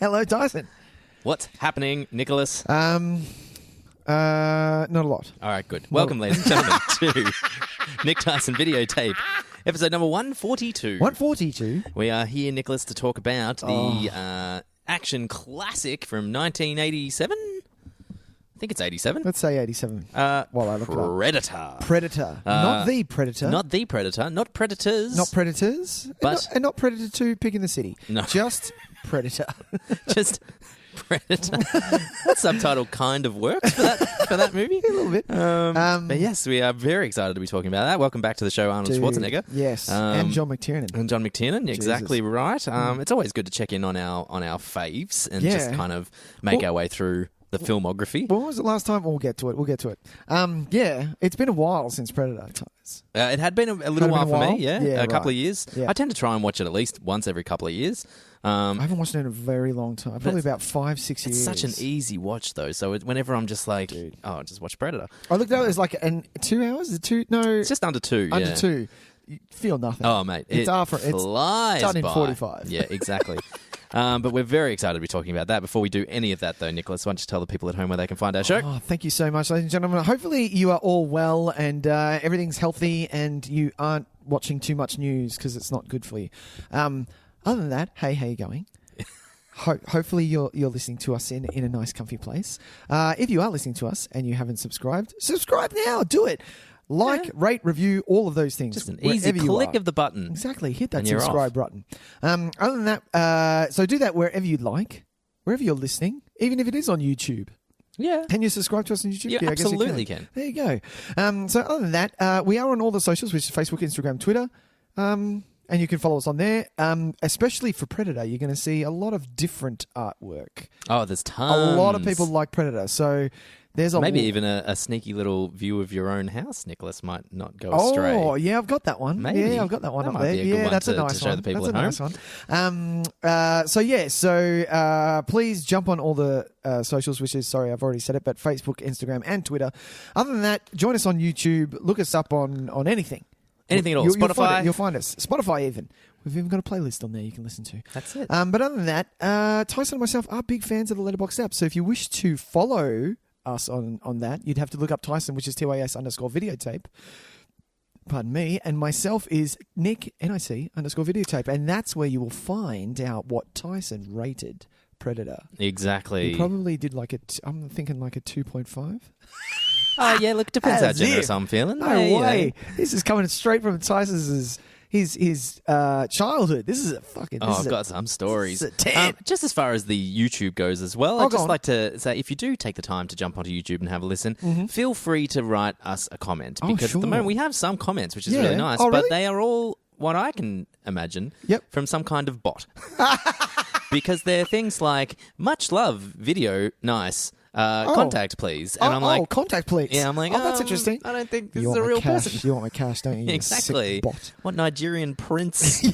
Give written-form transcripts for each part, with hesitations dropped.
Hello, Tyson. What's happening, Nicholas? Not a lot. All right, good. Welcome, ladies and gentlemen, to Nick Tys and Videotape, episode number 142. 142? We are here, Nicholas, to talk about the action classic from 1987. I think it's 87. Let's say 87. While I look Predator. Predator. Not the Predator. Not the Predator. Not Predators. Not Predators. But and not Predator 2, Pig in the City. No. Just Predator. Just Predator. That subtitle kind of works for that movie. A little bit. But yes, we are very excited to be talking about that. Welcome back to the show, Arnold Schwarzenegger. Yes, and John McTiernan. And John McTiernan, exactly right. It's always good to check in on our faves and just kind of make our way through the filmography. When was it last time? We'll get to it. Yeah, it's been a while since Predator. It had been a little while for me, a couple of years. Yeah. I tend to try and watch it at least once every couple of years. I haven't watched it in a very long time. Probably about 5-6 years. It's such an easy watch, though. So whenever I'm just like, just watch Predator. I looked at it, it's like 2 hours? Is it 2? No. It's just under 2, Under 2. You feel nothing. Oh, mate. It's done in 45. Yeah, exactly. But we're very excited to be talking about that. Before we do any of that, though, Nicholas, why don't you tell the people at home where they can find our show? Oh, thank you so much, ladies and gentlemen. Hopefully you are all well and everything's healthy and you aren't watching too much news because it's not good for you. Other than that, hey, how you going? Hopefully you're listening to us in a nice, comfy place. If you are listening to us and you haven't subscribed, subscribe now. Do it. Like, rate, review, all of those things. Just an easy click of the button. Exactly. Hit that subscribe button. Other than that, so do that wherever you'd like, wherever you're listening, even if it is on YouTube. Yeah. Can you subscribe to us on YouTube? You yeah, absolutely can. There you go. So other than that, we are on all the socials, which is Facebook, Instagram, Twitter. And you can follow us on there. Especially for Predator, you're going to see a lot of different artwork. Oh, there's tons. A lot of people like Predator. So there's maybe even a sneaky little view of your own house, Nicholas, might not go astray. Oh, yeah, I've got that one. Maybe. Yeah, I've got that one up might there. Be a good yeah, one that's to, a nice to show one. the people That's at home. Nice one. So please jump on all the socials, which is, sorry, I've already said it, but Facebook, Instagram, and Twitter. Other than that, join us on YouTube. Look us up on anything. Anything at all. Spotify. You'll find us. Spotify even. We've even got a playlist on there you can listen to. That's it. But other than that, Tyson and myself are big fans of the Letterboxd app. So if you wish to follow us on that, you'd have to look up Tyson, which is TYS_videotape. Pardon me. And myself is Nick, NIC_videotape. And that's where you will find out what Tyson rated Predator. Exactly. He probably did I'm thinking like a 2.5. Oh, yeah, look, depends how generous I'm feeling. No way. This is coming straight from Tyson's his childhood. This is a fucking... I've got some stories. This is a 10. Just as far as the YouTube goes as well, I'd just like to say, if you do take the time to jump onto YouTube and have a listen, feel free to write us a comment. Because at the moment we have some comments, which is really nice, but they are all, what I can imagine, from some kind of bot. Because they're things like, much love, video, nice... contact, please. And I'm like, contact, please. Yeah, I'm like, that's interesting. I don't think this is a real person. You want my cash, don't you? Exactly. Sick bot. What Nigerian prince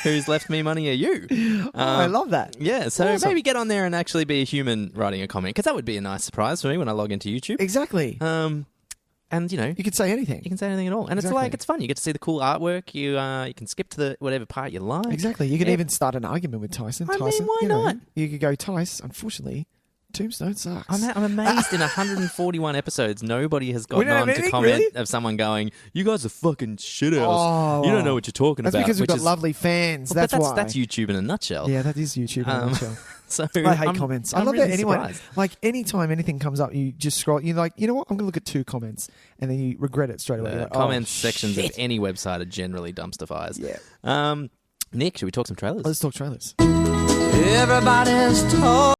who's left me money are you? I love that. Yeah, so awesome. maybe get on there and actually be a human writing a comment, because that would be a nice surprise for me when I log into YouTube. Exactly. And you know, you can say anything. You can say anything at all, and it's fun. You get to see the cool artwork. You can skip to the whatever part you like. Exactly. You can even start an argument with Tyson. I mean, why not? You could go, Tys, unfortunately, Tombstone sucks. I'm amazed in 141 episodes, nobody has gotten on to comment of someone going, "You guys are fucking shithouse. You don't know what you're talking about." That's because we've got lovely fans. That's why. That's YouTube in a nutshell. Yeah, that is YouTube in a nutshell. So I hate comments. I love really that anyone, surprised. like anytime anything comes up, you just scroll. You're like, you know what? I'm going to look at 2 comments, and then you regret it straight away. The like, comments sections of any website are generally dumpster fires. Yeah. Nick, should we talk some trailers? Let's talk trailers. Everybody's talking.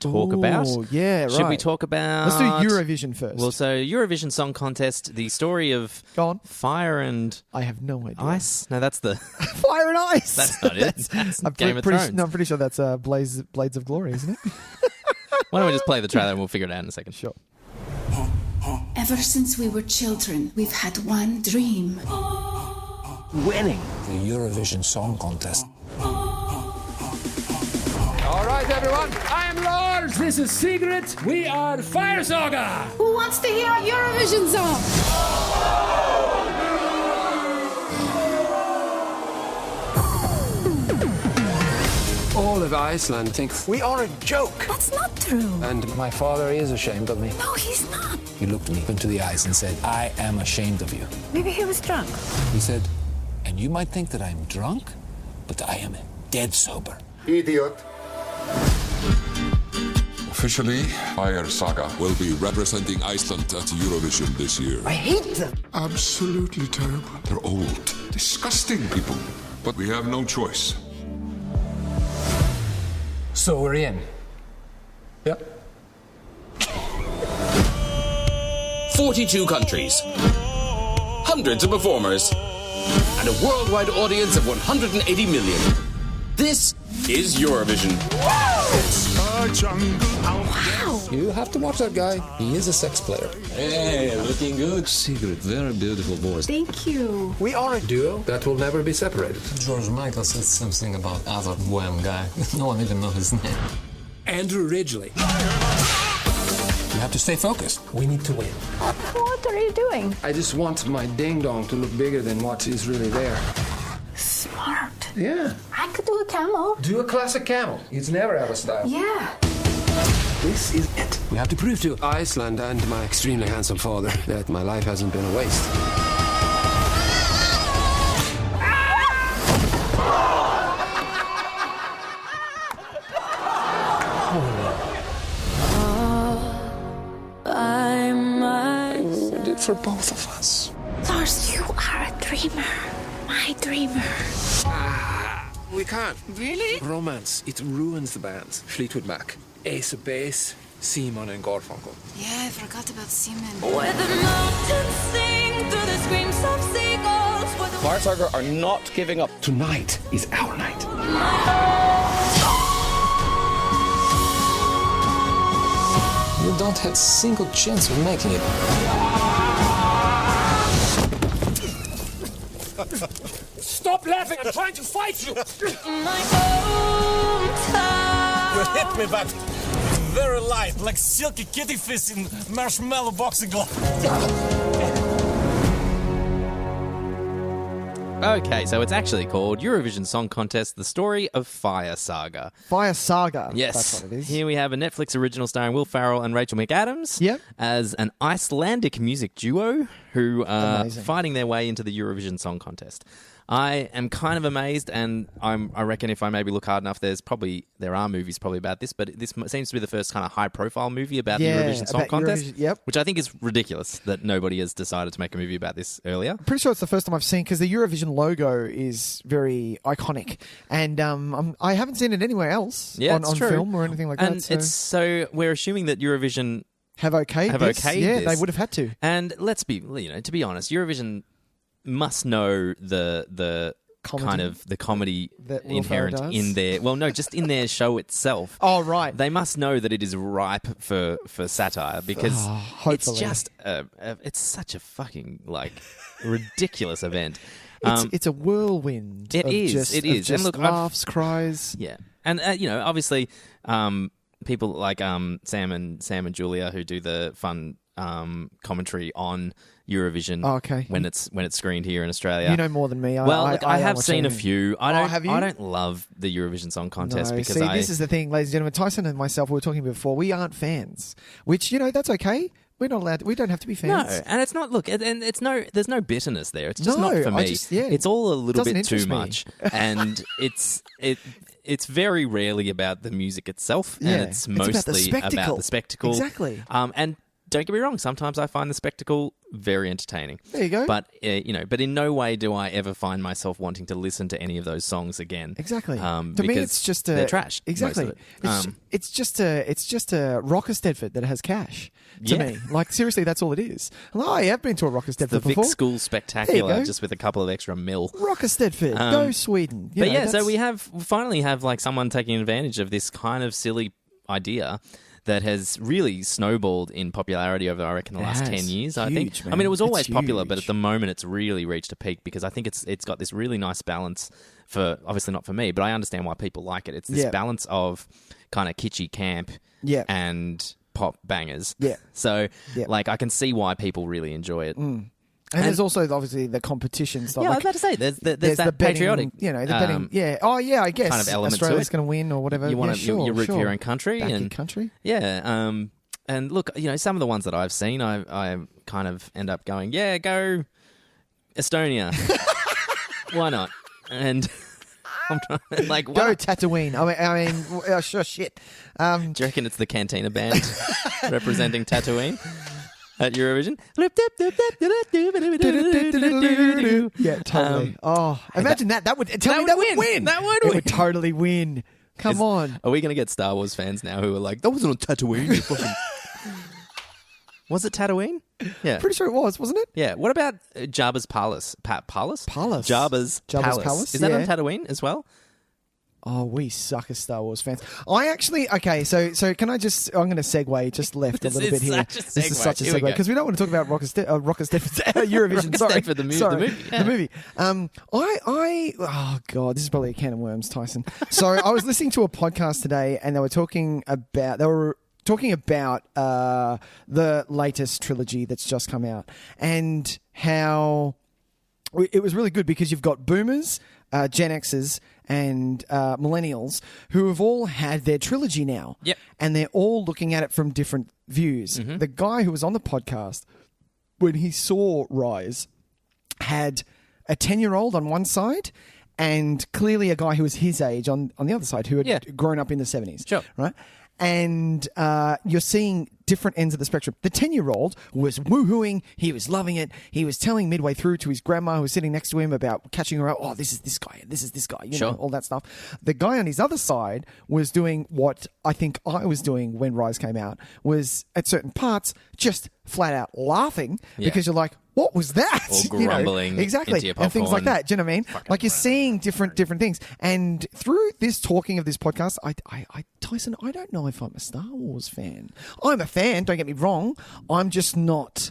Talk about. Yeah, right. Should we talk about... Let's do Eurovision first. Well, so Eurovision Song Contest, the story of fire and... I have no idea. Ice? No, that's the... Fire and Ice! That's not it. That's Game of Thrones. No, I'm pretty sure that's Blades of Glory, isn't it? Why don't we just play the trailer and we'll figure it out in a second. Sure. Ever since we were children, we've had one dream. Winning the Eurovision Song Contest. All right, everyone. everyone. I am Lars. This is Sigrid. We are Fire Saga. Who wants to hear our Eurovision song? All of Iceland think we are a joke. That's not true. And my father is ashamed of me. No, he's not. He looked me into the eyes and said, I am ashamed of you. Maybe he was drunk. He said, and you might think that I'm drunk, but I am dead sober. Idiot. Officially, Fire Saga will be representing Iceland at Eurovision this year. I hate them. Absolutely terrible. They're old, disgusting people. But we have no choice. So we're in. Yep. 42 countries, hundreds of performers, and a worldwide audience of 180 million. This is Eurovision. Wow. You have to watch that guy. He is a sex player. Hey, looking good. Secret, very beautiful voice. Thank you. We are a duo that will never be separated. George Michael said something about other Wham guy. No one even knows his name. Andrew Ridgeley. You have to stay focused. We need to win. What are you doing? I just want my ding-dong to look bigger than what is really there. Smart. Yeah. I could do a camel. Do a classic camel. It's never out of style. Yeah. This is it. We have to prove to Iceland and my extremely handsome father that my life hasn't been a waste. We did for both of us. Lars, you are a dreamer. My dreamer. We can't. Really? Romance. It ruins the bands. Fleetwood Mac, Ace of Base, Simon and Garfunkel. Yeah, I forgot about Simon. Where the mountains sing through the screams of seagulls. Fire Saga are not giving up. Tonight is our night. You don't have a single chance of making it. Stop laughing! I'm trying to fight you! My hometown. You hit me, but very light, like silky kitty fish in marshmallow boxing glove. Okay, so it's actually called Eurovision Song Contest, The Story of Fire Saga. Fire Saga. Yes. That's what it is. Here we have a Netflix original starring Will Ferrell and Rachel McAdams as an Icelandic music duo who are fighting their way into the Eurovision Song Contest. I am kind of amazed, and I reckon if I maybe look hard enough, there are movies probably about this, but this seems to be the first kind of high-profile movie about the Eurovision Song Contest, which I think is ridiculous that nobody has decided to make a movie about this earlier. I'm pretty sure it's the first time I've seen, because the Eurovision logo is very iconic, and I haven't seen it anywhere else on film or anything like that. So we're assuming that Eurovision have okayed this. Yeah, they would have had to. And let's be, to be honest, Eurovision must know the comedy, kind of the comedy inherent in their just in their show itself. Oh, right. They must know that it is ripe for satire, because it's just it's such a fucking ridiculous event. It's a whirlwind. It is. Just and look, laughs, cries. Yeah, and obviously people like Sam and Julia, who do the fun commentary on Eurovision when it's screened here in Australia. You know more than me. I have seen a few. I don't love the Eurovision Song Contest because this is the thing, ladies and gentlemen. Tyson and myself, we were talking before. We aren't fans, which that's okay. We're not allowed. We don't have to be fans. No, and it's not. Look, and there's no bitterness there. It's just not for me. It's all a little bit too much, and it's very rarely about the music itself, and it's mostly about the spectacle. Exactly. And don't get me wrong, sometimes I find the spectacle very entertaining. There you go. But but in no way do I ever find myself wanting to listen to any of those songs again. Exactly. To me, it's just they're trash. Exactly. Most of it. It's just a Rocker Stedford that has cash. To me, seriously, that's all it is. I have been to a Rocker Stedford before. The Vic School Spectacular, just with a couple of extra mil. Rocker Stedford, go Sweden. So we finally have someone taking advantage of this kind of silly idea that has really snowballed in popularity over, I reckon, the last 10 years. I think. Man. I mean, it was always It's popular, huge. but at the moment, it's really reached a peak because I think it's got this really nice balance for, obviously not for me, but I understand why people like it. It's this balance of kind of kitschy camp and pop bangers. Yeah. So, like, I can see why people really enjoy it. And there's also obviously the competition stuff. Yeah, I was about to say there's that the betting, patriotic, the betting. Yeah. Oh, yeah. I guess kind of element Australia's to it. going to win or whatever. You want to you root for your own country Back and your country. Yeah. And look, some of the ones that I've seen, I kind of end up going, yeah, go Estonia. Why not? And I'm trying like go Tatooine. I mean, sure, shit. Do you reckon it's the Cantina band representing Tatooine? At Eurovision. Yeah, totally. Imagine that. That would win. That would win. It would totally win. Come on. Are we going to get Star Wars fans now who are like, that wasn't on Tatooine? Was it Tatooine? Yeah. Pretty sure it was, wasn't it? Yeah. What about Jabba's Palace? Palace? Jabba's Palace. Is that on Tatooine as well? Oh, we suck as Star Wars fans. I actually, so can I just, I'm going to segue just left a little bit here. This is such a segue because we don't want to talk about Rocker Steffen's Eurovision. Sorry. The movie. Oh God, this is probably a can of worms, Tyson. So I was listening to a podcast today and they were talking about the latest trilogy that's just come out and how it was really good because you've got boomers, Gen Xers, and millennials who have all had their trilogy now. Yep. And they're all looking at it from different views. Mm-hmm. The guy who was on the podcast, when he saw Rise, had a 10-year-old on one side and clearly a guy who was his age on the other side who had grown up in the 70s. Sure. Right? And you're seeing different ends of the spectrum. The 10-year-old was woohooing. He was loving it. He was telling midway through to his grandma who was sitting next to him about catching her out. Oh, this is this guy. This is this guy. You know, all that stuff. The guy on his other side was doing what I think I was doing when Rise came out, was at certain parts just flat out laughing because you're like, what was that? Or grumbling exactly, into your and things like popcorn. that. Do you know what I mean? Like you're seeing different things, and through this talking of this podcast, Tyson, I don't know if I'm a Star Wars fan. I'm a fan. Don't get me wrong. I'm just not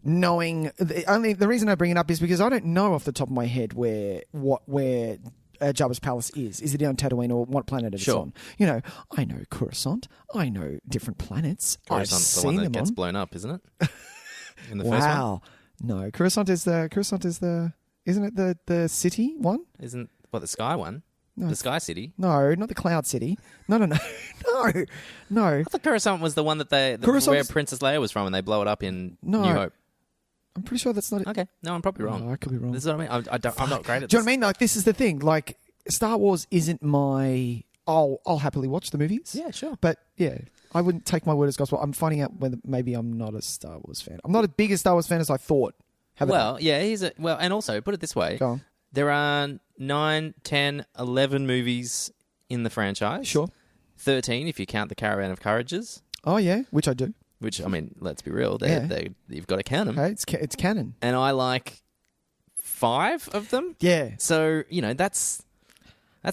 knowing. The reason I bring it up is because I don't know off the top of my head where Jabba's Palace is. Is it on Tatooine or what planet it's on? You know, I know Coruscant. I know different planets. Coruscant's I've the seen one that them gets on. blown up, isn't it? In the first one? No, Coruscant is the isn't it the city one? Isn't the Sky one? No. The Sky City? No, not the Cloud City. No. No. I thought Coruscant was the one that where Princess Leia was from and they blow it up in New Hope. I'm pretty sure that's not it. Okay. No, I'm probably wrong. I could be wrong. This is what I mean. I'm not great at this. Do you know what I mean? Like, this is the thing. Like, Star Wars isn't my... I'll happily watch the movies. Yeah, sure. But, yeah, I wouldn't take my word as gospel. I'm finding out whether maybe I'm not a Star Wars fan. I'm not as big a Star Wars fan as I thought. And also, put it this way. Go on. There are 9, 10, 11 movies in the franchise. Sure. 13 if you count the Caravan of Courages. Oh, yeah, which I do. Which, I mean, let's be real. You've got to count them. Okay, it's canon. And I like 5 of them. Yeah. So, that's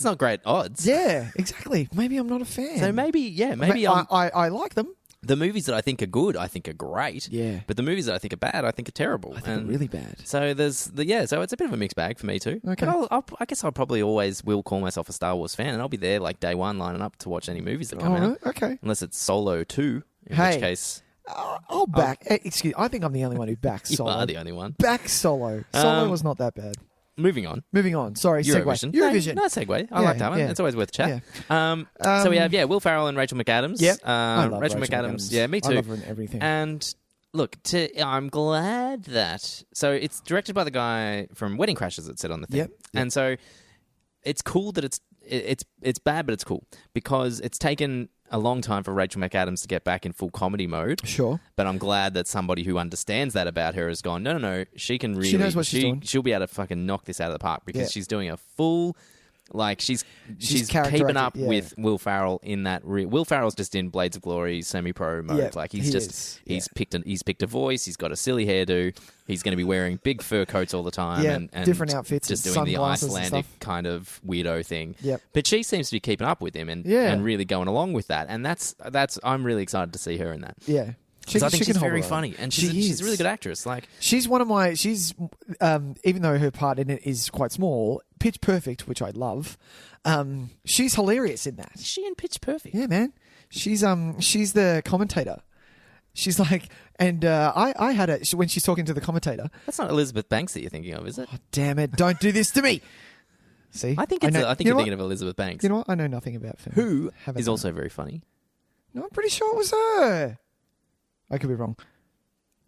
not great odds. Yeah, exactly. Maybe I'm not a fan. So maybe I like them. The movies that I think are good, I think are great. Yeah. But the movies that I think are bad, I think are terrible. I think are really bad. So so it's a bit of a mixed bag for me too. Okay. But I guess I probably always will call myself a Star Wars fan, and I'll be there like day one lining up to watch any movies that come out. Okay. Unless it's Solo 2, in which case... I'll back... Excuse me, I think I'm the only one who backs Solo. You are the only one. Back Solo. Solo was not that bad. Moving on. Sorry, Eurovision. Eurovision. No segue. I like that one. Yeah. It's always worth a chat. Yeah. So we have Will Ferrell and Rachel McAdams. Yeah. I love Rachel McAdams. Yeah, me too. I love her in everything. And look, I'm glad that... So it's directed by the guy from Wedding Crashers, it said on the thing. Yep. And so it's cool that it's bad, but it's cool because it's taken a long time for Rachel McAdams to get back in full comedy mode. Sure. But I'm glad that somebody who understands that about her has gone, no, she can really... She knows what she's doing. She'll be able to fucking knock this out of the park because she's doing a full Like she's keeping up with Will Ferrell in that. Will Ferrell's just in Blades of Glory semi-pro mode. Yep, like he's picked a voice. He's got a silly hairdo. He's going to be wearing big fur coats all the time. and different outfits, just doing the Icelandic kind of weirdo thing. Yep. But she seems to be keeping up with him and really going along with that. And that's I'm really excited to see her in that. Yeah. Because I think she's very funny, and she's a really good actress. Like she's one of my. She's even though her part in it is quite small, Pitch Perfect, which I love. She's hilarious in that. Is she in Pitch Perfect? Yeah, man. She's the commentator. She's like, and I had it when she's talking to the commentator. That's not Elizabeth Banks that you're thinking of, is it? Oh, damn it! Don't do this to me. See, I think you're thinking of Elizabeth Banks. You know what? I know nothing about film. Who is also very funny. No, I'm pretty sure it was her. I could be wrong.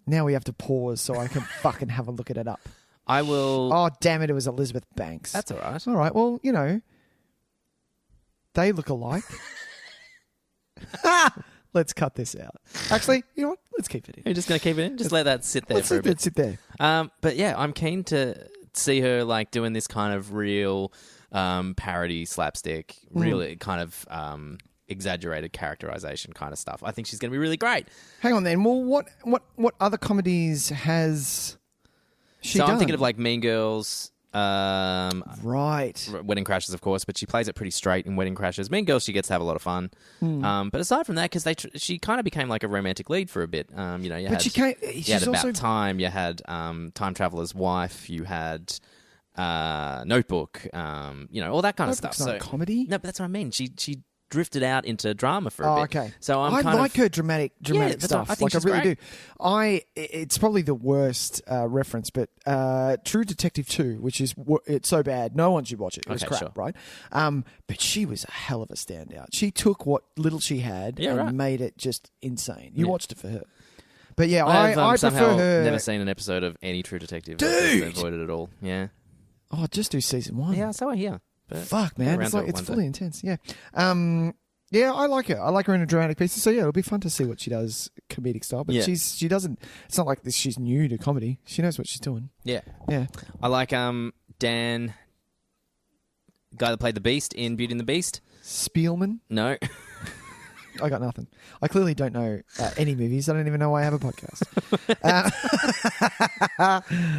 Now we have to pause so I can fucking have a look at it up. I will... Oh, damn it. It was Elizabeth Banks. That's all right. All right. Well, you know, they look alike. Let's cut this out. Actually, you know what? Let's keep it in. You're just going to keep it in? Just let that sit there for a bit. Sit there. But yeah, I'm keen to see her like doing this kind of real parody slapstick, really kind of... exaggerated characterization kind of stuff. I think she's going to be really great. Hang on then. Well, what other comedies has she done? So I'm thinking of like Mean Girls, right, Wedding Crashers, of course, but she plays it pretty straight in Wedding Crashers. Mean Girls, she gets to have a lot of fun. But aside from that, because she kind of became like a romantic lead for a bit. You had About Time, you had Time Traveler's Wife, you had Notebook, all that kind of stuff. Notebook's not a comedy? No, but that's what I mean. She drifted out into drama for a bit. Okay. So I like her dramatic stuff. I think I really great. do. It's probably the worst reference, but True Detective 2, which is it's so bad, no one should watch it. It was crap, right? But she was a hell of a standout. She took what little she had and made it just insane. You watched it for her. But yeah, I prefer her. Never seen an episode of any True Detective. Dude! I've avoided it all. Yeah. Oh, just do season 1. Yeah, so I hear. But fuck, man. It's fully intense. Yeah. Yeah, I like her. I like her in a dramatic piece. So yeah, it'll be fun to see what she does comedic style. But she doesn't. It's not like this. She's new to comedy. She knows what she's doing. Yeah. Yeah. I like Dan, guy that played the Beast in Beauty and the Beast. Spielman? No. I got nothing. I clearly don't know any movies. I don't even know why I have a podcast.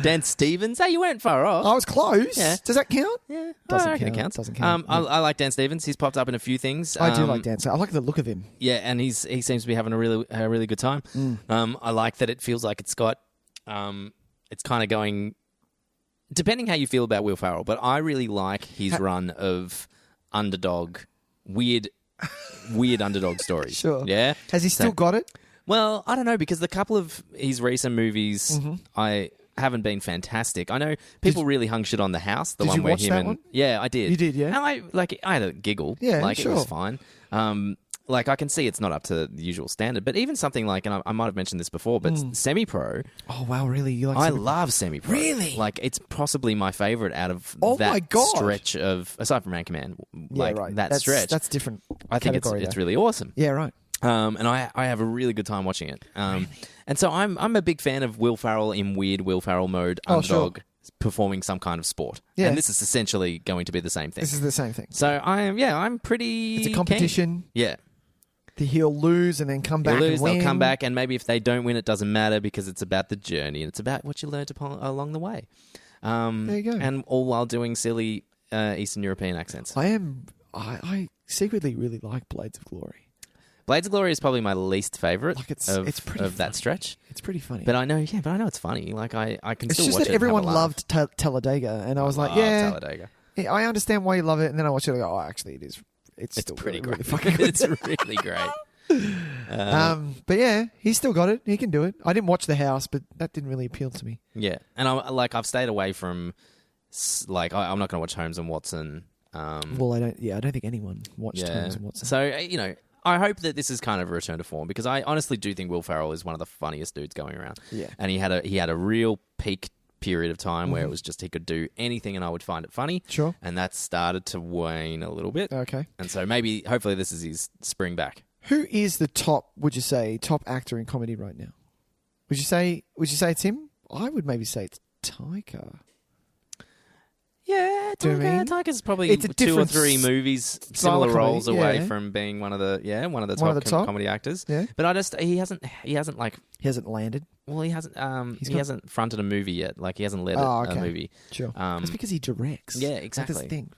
Dan Stevens. Hey, you weren't far off. I was close. Yeah. Does that count? Yeah. Doesn't count. It counts. Doesn't count. I like Dan Stevens. He's popped up in a few things. I do like Dan. So I like the look of him. Yeah, and he seems to be having a really good time. I like that it feels like it's got it's kind of going, depending how you feel about Will Ferrell, but I really like his run of underdog, weird underdog stories. Sure. Yeah. Has he still got it? Well, I don't know, because the couple of his recent movies I haven't been fantastic. I know people really hung shit on The House, the one where him and... Yeah, I did. You did, yeah? And I had a giggle. Yeah, it was fine. I can see it's not up to the usual standard, but even something like, and I might have mentioned this before, but Semi-Pro. Oh, wow, really? You like I love Semi-Pro. Really? It's possibly my favourite out of my God. stretch of, aside from Anchorman, that stretch. That's different. I think it's really awesome. Yeah, right. And I have a really good time watching it. And so I'm a big fan of Will Ferrell in weird Will Ferrell mode, underdog, performing some kind of sport. Yeah. And this is essentially going to be the same thing. This is the same thing. So I'm pretty It's a competition. keen. Yeah. He'll lose and then come back and win. They'll come back, and maybe if they don't win, it doesn't matter, because it's about the journey and it's about what you learned along the way. There you go. And all while doing silly Eastern European accents. I secretly really like Blades of Glory. Blades of Glory is probably my least favourite of that stretch. It's pretty funny. But I know it's funny. I can still watch it. It's just that everyone loved Talladega, and I was like, Talladega. Yeah, I understand why you love it, and then I watch it and I go, oh, actually, it is. It's still pretty really great. Fucking good. It's really great. But yeah, he's still got it. He can do it. I didn't watch The House, but that didn't really appeal to me. Yeah, and I've stayed away from I'm not going to watch Holmes and Watson. Well, I don't think anyone watched Holmes and Watson. So I hope that this is kind of a return to form, because I honestly do think Will Ferrell is one of the funniest dudes going around. Yeah, and he had a real peak period of time where it was just he could do anything and I would find it funny. Sure. And that started to wane a little bit. Okay. And so hopefully this is his spring back. Who is the top actor in comedy right now? Would you say it's him? I would maybe say it's Taika. Yeah, Do you know what I mean? Taika's probably It's a 2 or different 3 movies, similar comedy, roles away yeah. from being one of the top comedy actors. Yeah. But he hasn't landed. Well, he hasn't fronted a movie yet. Like he hasn't led a movie. Sure. That's because he directs. Yeah, exactly. That's the thing.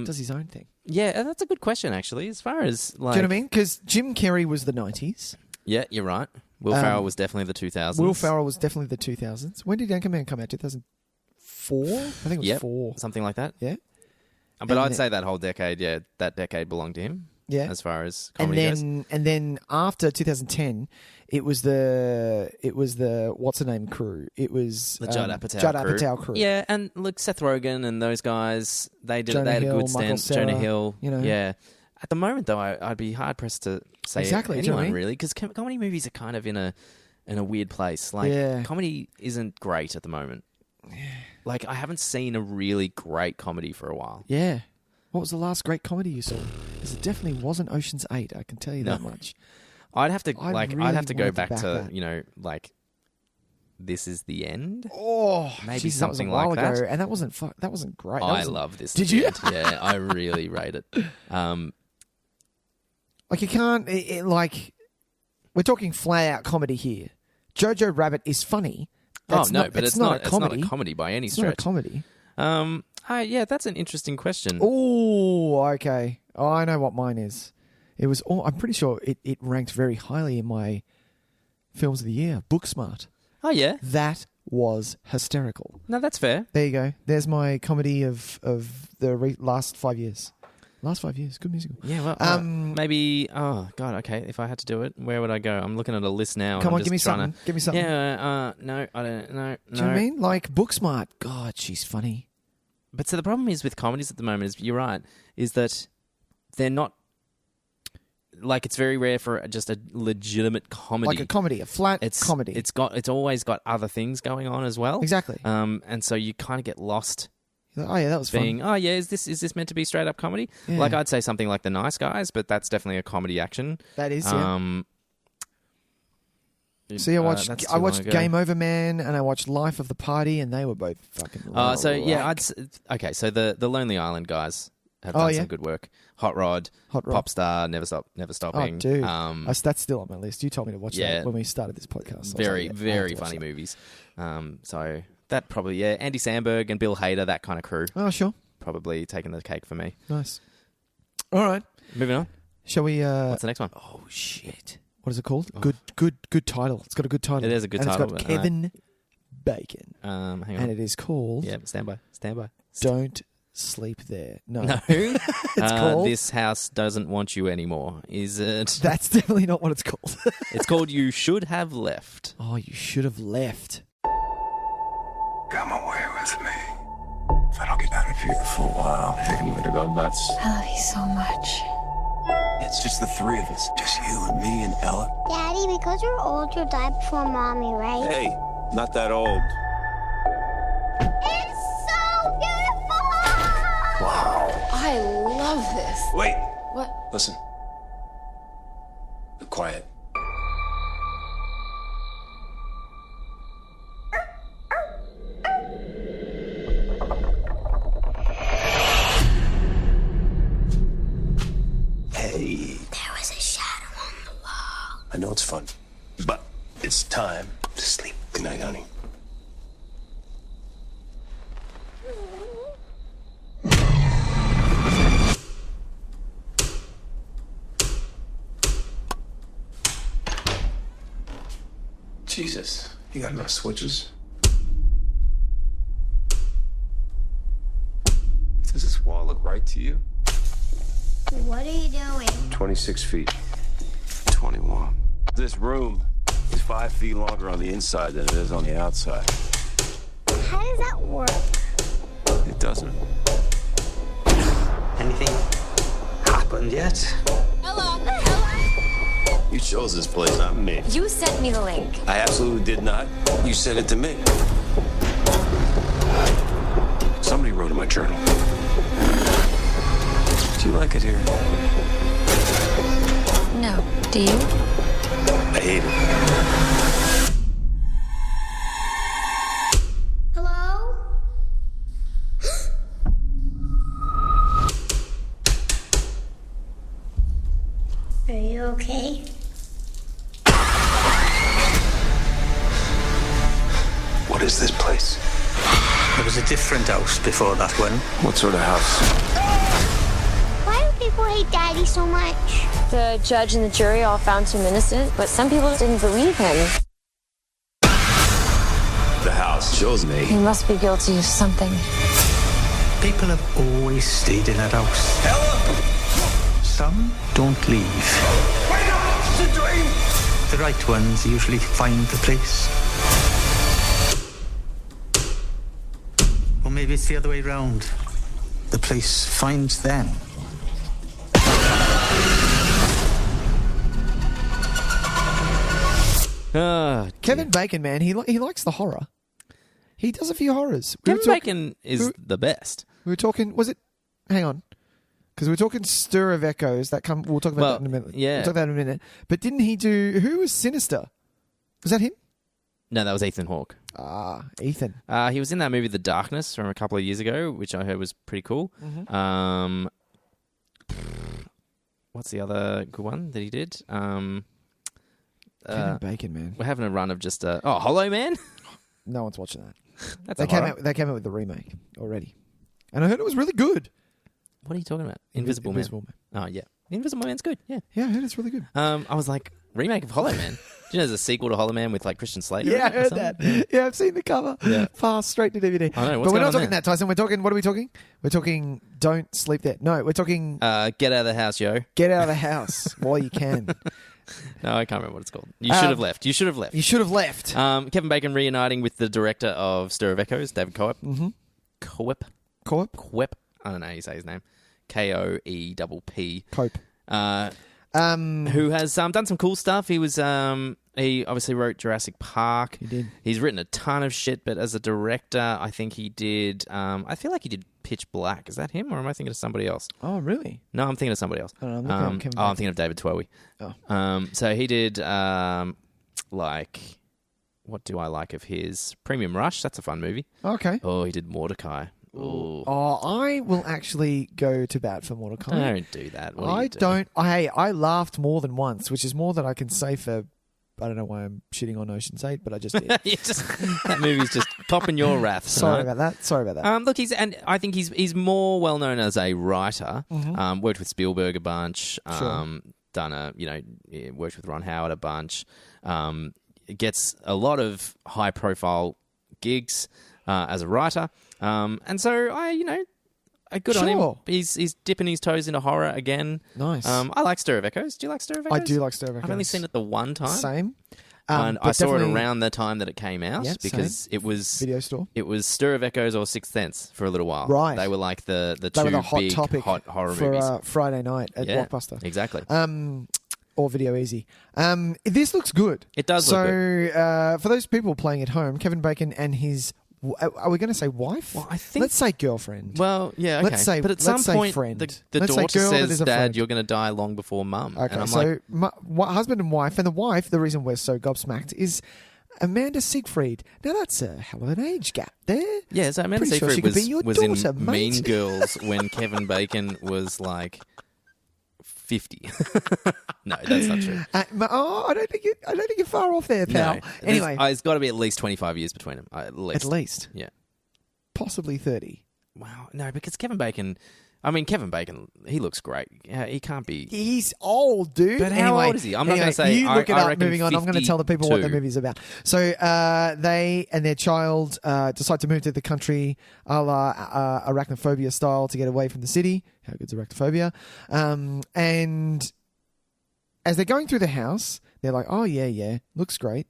Does his own thing. Yeah, that's a good question actually. As far as like, do you know what I mean? Because Jim Carrey was the 90s. Yeah, you're right. Will Ferrell was definitely the 2000s. Will Ferrell was definitely the 2000s. When did Anchorman come out? 2004? I think it was 4. Something like that. Yeah. But I'd say that whole decade, that decade belonged to him. Yeah. As far as comedy goes. And then after 2010, it was the what's the name crew? It was the Judd Apatow crew. Yeah, and look, Seth Rogen and those guys, they had a good stand. Jonah Hill, yeah. At the moment, though, I'd be hard pressed to say anyone really, because comedy movies are kind of in a weird place. Like comedy isn't great at the moment. Yeah. Like I haven't seen a really great comedy for a while. Yeah. What was the last great comedy you saw? Because it definitely wasn't Ocean's 8. I can tell you that much. I'd have to go back to like This Is the End. Oh, maybe something like that. Ago, and that wasn't great. I love this. Did you? Yeah, I really rate it. Like you can't like we're talking flat out comedy here. Jojo Rabbit is funny. But it's not a comedy. It's not a comedy by any stretch. It's not a comedy. Yeah, that's an interesting question. Oh, okay. Oh, I know what mine is. It was. I'm pretty sure it ranked very highly in my films of the year. Booksmart. Oh yeah, that was hysterical. No, that's fair. There you go. There's my comedy of the last 5 years. Last 5 years, good musical. Yeah, well, maybe. Oh God, okay. If I had to do it, where would I go? I'm looking at a list now. Come on, give me something. Give me something. Yeah. No, I don't. No. Do you know what I mean? Like Booksmart. God, she's funny. But so the problem is with comedies at the moment is you're right. Is that they're not. Like it's very rare for just a legitimate comedy, like a comedy, a flat comedy. It's always got other things going on as well. Exactly. And so you kind of get lost. Oh yeah, that was fun. Oh yeah, is this meant to be straight up comedy? Yeah. Like I'd say something like The Nice Guys, but that's definitely a comedy action. That is. See, I watched Game Over Man and I watched Life of the Party, and they were both fucking. So the Lonely Island guys have done some good work. Hot Rod, Popstar, Never Stopping. Oh, dude, that's still on my list. You told me to watch that when we started this podcast. Very funny movies. So that probably Andy Samberg and Bill Hader, that kind of crew. Oh sure, probably taking the cake for me. Nice. All right, moving on. Shall we? What's the next one? Oh shit. What is it called? Oh. Good title. It's got a good title. It is a good title. It's got Kevin Bacon. Hang on. And it is called... Yeah, stand by. Don't Sleep There. No. It's called... This House Doesn't Want You Anymore. Is it? That's definitely not what it's called. It's called You Should Have Left. Oh, You Should Have Left. Come away with me. If I don't get out of here for a while, you're going to go nuts. I love you so much. It's just the three of us. Just you and me and Ella. Daddy, because you're old, you died before Mommy, right? Hey, not that old. It's so beautiful! Wow. I love this. Wait. What? Listen. Be quiet. Hey. There was a shadow on the wall. I know it's fun, but it's time to sleep. Good night, honey. Jesus, you got enough switches? Does this wall look right to you? What are you doing? 26 feet. 21. This room is 5 feet longer on the inside than it is on the outside. How does that work? It doesn't. Anything happened yet? Ella! You chose this place, not me. You sent me the link. I absolutely did not. You sent it to me. Somebody wrote in my journal. Do you like it here? No. Do you? I hate it. Hello? you okay? What is this place? There was a different house before that one. What sort of house? Why do people hate Daddy so much? The judge and the jury all found him innocent, but some people didn't believe him. The house shows me. He must be guilty of something. People have always stayed in that house. Some don't leave. Wake up! It's a dream! The right ones usually find the place. Or maybe it's the other way round. The place finds them. Kevin Bacon, man, he likes the horror. He does a few horrors. Kevin Bacon is the best. We were talking. Was it? Hang on, because we were talking Stir of Echoes. We'll talk about that in a minute. Yeah, we'll talk about that in a minute. But didn't he do? Who was Sinister? Was that him? No, that was Ethan Hawke. Ethan. He was in that movie The Darkness from a couple of years ago, which I heard was pretty cool. Mm-hmm. What's the other good one that he did? Kevin Bacon, man. We're having a run of just Hollow Man. No one's watching that. They came out with the remake already, and I heard it was really good. What are you talking about? Invisible Man. Oh yeah, Invisible Man's good. Yeah, I heard it's really good. I was like, remake of Hollow Man. Do you know there's a sequel to Hollow Man with like Christian Slater? Yeah, I heard that. Yeah, I've seen the cover. Yeah, passed straight to DVD. I know. But we're not talking that, Tyson. We're talking. What are we talking? We're talking. Don't sleep there. No, we're talking. Get out of the house, yo. Get out of the house while you can. No, I can't remember what it's called. You should have left. You should have left. You should have left. Kevin Bacon reuniting with the director of Stir of Echoes, David Coep. Mm-hmm. Coep. I don't know how you say his name. Koepp. Cope. Who has done some cool stuff. He was he obviously wrote Jurassic Park. He did. He's written a ton of shit, but as a director, I think he did. I feel like he did Pitch Black. Is that him, or am I thinking of somebody else? Oh, really? No, I'm thinking of somebody else. I'm thinking of David Twohy. Oh. So he did like, what do I like of his? Premium Rush. That's a fun movie. Okay. Oh, he did Mordecai. Ooh. Oh, I will actually go to bat for Mordecai. Don't do that. I laughed more than once, which is more than I can say for. I don't know why I'm shitting on Ocean's 8, but I just did. That movie's just popping your wrath. Sorry about that. Look, I think he's more well known as a writer. Mm-hmm. Worked with Spielberg a bunch. Sure. Worked with Ron Howard a bunch. Gets a lot of high profile gigs as a writer. And so good on him. He's dipping his toes into horror again. Nice. I like Stir of Echoes. Do you like Stir of Echoes? I do like Stir of Echoes. I've only seen it the one time. Same. And I saw it around the time that it came out because it was video store. It was Stir of Echoes or Sixth Sense for a little while. Right. They were like the they two were the hot big topic hot horror for, movies. Friday night at Blockbuster. Exactly. Or Video Easy. This looks good. It does look good. So for those people playing at home, Kevin Bacon and his... Are we going to say wife? Well, I think... Let's say girlfriend. Well, yeah, okay. But at some point, the daughter says, Dad, you're going to die long before Mum. Okay, and I'm so husband and wife. And the wife, the reason we're so gobsmacked is Amanda Seyfried. Now, that's a hell of an age gap there. Yeah, so Amanda Seyfried was daughter, in mate. Mean Girls when Kevin Bacon was like 50. No, that's not true. I don't think you're far off there, pal. No, anyway, it's got to be at least 25 years between them. At least. Yeah. Possibly 30. Wow. No, because Kevin Bacon, he looks great. Yeah, he can't be. He's old, dude. But how old is he? I'm not going to say. You look it up. Moving 52. on, I'm going to tell the people what the movie's about. So they and their child decide to move to the country, a la arachnophobia style, to get away from the city. How good's arachnophobia? And as they're going through the house, they're like, "Oh yeah, looks great."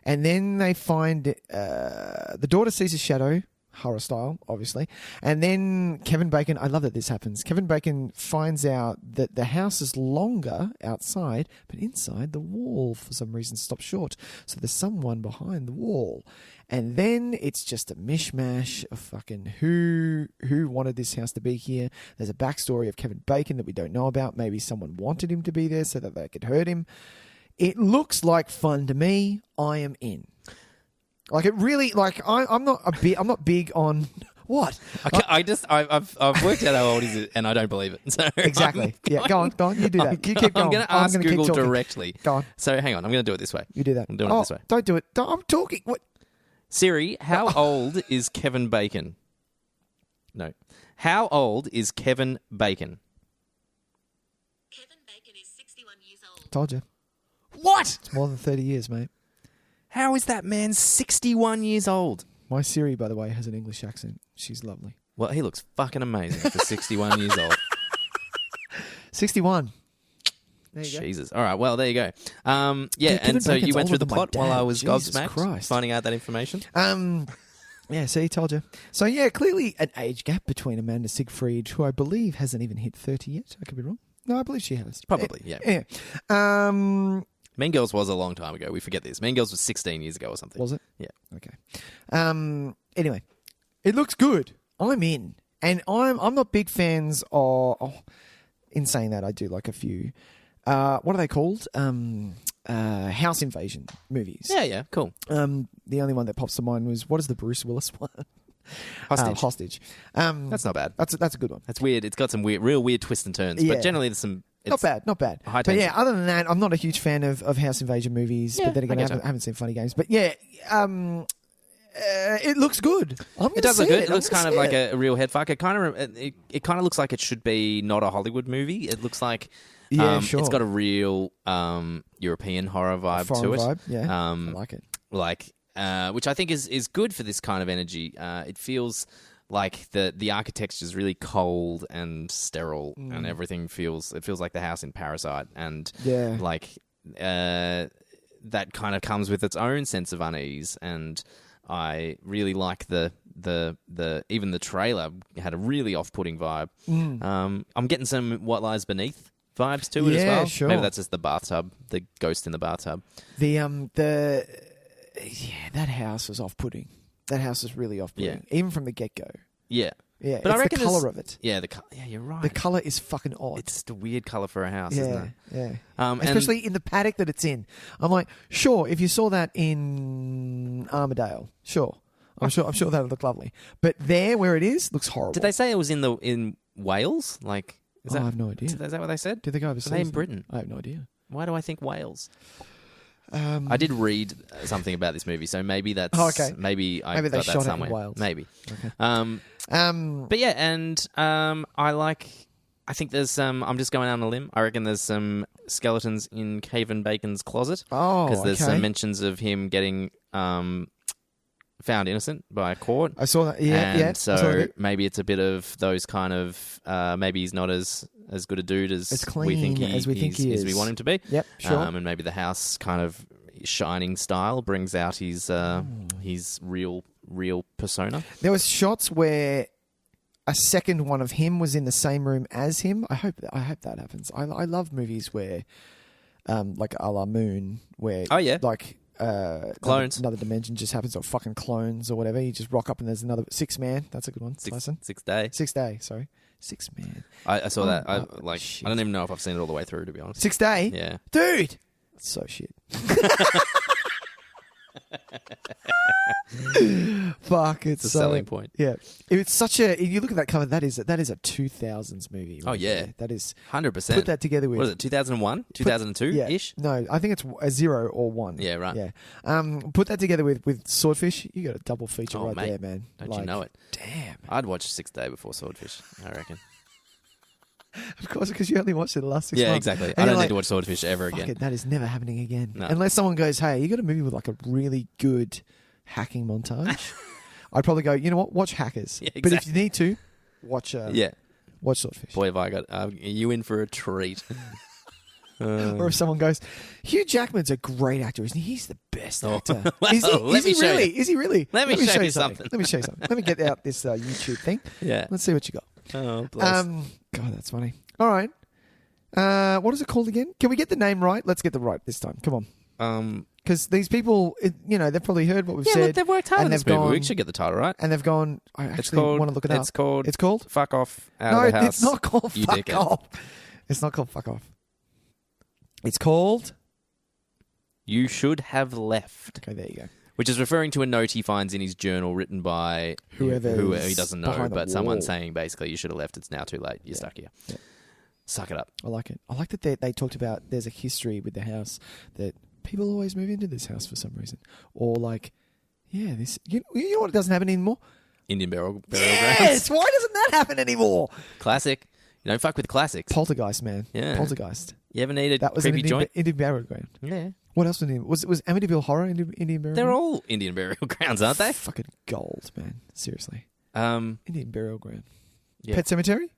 And then they find the daughter sees a shadow. Horror style, obviously. And then Kevin Bacon, I love that this happens. Kevin Bacon finds out that the house is longer outside, but inside the wall for some reason stops short. So there's someone behind the wall. And then it's just a mishmash of fucking who wanted this house to be here. There's a backstory of Kevin Bacon that we don't know about. Maybe someone wanted him to be there so that they could hurt him. It looks like fun to me. I am in. Like it really, like I'm not big on What? I've worked out how old he is, and I don't believe it. So Exactly. Yeah, go on. You do that. You keep going. I'm going to ask Google keep talking. directly. Go on. So hang on, I'm going to do it this way. You do that. I'm doing it this way. Don't do it. I'm talking. What? Siri, how old is Kevin Bacon? No. How old is Kevin Bacon? Kevin Bacon is 61 years old. Told you. What? It's more than 30 years, mate. How is that man 61 years old? My Siri, by the way, has an English accent. She's lovely. Well, he looks fucking amazing for 61 years old. 61. There you Jesus. All right. Well, there you go. Dude, and so Bacon's you went through the older than my plot while dad. I was Jesus gobsmacked Christ. finding out that information. Yeah, see, told you. So, yeah, clearly an age gap between Amanda Seyfried, who I believe hasn't even hit 30 yet. I could be wrong. No, I believe she has. Probably, yeah. Yeah. Mean Girls was a long time ago. We forget this. Mean Girls was 16 years ago or something. Was it? Yeah. Okay. Anyway, it looks good. I'm in. And I'm not big fans of... Oh, in saying that, I do like a few... what are they called? House invasion movies. Yeah, cool. The only one that pops to mind was, what is the Bruce Willis one? Hostage. That's not bad. That's a good one. That's weird. It's got some real weird twists and turns. Yeah. But generally there's some... Not bad. High But tension. yeah, other than that, I'm not a huge fan of house invasion movies. Yeah, but then again, I haven't seen Funny Games. But yeah, it looks good. It does look good. It looks kind of like a real headfuck. It kind of looks like it should be not a Hollywood movie. It looks like sure. It's got a real European horror vibe to it. Vibe, yeah. I like it. Which I think is good for this kind of energy. It feels like the architecture is really cold and sterile, and everything feels like the house in Parasite, and that kind of comes with its own sense of unease. And I really like the even the trailer had a really off-putting vibe. I'm getting some What Lies Beneath vibes to it as well. Sure. Maybe that's just the bathtub, the ghost in the bathtub. That house was off-putting. That house is really off-putting, even from the get-go. Yeah. Yeah, but it's I reckon the colour of it. Yeah, you're right. The colour is fucking odd. It's just a weird colour for a house, isn't it? Yeah. Especially in the paddock that it's in. I'm like, sure, if you saw that in Armadale, sure. I'm sure that would look lovely. But there, where it is, looks horrible. Did they say it was in Wales? Like, I have no idea. Is that what they said? Did they go overseas? Are they in Britain? I have no idea. Why do I think Wales? I did read something about this movie, so maybe that's... Oh, okay. Maybe I they got shot that it somewhere. in Wales. Maybe. Okay. But yeah, and I think there's I'm just going out on a limb. I reckon there's some skeletons in Kevin Bacon's closet. Oh, because there's some mentions of him getting found innocent by a court. I saw that. Yeah. So maybe it's a bit of those kind of maybe he's not as good a dude as we think he is. As we want him to be. Yep, sure. And maybe the house kind of shining style brings out his real persona. There was shots where a second one of him was in the same room as him. I hope that happens. I love movies where, like a la Moon, where like clones, another dimension just happens, or fucking clones or whatever. You just rock up and there's another Six Man. That's a good one. Six Day. Sorry, Six Man. I saw that. I don't even know if I've seen it all the way through, to be honest. 6 Day. Yeah, dude. That's so shit. Fuck, it's a selling point. Yeah, it's such a. If you look at that cover, that is a 2000s movie. Right? Oh yeah, that is 100%. Put that together with, what is it, 2001, 2002 ish? No, I think it's a 0 or 1. Yeah, right. Yeah, put that together with Swordfish. You got a double feature right mate, there, man. Don't you know it? Damn, I'd watch 6 Day before Swordfish. I reckon. Of course, because you only watched it the last 6 months. Yeah, exactly. And I don't need to watch Swordfish ever again. That is never happening again. No. Unless someone goes, hey, you got a movie with like a really good hacking montage. I'd probably go, you know what, watch Hackers. Yeah, exactly. But if you need to, watch Swordfish. Boy, have I got you in for a treat. Or if someone goes, Hugh Jackman's a great actor, isn't he? He's the best actor. Well, is he really? Is he really? Let me show you something. Let me show you something. Let me get out this YouTube thing. Yeah. Let's see what you got. Oh, bless. God, that's funny. All right. What is it called again? Can we get the name right? Let's get the right this time. Come on. Because these people, they've probably heard what we've said. Yeah, they've worked hard on this movie. We should get the title right. And they've gone, I actually want to look it up. It's called Fuck Off Out of the House. No, it's not called Fuck Off. It's not called Fuck Off. It's called... You Should Have Left. Okay, there you go. Which is referring to a note he finds in his journal written by whoever he doesn't know, but someone saying basically you should have left. It's now too late. You're stuck here. Yeah. Suck it up. I like it. I like that they talked about there's a history with the house that people always move into this house for some reason. Or like, this you know what doesn't happen anymore? Indian burial grounds. Yes! Why doesn't that happen anymore? Classic. You don't fuck with classics. Poltergeist, man. Yeah. Poltergeist. You ever need a that was creepy an joint? Indian burial ground. Yeah. What else was Amityville Horror Indian burial? They're all Indian burial grounds, aren't they? Fucking gold, man. Seriously. Indian burial ground. Yeah. Pet Cemetery?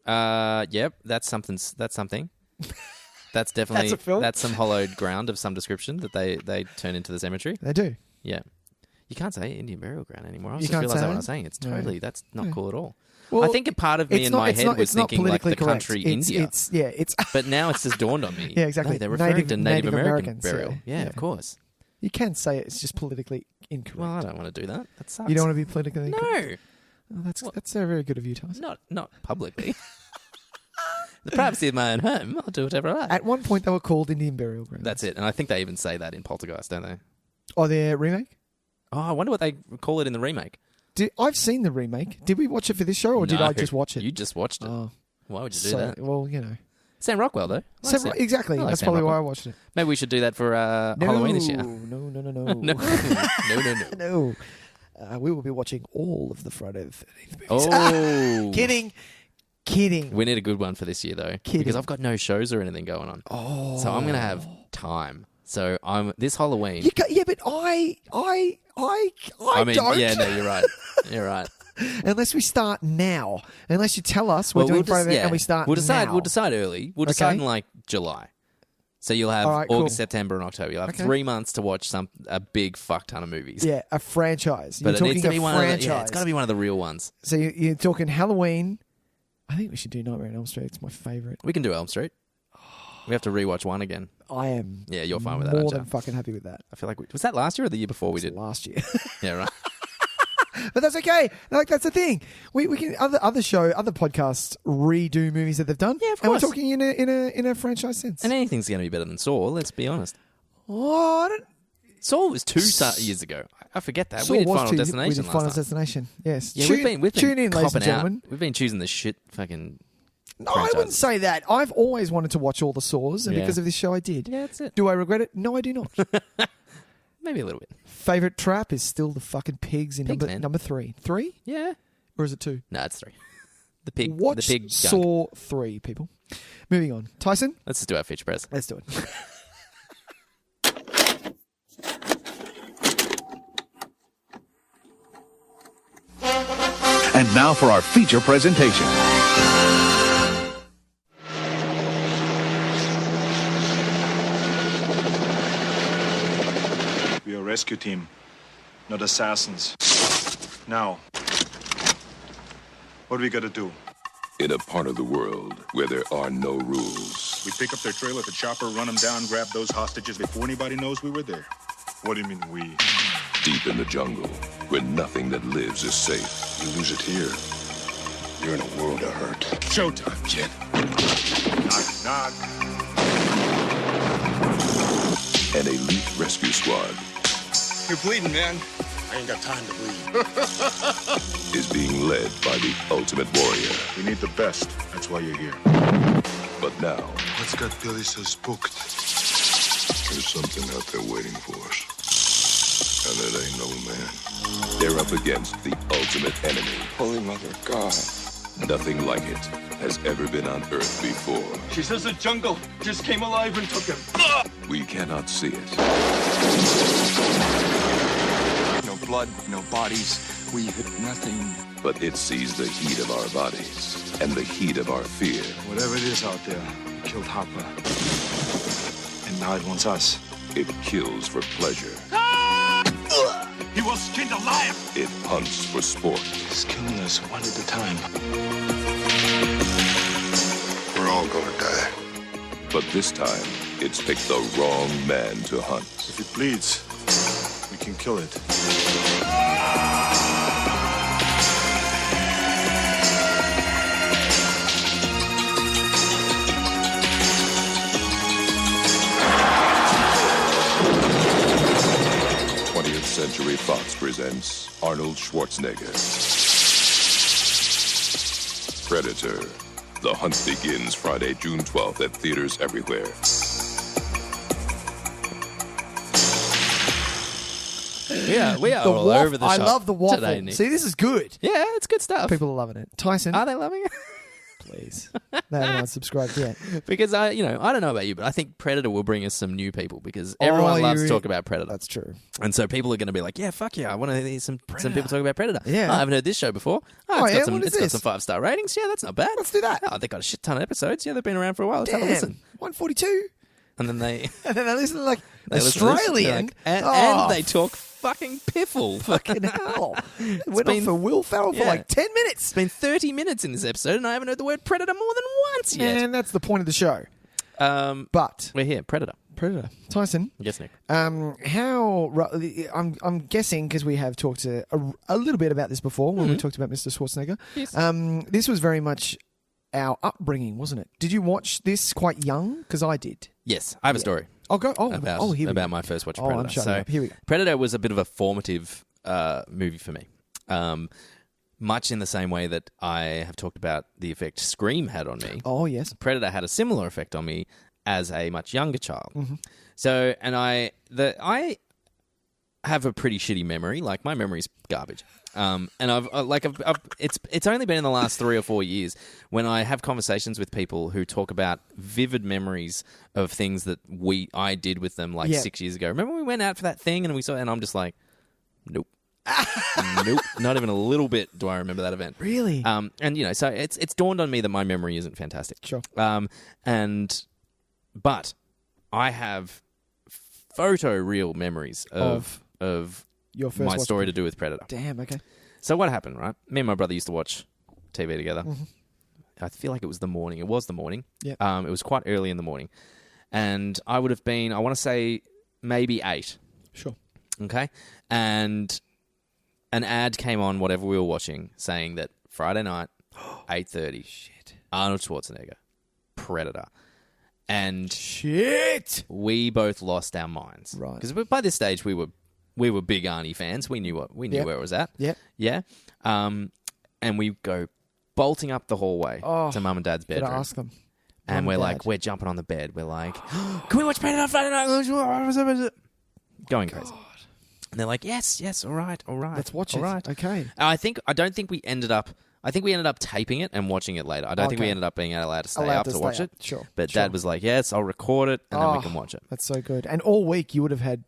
Yep. That's something. That's definitely that's some hollowed ground of some description that they turn into the cemetery. They do. Yeah. You can't say Indian burial ground anymore. I just realised what I was saying. It's totally that's not cool at all. Well, I think a part of me in my head was thinking like the correct. country India. But now it's just dawned on me. Yeah, exactly. No, they're referring to Native American Americans, burial. Yeah, of course. You can say it's just politically incorrect. Well, I don't want to do that. That sucks. You don't want to be politically incorrect? No. Oh, that's very good of you, Tys. Not publicly. The privacy of my own home. I'll do whatever I like. At one point, they were called Indian burial grounds. That's it. And I think they even say that in Poltergeist, don't they? Oh, their remake? Oh, I wonder what they call it in the remake. I've seen the remake. Did we watch it for this show, or did I just watch it? You just watched it. Oh. Why would you do that? Well, you know. Sam Rockwell, though. Exactly. That's probably why I watched it. Maybe we should do that for Halloween this year. No. No. We will be watching all of the Friday the 13th movies. Oh. Kidding. We need a good one for this year, though. Because I've got no shows or anything going on. Oh. So I'm going to have time. So I'm this Halloween. But I mean, don't. Yeah, no, you're right. You're right. Unless we start now. Unless you tell us we're doing Friday and we start We'll decide. now. We'll decide early. We'll decide in like July. So you'll have August, September, and October. You'll have 3 months to watch a big fuck ton of movies. Yeah, a franchise. But You're it needs talking to be a franchise. it's got to be one of the real ones. So you're talking Halloween. I think we should do Nightmare on Elm Street. It's my favourite. We can do Elm Street. We have to rewatch one again. I am. Yeah, you're fine with that. More than fucking happy with that. I feel like was that last year or the year before we did? Last year. Yeah, right. But that's okay. Like that's the thing. We can other podcasts redo movies that they've done. Yeah, of course. And we're talking in a franchise sense. And anything's going to be better than Saw. Let's be honest. Oh, I don't. Saw was 2 years ago. I forget that. Saw we did was Final Destination. We did Final Destination. Yes. Yeah, we've been tune in, ladies and gentlemen. We've been choosing the shit fucking. No, I wouldn't say that. I've always wanted to watch all the Saws, and because of this show, I did. Yeah, that's it. Do I regret it? No, I do not. Maybe a little bit. Favorite trap is still the fucking pigs in number 3. 3? Yeah. Or is it 2? No, it's 3. The pig. Watch the pig Saw 3, people. Moving on. Tyson? Let's just do our feature press. Let's do it. And now for our feature presentation. We are a rescue team, not assassins. Now, what do we gotta do? In a part of the world where there are no rules. We pick up their trailer with a chopper, run them down, grab those hostages before anybody knows we were there. What do you mean we? Deep in the jungle, where nothing that lives is safe. You lose it here, you're in a world of hurt. Showtime, kid. Knock, knock. An elite rescue squad. You're bleeding, man. I ain't got time to bleed. Is being led by the ultimate warrior. We need the best. That's why you're here. But now, what's got Billy so spooked? there's something out there waiting for us. And it ain't no man. They're up against the ultimate enemy. Holy Mother of God. Nothing like it has ever been on Earth before. She says the jungle just came alive and took him. We cannot see it. No blood, no bodies. We hit nothing. But it sees the heat of our bodies and the heat of our fear. Whatever it is out there, it killed Hopper. And now it wants us. It kills for pleasure. He was skinned alive! It hunts for sport. It's killing us one at a time. We're all gonna die. But this time, it's picked the wrong man to hunt. If it bleeds, we can kill it. Century Fox presents Arnold Schwarzenegger. Predator. The hunt begins Friday, June 12th at theaters everywhere. We are all over the shop. I love the waffle. Today, Nick. See, this is good. Yeah, it's good stuff. People are loving it. Tyson, are they loving it? Please, they haven't unsubscribed yet. Because I don't know about you, but I think Predator will bring us some new people because everyone loves to talk about Predator. That's true. And so people are going to be like, yeah, fuck yeah, I want to hear some people talk about Predator. Yeah. I haven't heard this show before. It's got some 5-star ratings. Yeah, that's not bad. Let's do that. Oh, they've got a shit ton of episodes. Yeah, they've been around for a while. Let's have a listen. 142. And then they listen to like they Australian. And they talk fucking piffle. Fucking hell. Went on for Will Ferrell for like 10 minutes. It's been 30 minutes in this episode and I haven't heard the word Predator more than once yet. And that's the point of the show. But we're here. Predator. Tyson. Yes, Nick. I'm guessing because we have talked a little bit about this before when we talked about Mr. Schwarzenegger. Yes. This was very much our upbringing, wasn't it? Did you watch this quite young? Because I did. Yes, I have a story. About my first watch of Predator. I'm shutting up. Here we go. Predator was a bit of a formative movie for me. Much in the same way that I have talked about the effect Scream had on me. Oh, yes. Predator had a similar effect on me as a much younger child. Mm-hmm. So, and I have a pretty shitty memory. Like, my memory's garbage. And it's only been in the last 3 or 4 years when I have conversations with people who talk about vivid memories of things that I did with them 6 years ago. Remember we went out for that thing and we saw, and I'm just like, nope. Nope, not even a little bit do I remember that event. Really? And so it's dawned on me that my memory isn't fantastic. Sure. But I have photo-real memories of your first my story to do with Predator. Damn, okay. So what happened, right? Me and my brother used to watch TV together. Mm-hmm. I feel like it was the morning. It was the morning. Yep. It was quite early in the morning. And I would have been, I want to say, maybe 8. Sure. Okay? And an ad came on, whatever we were watching, saying that Friday night, 8:30, Arnold Schwarzenegger, Predator. And we both lost our minds. Right. Because by this stage, we were big Arnie fans. We knew where it was at. Yep. Yeah. And we go bolting up the hallway to Mum and Dad's bedroom. Gotta ask them. And we're jumping on the bed. We're like, can we watch Predator Friday night? Going crazy. And they're like, yes, all right. Let's watch it. Right. Okay. I think we ended up taping it and watching it later. I don't think we ended up being allowed to stay up to watch it. Sure. But Dad was like, yes, I'll record it and then we can watch it. That's so good. And all week you would have had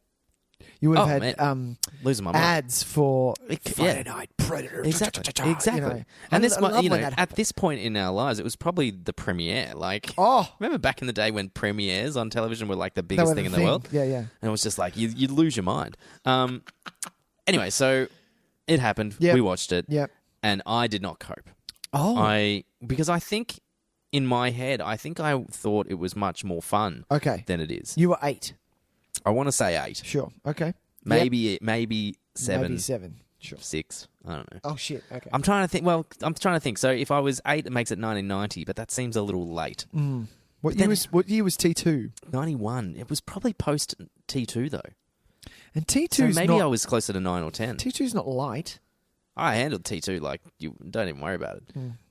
losing my mind. ads for Friday Night Predator. Exactly. And at this point in our lives, it was probably the premiere. Like, remember back in the day when premieres on television were like the biggest thing in the world? Yeah. And it was just like, you'd lose your mind. Anyway, so it happened. Yep. We watched it. Yep. And I did not cope. Because I think in my head, I thought it was much more fun than it is. You were 8. I want to say 8. Sure. Okay. Maybe 7. Maybe 7. Sure. 6. I don't know. Oh, shit. Okay. I'm trying to think. So if I was 8, it makes it 1990, but that seems a little late. Mm. What year was T2? 91. It was probably post T2 though. And T2's maybe I was closer to 9 or 10. T2's not light. I handled T2 like you don't even worry about it.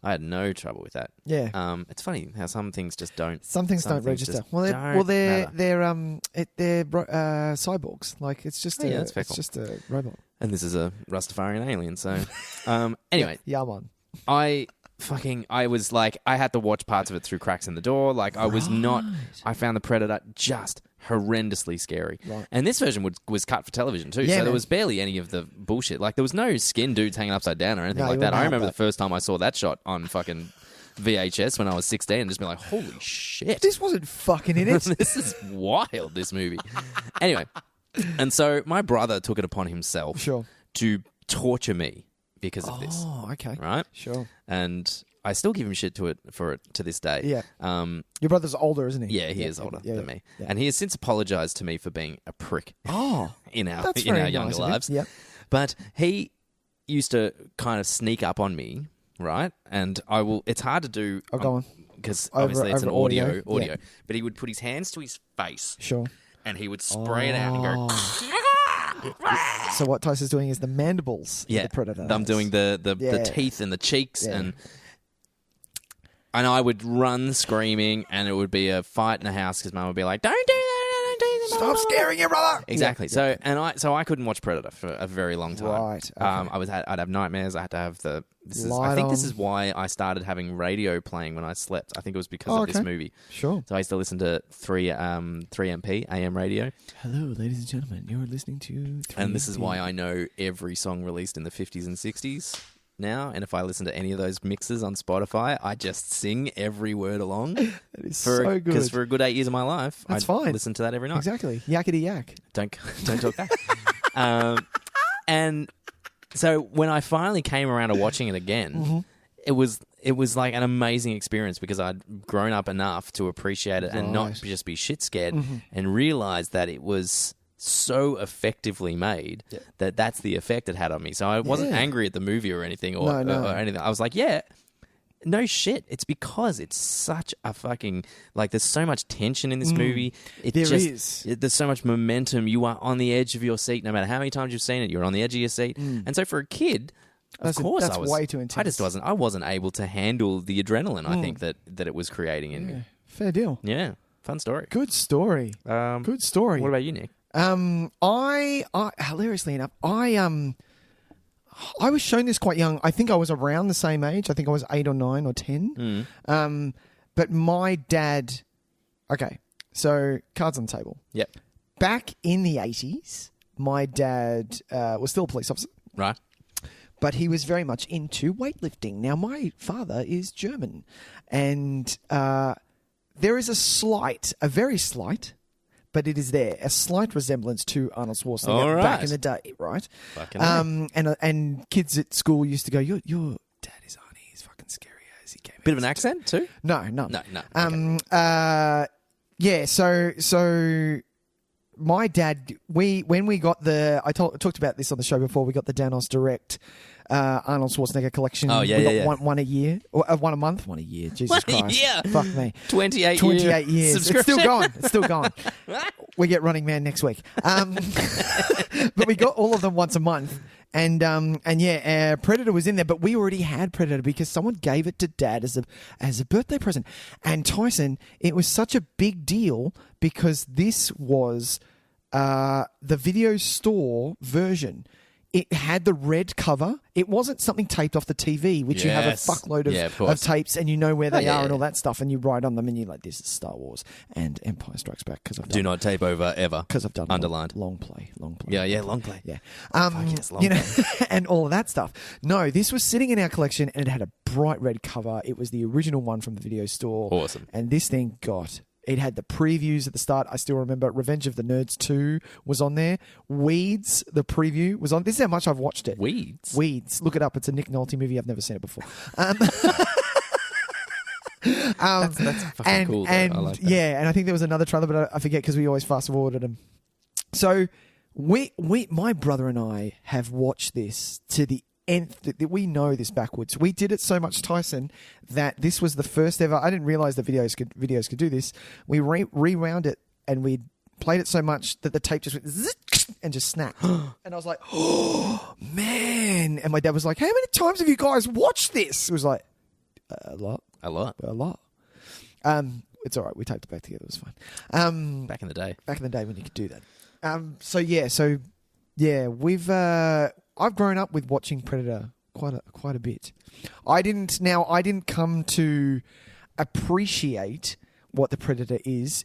I had no trouble with that. Yeah. It's funny how some things just don't. Some things don't register. They're cyborgs. Like it's just a robot. And this is a Rastafarian alien. So anyway, yeah, man. I was like, I had to watch parts of it through cracks in the door. Like I was not. I found the Predator just horrendously scary. Right. And this version was cut for television too, so there was barely any of the bullshit. Like there was no skin dudes hanging upside down or anything like that. I remember the first time I saw that shot on fucking VHS when I was 16 and just be like, holy shit. This wasn't fucking in it. This is wild, this movie. Anyway, and so my brother took it upon himself to torture me because of this. Oh, okay. Right? Sure. And I still give him shit for it to this day. Yeah. Your brother's older, isn't he? Yeah, he is older than me. Yeah. And he has since apologized to me for being a prick in our younger lives. Yep. But he used to kind of sneak up on me, right? And it's hard to do. Oh, go on. Because obviously it's an audio. Yeah. But he would put his hands to his face. Sure. And he would spray it out and go... So what Tyson's doing is the mandibles. Yeah, of the predator. I'm doing the teeth and the cheeks and I would run screaming, and it would be a fight in the house because Mum would be like, "Don't do that! Don't do that! Stop scaring your brother!" Exactly. So I couldn't watch Predator for a very long time. Right. Okay. I'd have nightmares. I had to have the. Light I think this on. is why I started having radio playing when I slept. I think it was because of this movie. Sure. So I used to listen to 3MP AM radio. Hello, ladies and gentlemen. You're listening to 3MP. And this is why I know every song released in the 50s and 60s. Now, and if I listen to any of those mixes on Spotify, I just sing every word along. That is so good. Because for a good 8 years of my life, I listen to that every night. Exactly. Yakety yak. Don't talk back. And so when I finally came around to watching it again, it was like an amazing experience because I'd grown up enough to appreciate it and not just be shit scared and realize that it was so effectively made that that's the effect it had on me. So I wasn't angry at the movie or anything or anything. I was like, no shit. It's because it's such a fucking there's so much tension in this movie. There's so much momentum. You are on the edge of your seat no matter how many times you've seen it. You're on the edge of your seat. And so for a kid, of course, that's way too intense. I wasn't able to handle the adrenaline. I think that it was creating in me. Fair deal. Yeah, fun story. Good story. Good story. What about you, Nick? I hilariously enough, I was shown this quite young. I think I was around the same age. I think I was 8 or 9 or 10. But my dad. Okay, so cards on the table. Yep. Back in the 80s, my dad was still a police officer. Right. But he was very much into weightlifting. Now, my father is German, and there is a very slight, but it is there, a slight resemblance to Arnold Schwarzenegger back in the day, right? And kids at school used to go, your dad is Arnie, he's fucking scary as he came. Bit of an accent too? No. Okay. Yeah, so my dad, when we got I talked about this on the show before, we got the Danos Direct Arnold Schwarzenegger collection. Oh, yeah, we got one a year, or one a month, one a year. Jesus Christ. Yeah. Fuck me. 28 years. It's still going. We get Running Man next week. But we got all of them once a month. And Predator was in there, but we already had Predator because someone gave it to Dad as a birthday present. And Tyson, it was such a big deal because this was the video store version. It had the red cover. It wasn't something taped off the TV, which you have a fuckload of tapes and you know where they are and all that stuff, and you write on them and you're like, this is Star Wars and Empire Strikes Back because I've done Do not tape over ever. Because I've done underlined long play. Yeah, long play. Yeah, long play. and all of that stuff. No, this was sitting in our collection and it had a bright red cover. It was the original one from the video store. Awesome. And this thing it had the previews at the start. I still remember Revenge of the Nerds 2 was on there. Weeds, the preview, was on. This is how much I've watched it. Weeds? Look it up. It's a Nick Nolte movie. I've never seen it before. That's fucking cool, though. I like that. Yeah, and I think there was another trailer, but I forget because we always fast-forwarded them. So my brother and I have watched this to the nth. We know this backwards. We did it so much, Tyson, that this was the first ever. I didn't realize that videos could do this. We rewound it and we played it so much that the tape just went zzz, and just snapped. And I was like, oh man! And my dad was like, how many times have you guys watched this? It was like a lot. It's all right. We taped it back together. It was fine. Back in the day when you could do that. I've grown up with watching Predator quite a bit. I didn't come to appreciate what the Predator is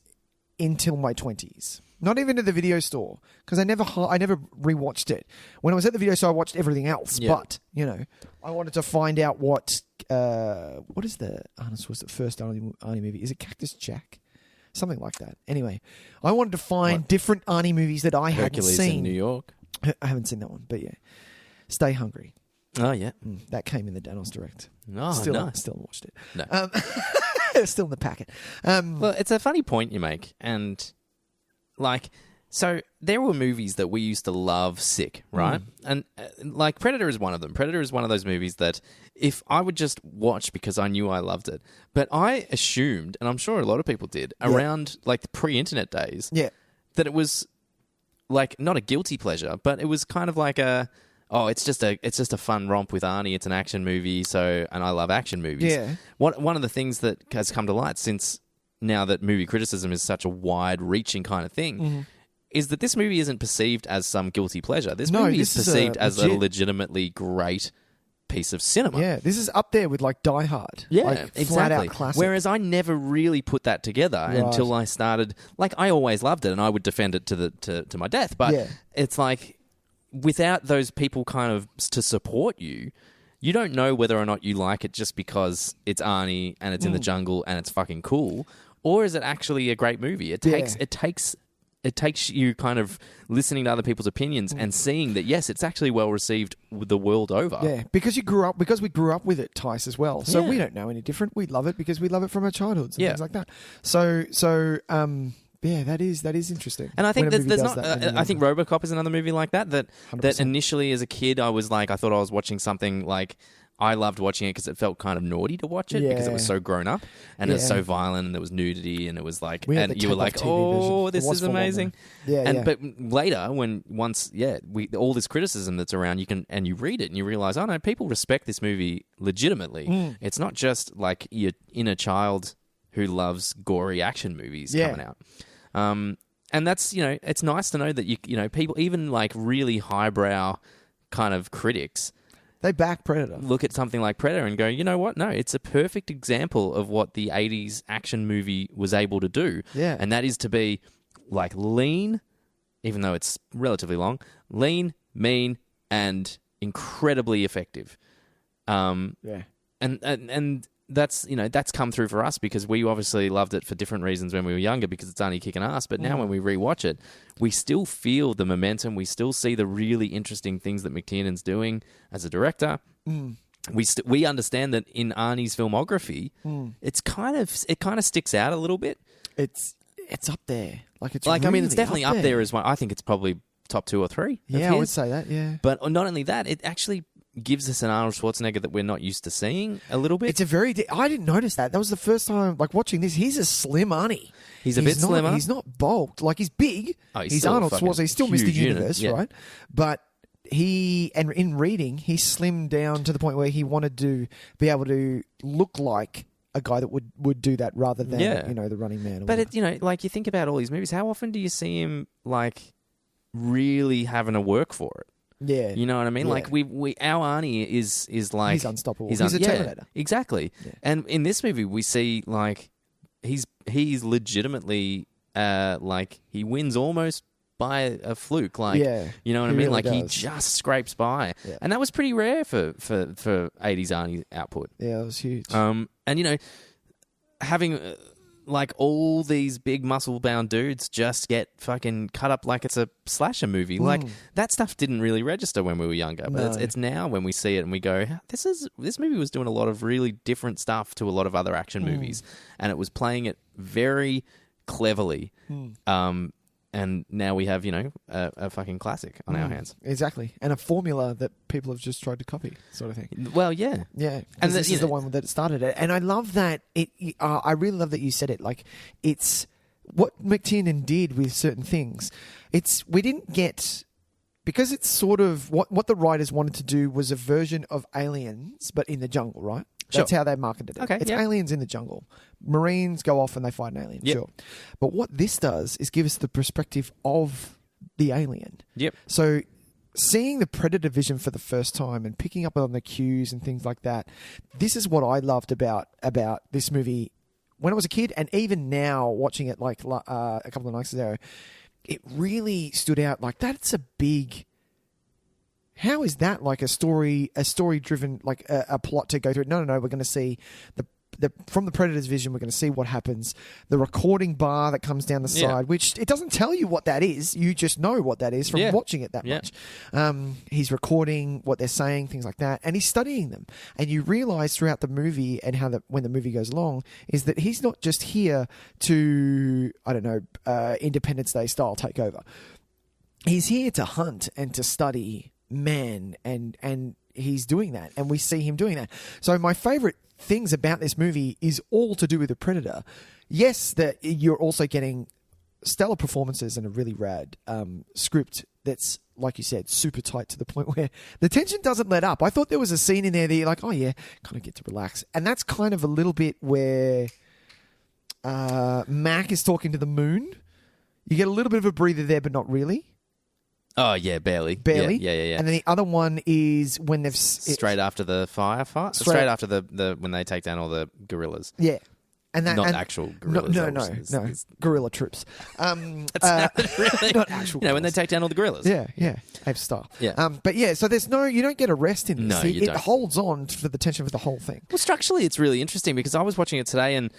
until my 20s. Not even at the video store, because I never rewatched it. When I was at the video store, I watched everything else. Yeah. But I wanted to find out what is the Arnold Schwarzenegger first Arnie movie? Is it Cactus Jack? Something like that. Anyway, I wanted to find different Arnie movies that I hadn't seen. Hercules in New York. I haven't seen that one, but yeah. Stay Hungry. Oh, yeah. That came in the Danos Direct. Oh, still nice. haven't watched it. No. Still in the packet. Well, it's a funny point you make. And, so there were movies that we used to love sick, right? And, Predator is one of them. Predator is one of those movies that if I would just watch because I knew I loved it. But I assumed, and I'm sure a lot of people did, around, the pre-internet days, that it was like not a guilty pleasure, but it was kind of like it's just a fun romp with Arnie. It's an action movie, and I love action movies. Yeah. One of the things that has come to light since now that movie criticism is such a wide-reaching kind of thing is that this movie isn't perceived as some guilty pleasure. This movie is perceived as a legitimately great piece of cinema. Yeah, this is up there with like Die Hard. Yeah, like, exactly. Flat out classic. Whereas I never really put that together until I started. Like, I always loved it, and I would defend it to my death. But it's like, without those people kind of to support you, you don't know whether or not you like it just because it's Arnie and it's in the jungle and it's fucking cool, or is it actually a great movie? It takes you kind of listening to other people's opinions and seeing that, yes, it's actually well received the world over. Yeah, because we grew up with it, Tys, as well. So we don't know any different. We love it because we love it from our childhoods and things like that. Yeah, that is interesting. And I think there's not. I think RoboCop is another movie like that. That initially, as a kid, I thought I was watching something like. I loved watching it because it felt kind of naughty to watch it because it was so grown up and it was so violent and there was nudity and it was like, and you were like, oh, this is amazing. But later, all this criticism that's around, you read it and you realize, oh no, people respect this movie legitimately. It's not just like your inner child who loves gory action movies coming out. And that's, it's nice to know that people, even like really highbrow kind of critics, they back Predator. Look at something like Predator and go, you know what? No, it's a perfect example of what the 80s action movie was able to do. Yeah. And that is to be like lean, even though it's relatively long, lean, mean, and incredibly effective. And that's, that's come through for us because we obviously loved it for different reasons when we were younger because it's only kicking ass. But now when we rewatch it, we still feel the momentum. We still see the really interesting things that McTiernan's doing as a director. We understand that in Arnie's filmography, it kind of sticks out a little bit. It's up there. It's definitely up there as one. I think it's probably top 2 or 3. Yeah, I would say that. Yeah, but not only that, it actually gives us an Arnold Schwarzenegger that we're not used to seeing a little bit. It's I didn't notice that. That was the first time, watching this. He's a slim Arnie. He's a bit slimmer. He's not bulked. He's big. Oh, he's Arnold Schwarzenegger. He's still Mr. Universe, right? But in reading, he slimmed down to the point where he wanted to be able to look like a guy that would do that rather than, the Running Man. But, you think about all these movies, how often do you see him, really having to work for it? Yeah, you know what I mean. Yeah. Our Arnie is like he's unstoppable. He's a Terminator. Exactly. Yeah. And in this movie, we see he's legitimately he wins almost by a fluke. You know what I mean. Really he just scrapes by, and that was pretty rare for 80s Arnie output. Yeah, it was huge. And having. All these big muscle-bound dudes just get fucking cut up like it's a slasher movie. That stuff didn't really register when we were younger, but it's now when we see it and we go, this movie was doing a lot of really different stuff to a lot of other action movies, and it was playing it very cleverly. And now we have, a fucking classic on our hands. Exactly. And a formula that people have just tried to copy, sort of thing. Well, yeah. Yeah. And this is the one that started it. And I love that. I really love that you said it. It's what McTiernan did with certain things. We didn't get... Because it's sort of... What the writers wanted to do was a version of Aliens, but in the jungle, right? That's how they marketed it. Okay, it's aliens in the jungle. Marines go off and they fight an alien, sure. But what this does is give us the perspective of the alien. Yep. So seeing the Predator vision for the first time and picking up on the cues and things like that, this is what I loved about this movie when I was a kid, and even now watching it a couple of nights ago, it really stood out. That's a big... How is that a story-driven, a plot to go through? No, we're going to see from the Predator's vision, we're going to see what happens. The recording bar that comes down the side, which it doesn't tell you what that is. You just know what that is from watching it that much. He's recording what they're saying, things like that, and he's studying them. And you realise throughout the movie and when the movie goes along is that he's not just here to, Independence Day style take over. He's here to hunt and to study man, and he's doing that, and we see him doing that. So my favourite things about this movie is all to do with the Predator. Yes, that you're also getting stellar performances and a really rad script that's, like you said, super tight to the point where the tension doesn't let up. I thought there was a scene in there that you're like, oh yeah, kind of get to relax. And that's kind of a little bit where Mac is talking to the moon. You get a little bit of a breather there, but not really. Oh, yeah, barely. Barely. Yeah. And then the other one is when they've... Straight after the firefight? Straight after the when they take down all the gorillas. Yeah. And that, not actual gorillas. No. Gorilla troops. That's really... Not actual when they take down all the gorillas. Yeah. Ape style. Yeah. But yeah, so there's you don't get a rest in this. No, you don't. It holds on for the tension of the whole thing. Well, structurally, it's really interesting because I was watching it today and...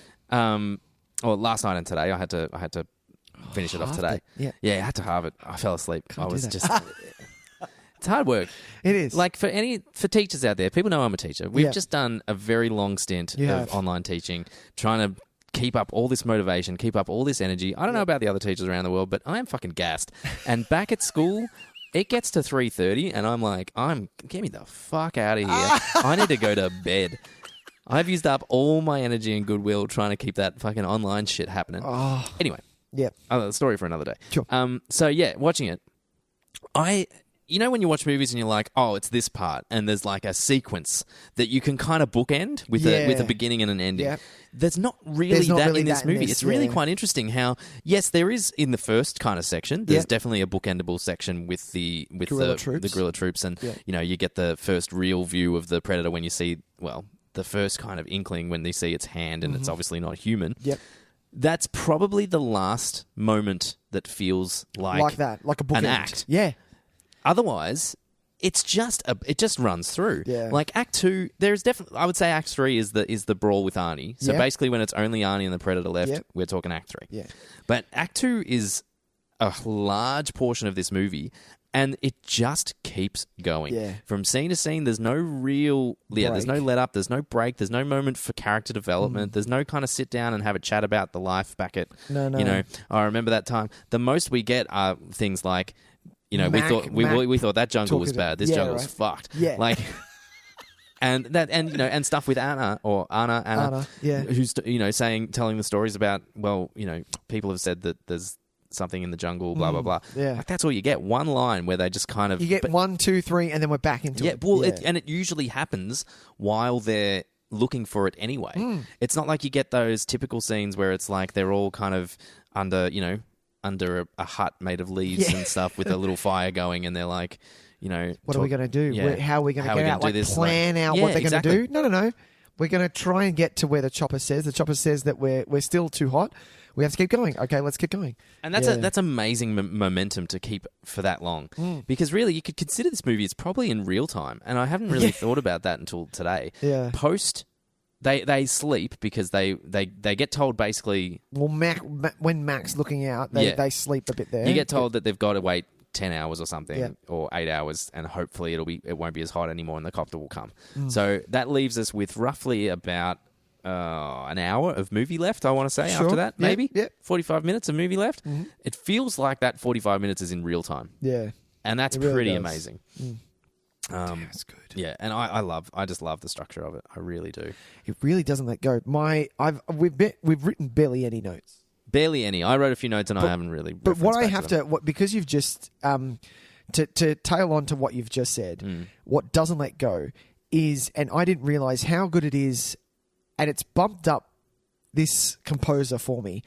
last night and today, I had to finish it off today. Yeah, I had to halve it. I fell asleep. Can't I was do that. just... It's hard work. It is. Like for teachers out there, people know I'm a teacher. We've just done a very long stint of online teaching, trying to keep up all this motivation, keep up all this energy. I don't know about the other teachers around the world, but I am fucking gassed. And back at school, it gets to 3:30 and I'm like, get me the fuck out of here. I need to go to bed. I've used up all my energy and goodwill trying to keep that fucking online shit happening. Oh. Anyway. Yeah. Story for another day. Sure. So yeah, watching it, you know when you watch movies and you're like, oh, it's this part, and there's like a sequence that you can kind of bookend with a beginning and an ending. Yeah. There's not really in this movie. It's really quite interesting how, yes, there is in the first kind of section. There's definitely a bookendable section with the guerrilla troops, and you get the first real view of the predator when you see the first kind of inkling when they see its hand, and it's obviously not human. Yep. That's probably the last moment that feels like that, like a bookend. An act. Yeah. Otherwise, it just runs through. Yeah. Like Act 2, there's definitely, I would say Act 3 is the brawl with Arnie. So basically when it's only Arnie and the Predator left, we're talking Act 3. Yeah. But Act 2 is a large portion of this movie, and it just keeps going. Yeah. From scene to scene, there's no real... Yeah, there's no let up, there's no break, there's no moment for character development, there's no kind of sit down and have a chat about the life back at... No. I remember that time. The most we get are things like... we thought that jungle was bad. This jungle was fucked. Yeah. Like, and stuff with Anna, who's telling the stories about people have said that there's something in the jungle, blah blah blah. Yeah. Like that's all you get. One line where they just kind of you get 1, 2, 3, and then we're back into it. Well, it usually happens while they're looking for it anyway. It's not like you get those typical scenes where it's like they're all kind of under a hut made of leaves and stuff with a little fire going, and they're like, what are we going to do? Yeah. How are we going to get out? Like plan out what they're going to do? No. We're going to try and get to where the chopper says. The chopper says that we're still too hot. We have to keep going. Okay, let's keep going. And that's amazing momentum to keep for that long. Because really, you could consider this movie, it's probably in real time. And I haven't really thought about that until today. Yeah. They sleep because they get told basically... Well, when Mac's looking out, they sleep a bit there. You get told that they've got to wait 10 hours or something, or 8 hours, and hopefully it won't be as hot anymore and the copter will come. So that leaves us with roughly about an hour of movie left, I want to say, after that, maybe? 45 minutes of movie left. It feels like that 45 minutes is in real time. Yeah. And that's pretty amazing. That's good. Yeah, and I just love the structure of it. I really do. It really doesn't let go. We've written barely any notes. Barely any. I wrote a few notes and I haven't really. But what I have to, because you've just to tail on to what you've just said, what doesn't let go is, and I didn't realize how good it is, and it's bumped up this composer for me.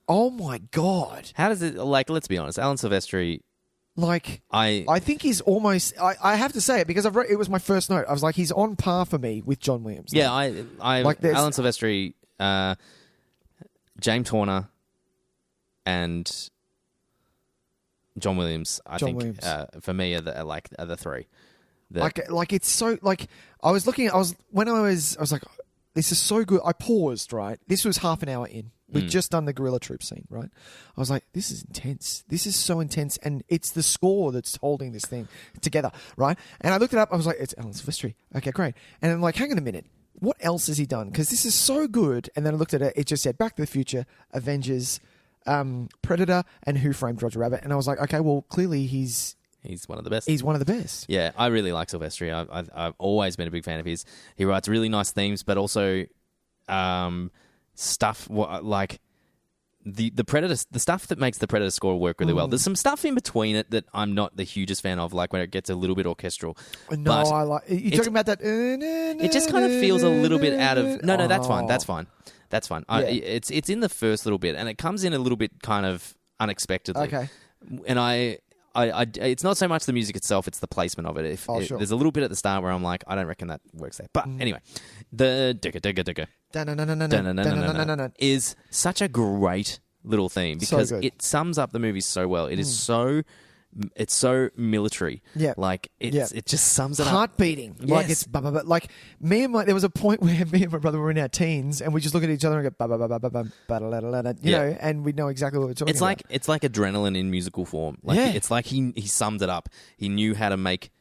Oh my God! How does it? Like, let's be honest, Alan Silvestri. Like, I think he's almost... I have to say it because it was my first note. I was like, he's on par for me with John Williams. Yeah, Alan Silvestri, James Horner, and John Williams, I think, for me, are the three. It's so... Like, I was like, this is so good. I paused, right? This was half an hour in. We've just done the Guerrilla Troop scene, right? I was like, this is intense. This is so intense. And it's the score that's holding this thing together, right? And I looked it up. I was like, it's Alan Silvestri. Okay, great. And I'm like, hang on a minute. What else has he done? Because this is so good. And then I looked at it. It just said Back to the Future, Avengers, Predator, and Who Framed Roger Rabbit. And I was like, okay, well, clearly he's one of the best. He's one of the best. Yeah, I really like Silvestri. I've always been a big fan of his. He writes really nice themes, but also... stuff like the Predator, the stuff that makes the Predator score work really well. There's some stuff in between it that I'm not the hugest fan of, like when it gets a little bit orchestral. No, I like. You're talking about that. It just kind of feels a little bit out of. No, that's fine. That's fine. That's fine. Yeah. It's in the first little bit, and it comes in a little bit kind of unexpectedly. Okay. And I it's not so much the music itself; it's the placement of it. Sure. There's a little bit at the start where I'm like, I don't reckon that works there. But anyway, the digga is such a great little theme because it sums up the movie so well. It is it's so military. Yeah. Like it just sums it up. Heart beating. Yes. Like it's like me and there was a point where me and my brother were in our teens and we just look at each other and go you know, and we know exactly what we're talking about. It's like adrenaline in musical form. Like it's like he summed it up. He knew how to make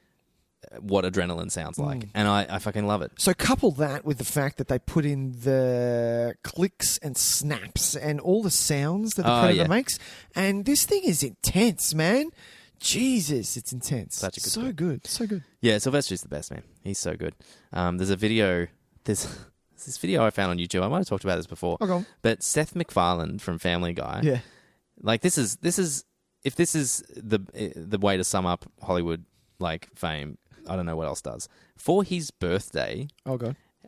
what adrenaline sounds like, and I fucking love it. So couple that with the fact that they put in the clicks and snaps and all the sounds that the Predator makes, and this thing is intense, man. Jesus, it's intense. Such a good so good. Yeah, Sylvester's the best, man. He's so good. There's a video. There's this video I found on YouTube. I might have talked about this before. Okay. But Seth MacFarlane from Family Guy. Yeah. Like this is if this is the way to sum up Hollywood like fame, I don't know what else does. For his birthday,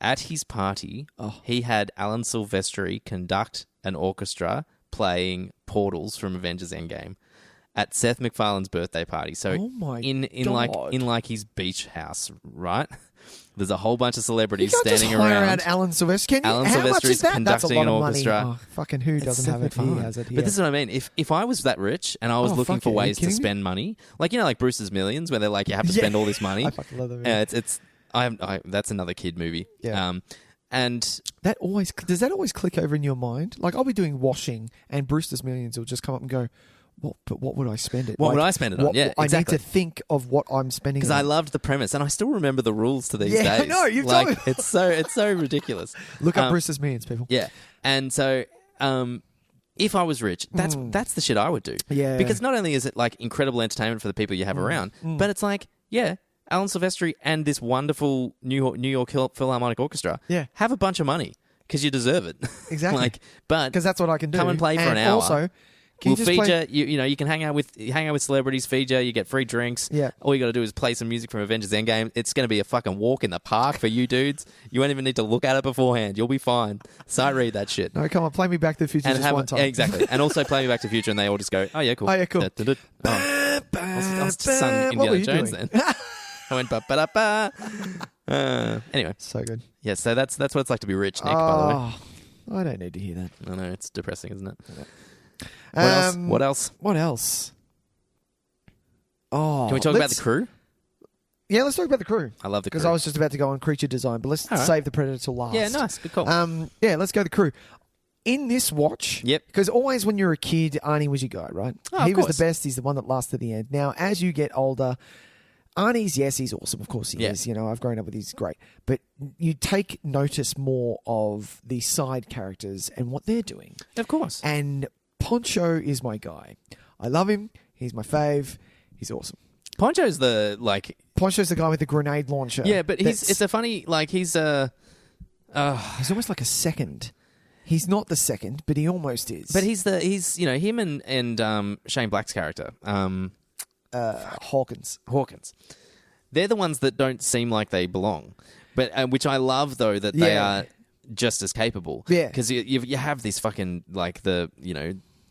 at his party, he had Alan Silvestri conduct an orchestra playing Portals from Avengers Endgame at Seth MacFarlane's birthday party. So in like his beach house, right? There's a whole bunch of celebrities standing just hire around. Out Alan Silvestri. Alan Silvestri's conducting an orchestra. Oh, fucking who doesn't have it? He has it. But this is what I mean. If I was that rich and I was looking for ways to spend money, like like Bruce's Millions, where they're like you have to spend all this money. I fucking love that. That's another kid movie. Yeah. And does that always click over in your mind? Like I'll be doing washing and Brewster's Millions will just come up and go, what would I spend it? What would I spend it on? Yeah, exactly. I need to think of what I'm spending. Because I loved the premise, and I still remember the rules to these days. Yeah, I know. You've told me. It's so ridiculous. Look up Bruce's Millions, people. Yeah, and so if I was rich, that's the shit I would do. Yeah, because not only is it like incredible entertainment for the people you have around, but it's like Alan Silvestri and this wonderful New York Philharmonic Orchestra. Yeah, have a bunch of money because you deserve it. Exactly. But because that's what I can do. Come and play for an hour. Also, we'll feed you. You can hang out with celebrities, feed you. You get free drinks. Yeah. All you got to do is play some music from Avengers Endgame. It's going to be a fucking walk in the park for you dudes. You won't even need to look at it beforehand. You'll be fine. Sight read that shit. No, come on, play me Back to the Future just one time. Exactly. And also play me Back to the Future, and they all just go, oh yeah, cool. Oh yeah, cool. I was just sung Indiana Jones then. I went ba-ba-da-ba. Anyway. So good. Yeah, so that's what it's like to be rich, Nick, by the way. I don't need to hear that. I know, it's depressing, isn't it? Yeah. What else? What else? Oh, can we talk about the crew? Yeah, let's talk about the crew. I love the crew. Because I was just about to go on creature design, but let's save the Predator till last. Yeah, nice. Good call. Yeah, let's go the crew. In this watch, because always when you're a kid, Arnie was your guy, right? Oh, he was the best. He's the one that lasted to the end. Now, as you get older, Arnie's, yes, he's awesome. Of course he is. I've grown up with he's great. But you take notice more of the side characters and what they're doing. Of course. And Poncho is my guy. I love him. He's my fave. He's awesome. Poncho's the guy with the grenade launcher. Yeah, but it's a funny, he's almost like a second. He's not the second, but he almost is. But he's him and Shane Black's character. Hawkins. They're the ones that don't seem like they belong, but which I love though that they are just as capable. Yeah, because you have this fucking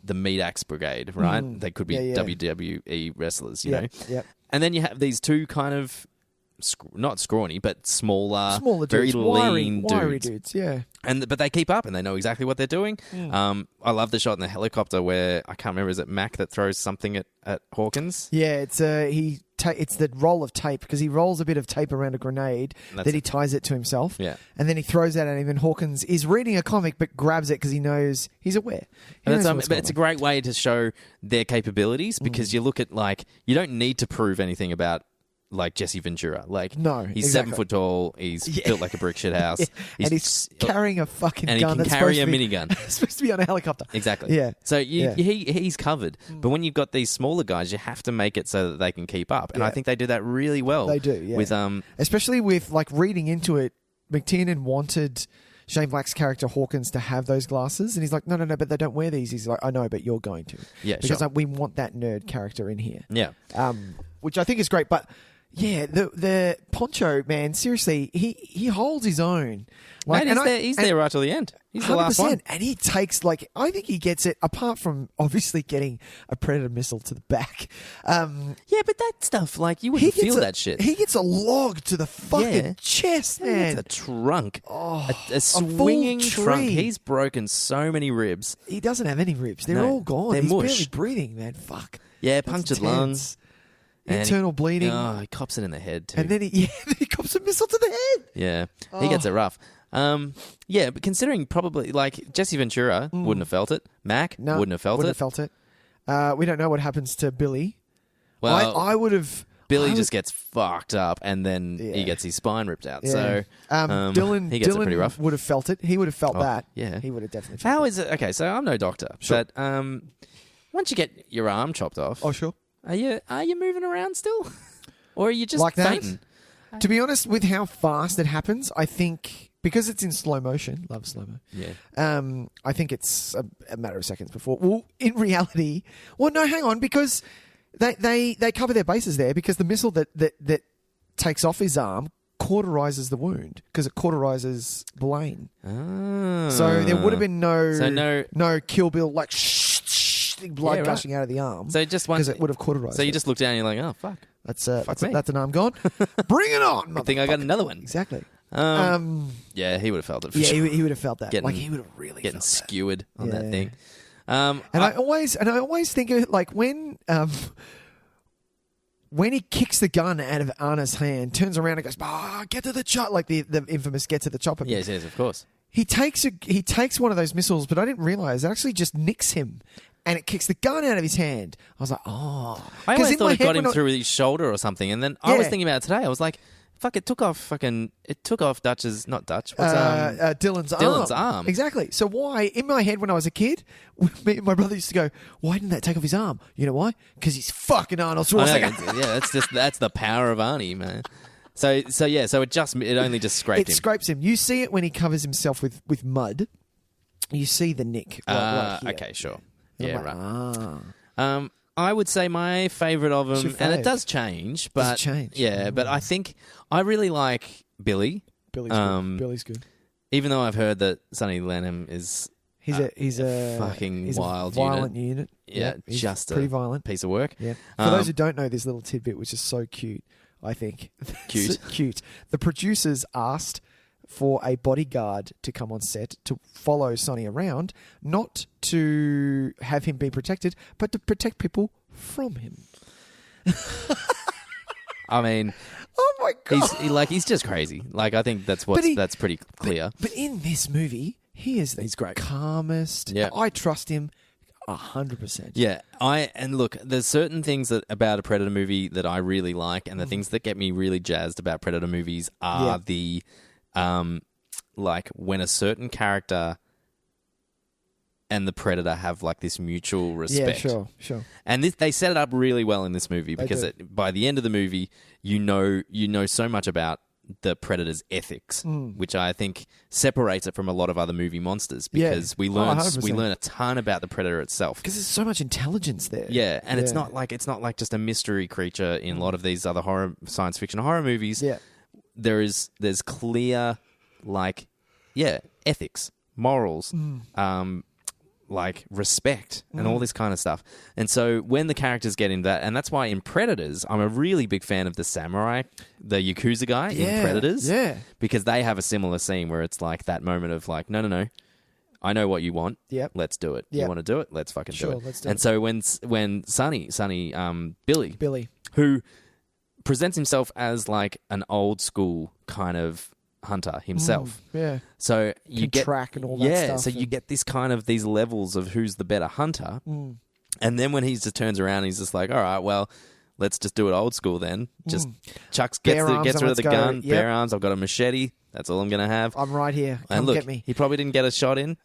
the Meat Axe Brigade, right? They could be WWE wrestlers, you know. Yeah. And then you have these two kind of not scrawny, but smaller very dudes, lean wiry dudes. Yeah. But they keep up and they know exactly what they're doing. I love the shot in the helicopter where I can't remember, is it Mac that throws something at Hawkins? Yeah, it's it's the roll of tape because he rolls a bit of tape around a grenade that he ties it to himself. Yeah, and then he throws that at him, and Hawkins is reading a comic but grabs it because he knows he's aware. But it's a great way to show their capabilities because you look at you don't need to prove anything about. Like Jesse Ventura. No, he's 7 foot tall. He's built like a brick shit house. And he's carrying a fucking gun. And he can carry a minigun. It's supposed to be on a helicopter. Exactly. Yeah. So he's covered. But when you've got these smaller guys, you have to make it so that they can keep up. And I think they do that really well. They do, yeah. With, especially with, reading into it, McTiernan wanted Shane Black's character Hawkins to have those glasses, and he's like, no, but they don't wear these. He's like, I know, but you're going to. Yeah, because sure. we want that nerd character in here. Yeah. Which I think is great, but yeah, the Poncho man, seriously, he holds his own. Like, he's there right till the end. He's the last one, and he takes I think he gets it. Apart from obviously getting a Predator missile to the back. Yeah, but that stuff, like, you wouldn't feel that shit. He gets a log to the fucking chest, man. It's a trunk. Oh, a swinging full trunk. tree. He's broken so many ribs. He doesn't have any ribs. They're all gone. He's barely breathing, man. Fuck. Yeah, punctured lungs. Internal bleeding. Oh, he cops it in the head too. And then he cops a missile to the head. Yeah, he gets it rough. Yeah, but considering probably, like, Jesse Ventura wouldn't have felt it. Mac wouldn't have felt it. We don't know what happens to Billy. Well, I would have... Billy just gets fucked up, and then he gets his spine ripped out. Yeah. So Dylan, he gets it pretty rough. Would have felt it. He would have felt that. Yeah, he would have definitely felt How is it? Okay, so I'm no doctor, but once you get your arm chopped off... Oh, sure. Are you moving around still? Or are you just like fainting? That? To be honest, with how fast it happens, I think... Because it's in slow motion, love slow-mo. Yeah. I think it's a matter of seconds before. Well, in reality, no, hang on, because they cover their bases there, because the missile that takes off his arm cauterizes the wound, because it cauterizes Blaine. Oh. So there would have been no Kill Bill like blood gushing out of the arm. So just because it would have cauterized. So you just look down and you're like, oh fuck, that's an arm gone. Bring it on! I think I got another one. Exactly. Yeah, he would have felt it. Yeah, he would have felt that. He would have really getting felt skewered on that thing. I always think of it like when he kicks the gun out of Anna's hand, turns around and goes, get to the chopper, like the infamous get to the chopper. Yes, of course. He takes one of those missiles, but I didn't realize it actually just nicks him. And it kicks the gun out of his hand. I was like, oh. I always thought it got him through his shoulder or something. And then I was thinking about it today. I was like, fuck, it took off Dutch's, not Dutch. Dylan's arm. Exactly. So why, in my head when I was a kid, me and my brother used to go, why didn't that take off his arm? You know why? Because he's fucking Arnold Schwarzenegger. Yeah, that's the power of Arnie, man. So it only just scraped him. It scrapes him. You see it when he covers himself with mud. You see the nick. Right here. Okay, sure. And Yeah, right. I would say my favourite of them, and it does change, but but I think I really like Billy. Billy's good. Even though I've heard that Sonny Lanham is he's a fucking violent unit. Yeah, he's just pretty a violent piece of work. Yeah. For those who don't know, this little tidbit was just so cute. I think cute. The producers asked for a bodyguard to come on set to follow Sonny around, not to have him be protected, but to protect people from him. I mean, oh my god, he's just crazy. Like, I think that's pretty clear. But in this movie, he's great, calmest. Yeah, I trust him 100%. Yeah, and look, there's certain things about a Predator movie that I really like, and the things that get me really jazzed about Predator movies are the like when a certain and the Predator have like this mutual respect. Yeah, sure. And they set it up really well in this movie because by the end of the movie, you know so much about the Predator's ethics, which I think separates it from a lot of other movie monsters because we learn a ton about the Predator itself. Because there's so much intelligence there. Yeah, and it's not like just a mystery creature in a lot of these other science fiction horror movies. Yeah. There's clear ethics, morals, like respect and all this kind of stuff. And so when the characters get in that, and that's why in Predators, I'm a really big fan of the samurai, the Yakuza guy in Predators. Yeah. Because they have a similar scene where it's like that moment of like, no, I know what you want. Yep. Let's do it. Yep. You want to do it? Let's fucking do it. Let's do and it. so when Billy, who presents himself as like an old school kind of hunter himself. Yeah. So you get track and all that stuff. So you get this kind of these levels of who's the better hunter. And then when he just turns around, he's just like, all right, well, let's just do it old school then. Just gets rid of the gun, bare arms. I've got a machete. That's all I'm going to have. I'm right here. Come get me. He probably didn't get a shot in.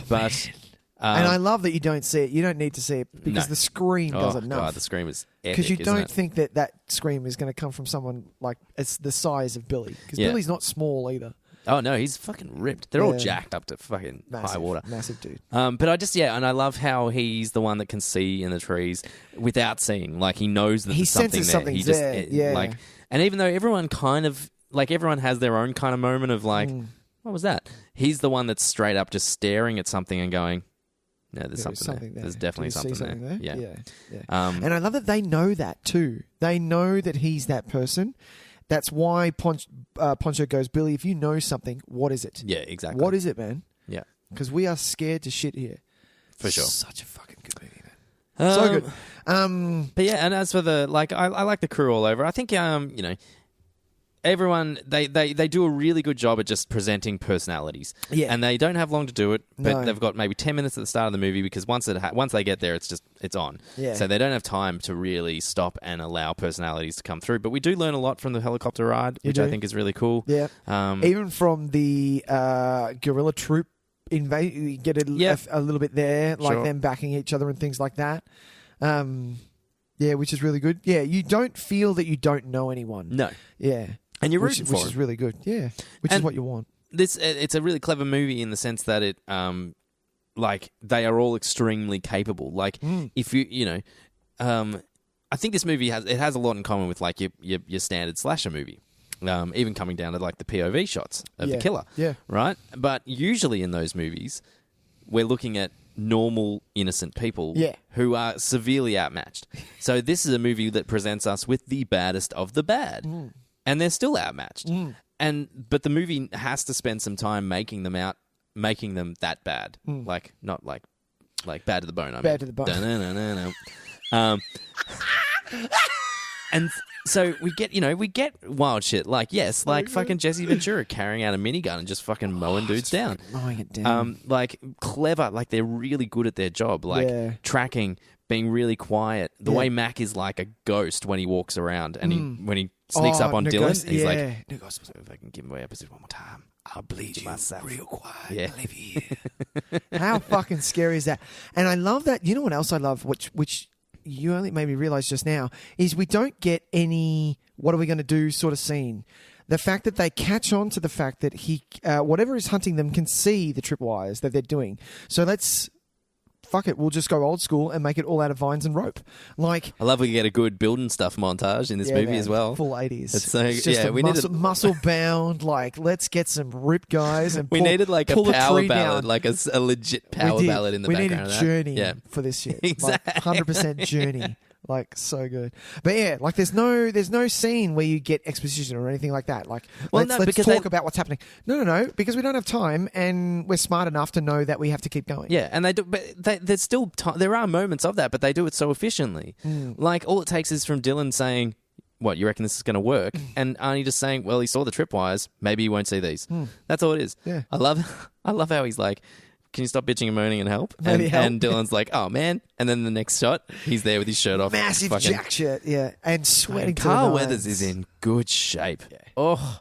But and I love that you don't see it. You don't need to see it because the scream does enough. God, the scream is epic. Because you don't think that scream is going to come from someone like it's the size of Billy. Because Billy's not small either. Oh, no, he's fucking ripped. They're all jacked up to fucking high water. Massive dude. But I just, and I love how he's the one that can see in the trees without seeing. Like, he knows that there's something there. Something's there. Like, and even though everyone kind of, like, everyone has their own kind of moment of, like, what was that? He's the one that's straight up just staring at something and going, no, there's something there. There's definitely something there. Yeah. And I love that they know that too. They know that he's that person. That's why Poncho goes, Billy, if you know something, what is it? Yeah, exactly. What is it, man? Yeah. Because we are scared to shit here. For sure. Such a fucking good movie, man. So good. But yeah, and as for the, like, I like the crew all over. I think, everyone, they do a really good job at just presenting personalities. Yeah. And they don't have long to do it, but they've got maybe 10 minutes at the start of the movie because once they get there, it's on. Yeah. So they don't have time to really stop and allow personalities to come through. But we do learn a lot from the helicopter ride, which I think is really cool. Yeah. Even from the guerrilla troop invade, you get a little bit there, like them backing each other and things like that. Which is really good. Yeah, you don't feel that you don't know anyone. No. Yeah. And you're rooting for which is really good. Yeah, which is what you want. It's a really clever movie in the sense that it, like, they are all extremely capable. Like, if I think this movie has a lot in common with, like, your standard slasher movie. Even coming down to, like, the POV shots of the killer. Yeah. Right? But usually in those movies, we're looking at normal, innocent people who are severely outmatched. So this is a movie that presents us with the baddest of the bad. And they're still outmatched. But the movie has to spend some time making them that bad. Like, not like bad to the bone. Bad to the bone. And so we get wild shit. Like, yes, like fucking Jesse Ventura carrying out a minigun and just fucking mowing dudes down. Mowing it down. Like, clever. Like, they're really good at their job. Like, tracking, being really quiet. The way Mac is like a ghost when he walks around and when he sneaks up on Dylan, he's like, if I can give away episode one more time, I'll bleed you myself real quiet. Yeah. I'll leave you here. How fucking scary is that? And I love that. You know what else I love, which you only made me realize just now, is we don't get any what are we going to do sort of scene. The fact that they catch on to the fact that he, whatever is hunting them, can see the tripwires that they're doing. So let's, fuck it, we'll just go old school and make it all out of vines and rope. Like, I love we get a good building stuff montage in this movie as well. Full 80s. It's so, it's just muscle bound, like, let's get some ripped guys and we needed like a power ballad, like a legit power ballad in the background. We needed Journey for this shit. Exactly. Like 100% Journey. Like, so good. But yeah, like, there's no scene where you get exposition or anything like that. Like, let's talk about what's happening. No, because we don't have time and we're smart enough to know that we have to keep going. Yeah, and they do, but there's still there are moments of that, but they do it so efficiently. Like, all it takes is from Dylan saying, what, you reckon this is going to work? And Arnie just saying, well, he saw the tripwires, maybe he won't see these. That's all it is. Yeah. I love how he's like, can you stop bitching and moaning and help? And Dylan's like, oh, man. And then the next shot, he's there with his shirt off. Massive jack shirt, and sweating. Carl Weathers is in good shape. Yeah. Oh.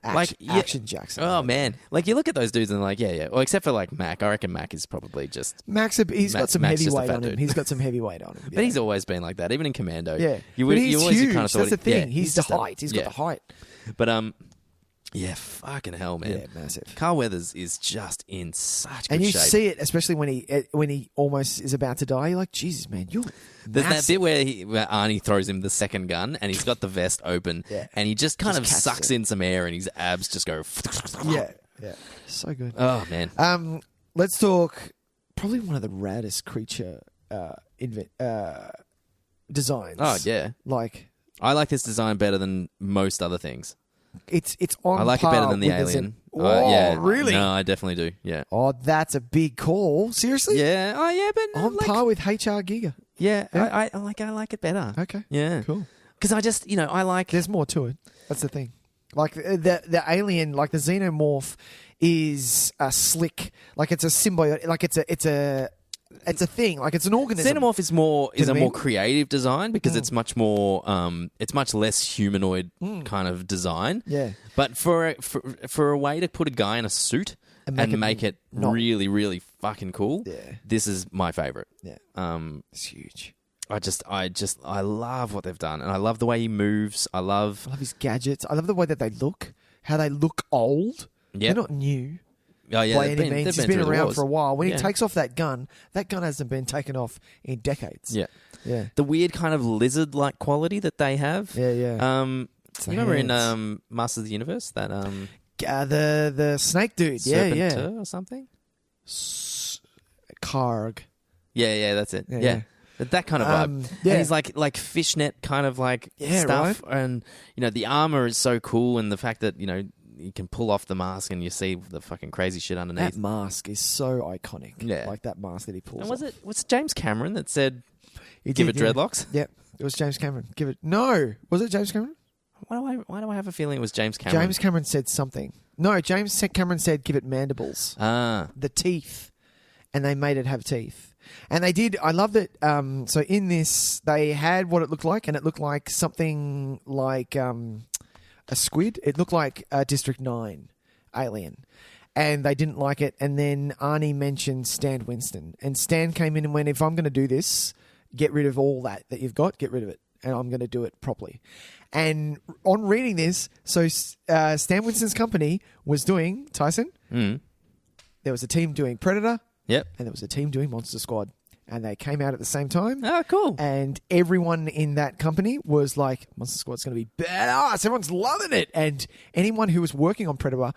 Action Jackson. Oh, man. Like, you look at those dudes and like, yeah. Well, except for, like, Mac. I reckon Mac is probably just... He's got some heavyweight on him. He's got some heavyweight on him. But he's always been like that, even in Commando. Yeah. He's huge. That's the thing. He's the height. He's got the height. But, yeah, fucking hell, man. Yeah, massive. Carl Weathers is just in such good shape. And you see it, especially when he almost is about to die. You're like, Jesus, man, you're There's that bit where Arnie throws him the second gun and he's got the vest open and he just kind of sucks in some air and his abs just go... Yeah. So good. Oh, man. Let's talk probably one of the raddest creature designs. Oh, yeah. Like... I like this design better than most other things. It's on. I like it better than the Alien. Yeah, really? No, I definitely do. Yeah. Oh, that's a big call. Seriously? Yeah. Oh, yeah, but on par with HR Giga. Yeah, I like it better. Okay. Yeah. Cool. Because I just, I like. There's more to it. That's the thing. Like the Alien, like the Xenomorph, is a slick. Like it's a symbiote. Like it's a thing. Like it's an organism. Xenomorph is a more creative design because it's much more. It's much less humanoid kind of design. Yeah. But for a way to put a guy in a suit and make it really, really fucking cool. Yeah. This is my favorite. Yeah. It's huge. I love what they've done, and I love the way he moves. I love his gadgets. I love the way that they look. How they look old. They're not new. Oh, yeah, by any means. He's been around for a while. When he Yeah. takes off that gun hasn't been taken off in decades. Yeah. Yeah. The weird kind of lizard-like quality that they have. Yeah, yeah. You remember in Masters of the Universe that the snake dude. Serpentor or something? Karg. Yeah, that's it. Yeah, Yeah. yeah. That kind of vibe. yeah. And he's like fishnet kind of like stuff. Right. And, the armor is so cool. And the fact that, you can pull off the mask and you see the fucking crazy shit underneath. That mask is so iconic. Yeah. Like that mask that he pulls And was off. it James Cameron that said, He give did, it dreadlocks? Yep. It was James Cameron. No. Was it James Cameron? Why do I have a feeling it was James Cameron? James Cameron said something. No, James Cameron said give it mandibles. The teeth. And they made it have teeth. And they did. I love that. So in this, they had what it looked like, and it looked like something like a squid. It looked like District 9 alien. And they didn't like it. And then Arnie mentioned Stan Winston. And Stan came in and went, if I'm going to do this, get rid of all that you've got, get rid of it. And I'm going to do it properly. And on reading this, so Stan Winston's company was doing, Tyson, there was a team doing Predator. Yep. And there was a team doing Monster Squad. And they came out at the same time. Oh, cool. And everyone in that company was like, Monster Squad's going to be badass. Everyone's loving it. And anyone who was working on Predator,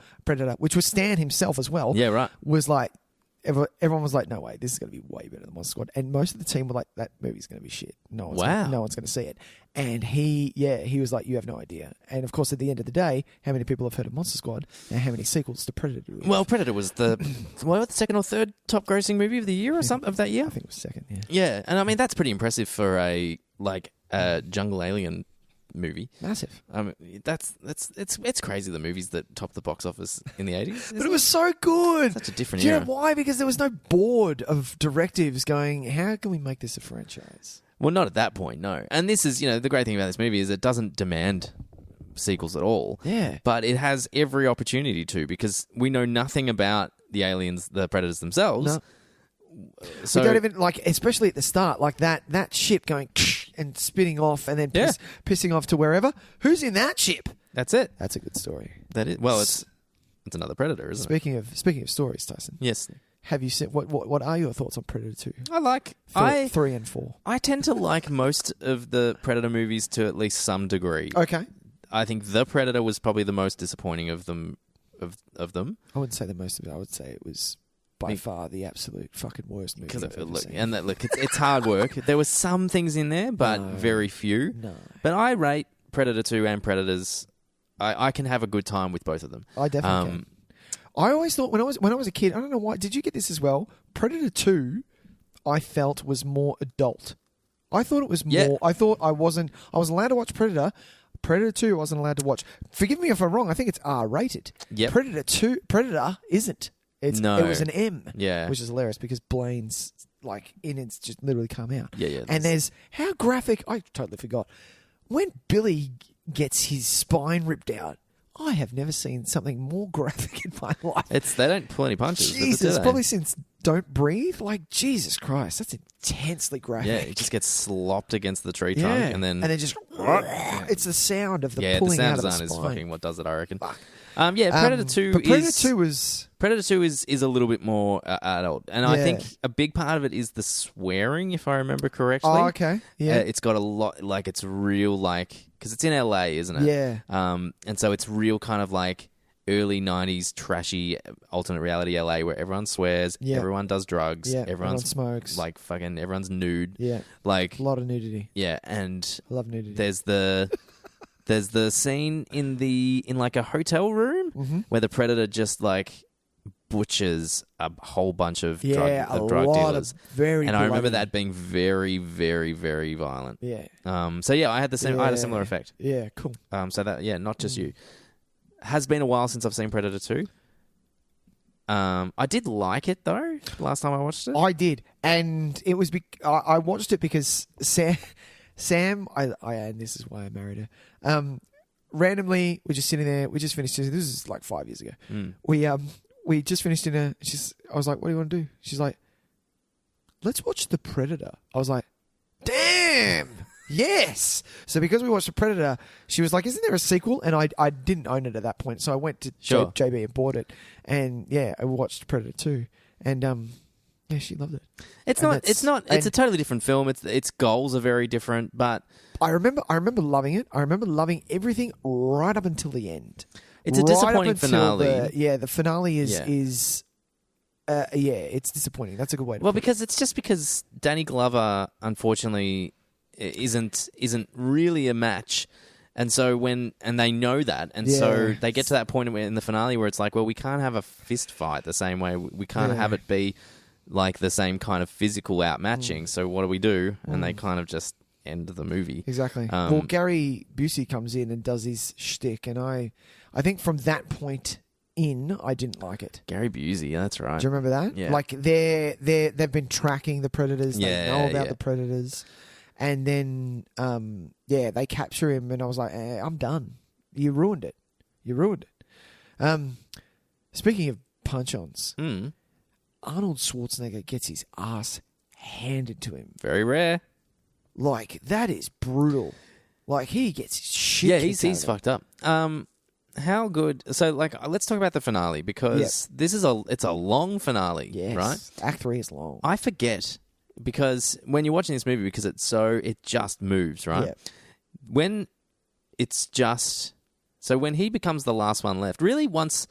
which was Stan himself as well, Yeah, right. was like, everyone was like, no way, this is going to be way better than Monster Squad. And most of the team were like, that movie's going to be shit. No one's going to see it. And he was like, you have no idea. And of course, at the end of the day, how many people have heard of Monster Squad and how many sequels to Predator do we have? Well, Predator was the second or third top grossing movie of the year or something of that year. I think it was second. Yeah. Yeah, and I mean that's pretty impressive for a jungle alien movie. Massive. It's crazy the movies that top the box office in the 80s. But it was so good. Such a different Do you era. know why? Because there was no board of directives going, how can we make this a franchise? Well, not at that point, no. And this is, the great thing about this movie is it doesn't demand sequels at all. Yeah. But it has every opportunity to, because we know nothing about the aliens, the predators themselves. No. So we don't even, especially at the start, that ship going and spinning off and then pissing off to wherever. Who's in that ship? That's it. That's a good story. That is. Well, it's another Predator, isn't it? Speaking of stories, Tyson. Yes. Have you seen what are your thoughts on Predator 2? I like 3 and 4. I tend to like most of the Predator movies to at least some degree. Okay. I think The Predator was probably the most disappointing of them. Of them. I wouldn't say the most of it. I would say it was by far the absolute fucking worst movie I've ever seen. And it's hard work. There were some things in there, but very few. No. But I rate Predator 2 and Predators. I can have a good time with both of them. I definitely can. I always thought when I was a kid, I don't know why. Did you get this as well? Predator 2, I felt was more adult. I thought it was more. Yeah. I thought I was allowed to watch Predator. Predator 2, I wasn't allowed to watch. Forgive me if I'm wrong. I think it's R-rated. Yep. Predator isn't. It was an M. Yeah. Which is hilarious because Blaine's innards just literally come out. Yeah. And there's how graphic. I totally forgot when Billy gets his spine ripped out. I have never seen something more graphic in my life. They don't pull any punches. Jesus, probably since Don't Breathe. Jesus Christ, that's intensely graphic. Yeah, it just gets slopped against the tree trunk and then just it's the sound of the pulling out of the spine. The sound design is fucking what does it, I reckon. Fuck. Predator 2 but Predator 2 was... Predator 2 is a little bit more adult. And I think a big part of it is the swearing, if I remember correctly. Oh, okay. Yeah. It's got a lot, it's real, because it's in LA, isn't it? Yeah. And so it's real kind of early 90s trashy alternate reality LA where everyone swears, everyone does drugs, everyone smokes. Everyone's nude. Yeah. A lot of nudity. Yeah, and I love nudity. There's the scene in a hotel room where the Predator just butchers a whole bunch of drug dealers. And I remember that being very, very, very violent. Yeah. I had I had a similar effect. Yeah, cool. Not just you. Has been a while since I've seen Predator 2. I did like it though. Last time I watched it, I did, and it was. I watched it because Sam, and this is why I married her. Randomly, we're just sitting there. We just finished. This is 5 years ago. We just finished dinner. I was like, "What do you want to do?" She's like, "Let's watch The Predator." I was like, "Damn, Yes. So because we watched The Predator, she was like, "Isn't there a sequel?" And I didn't own it at that point, so I went to JB and bought it, and I watched Predator 2, and yeah, she loved it. It's a totally different film. Its goals are very different, but I remember loving it. I remember loving everything right up until the end. It's a disappointing finale. The finale is it's disappointing. That's a good way to put it. Because Danny Glover, unfortunately, isn't really a match. And so they know that, and so they get to that point in the finale where it's like, well, we can't have a fist fight the same way. We can't have it be like the same kind of physical outmatching. So what do? And they kind of just end the movie. Exactly. Well, Gary Busey comes in and does his shtick, and I think from that point in, I didn't like it. Gary Busey, that's right. Do you remember that? Yeah. Like they've been tracking the Predators. They know about the Predators. And then, they capture him, and I was like, I'm done. You ruined it. Speaking of punch-ons, Arnold Schwarzenegger gets his ass handed to him. Very rare. Like, that is brutal. Like, he gets his shit. Yeah, he's fucked up. How good? So, like, let's talk about the finale, because it's a long finale, right? Act 3 is long. I forget. Because when you're watching this movie, because it just moves, right? Yeah. When when he becomes the last one left, really once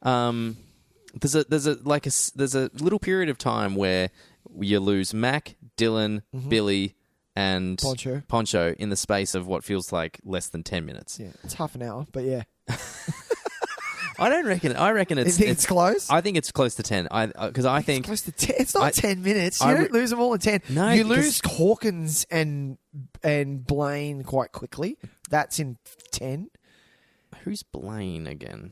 there's a little period of time where you lose Mac, Dylan, Billy, and Poncho in the space of what feels like less than 10 minutes. Yeah, it's half an hour, but yeah. I reckon it's close. I think it's close to 10. Because I think it's close to 10. It's not 10 minutes. You don't lose them all in 10. No, you lose Hawkins and Blaine quite quickly. That's in 10. Who's Blaine again?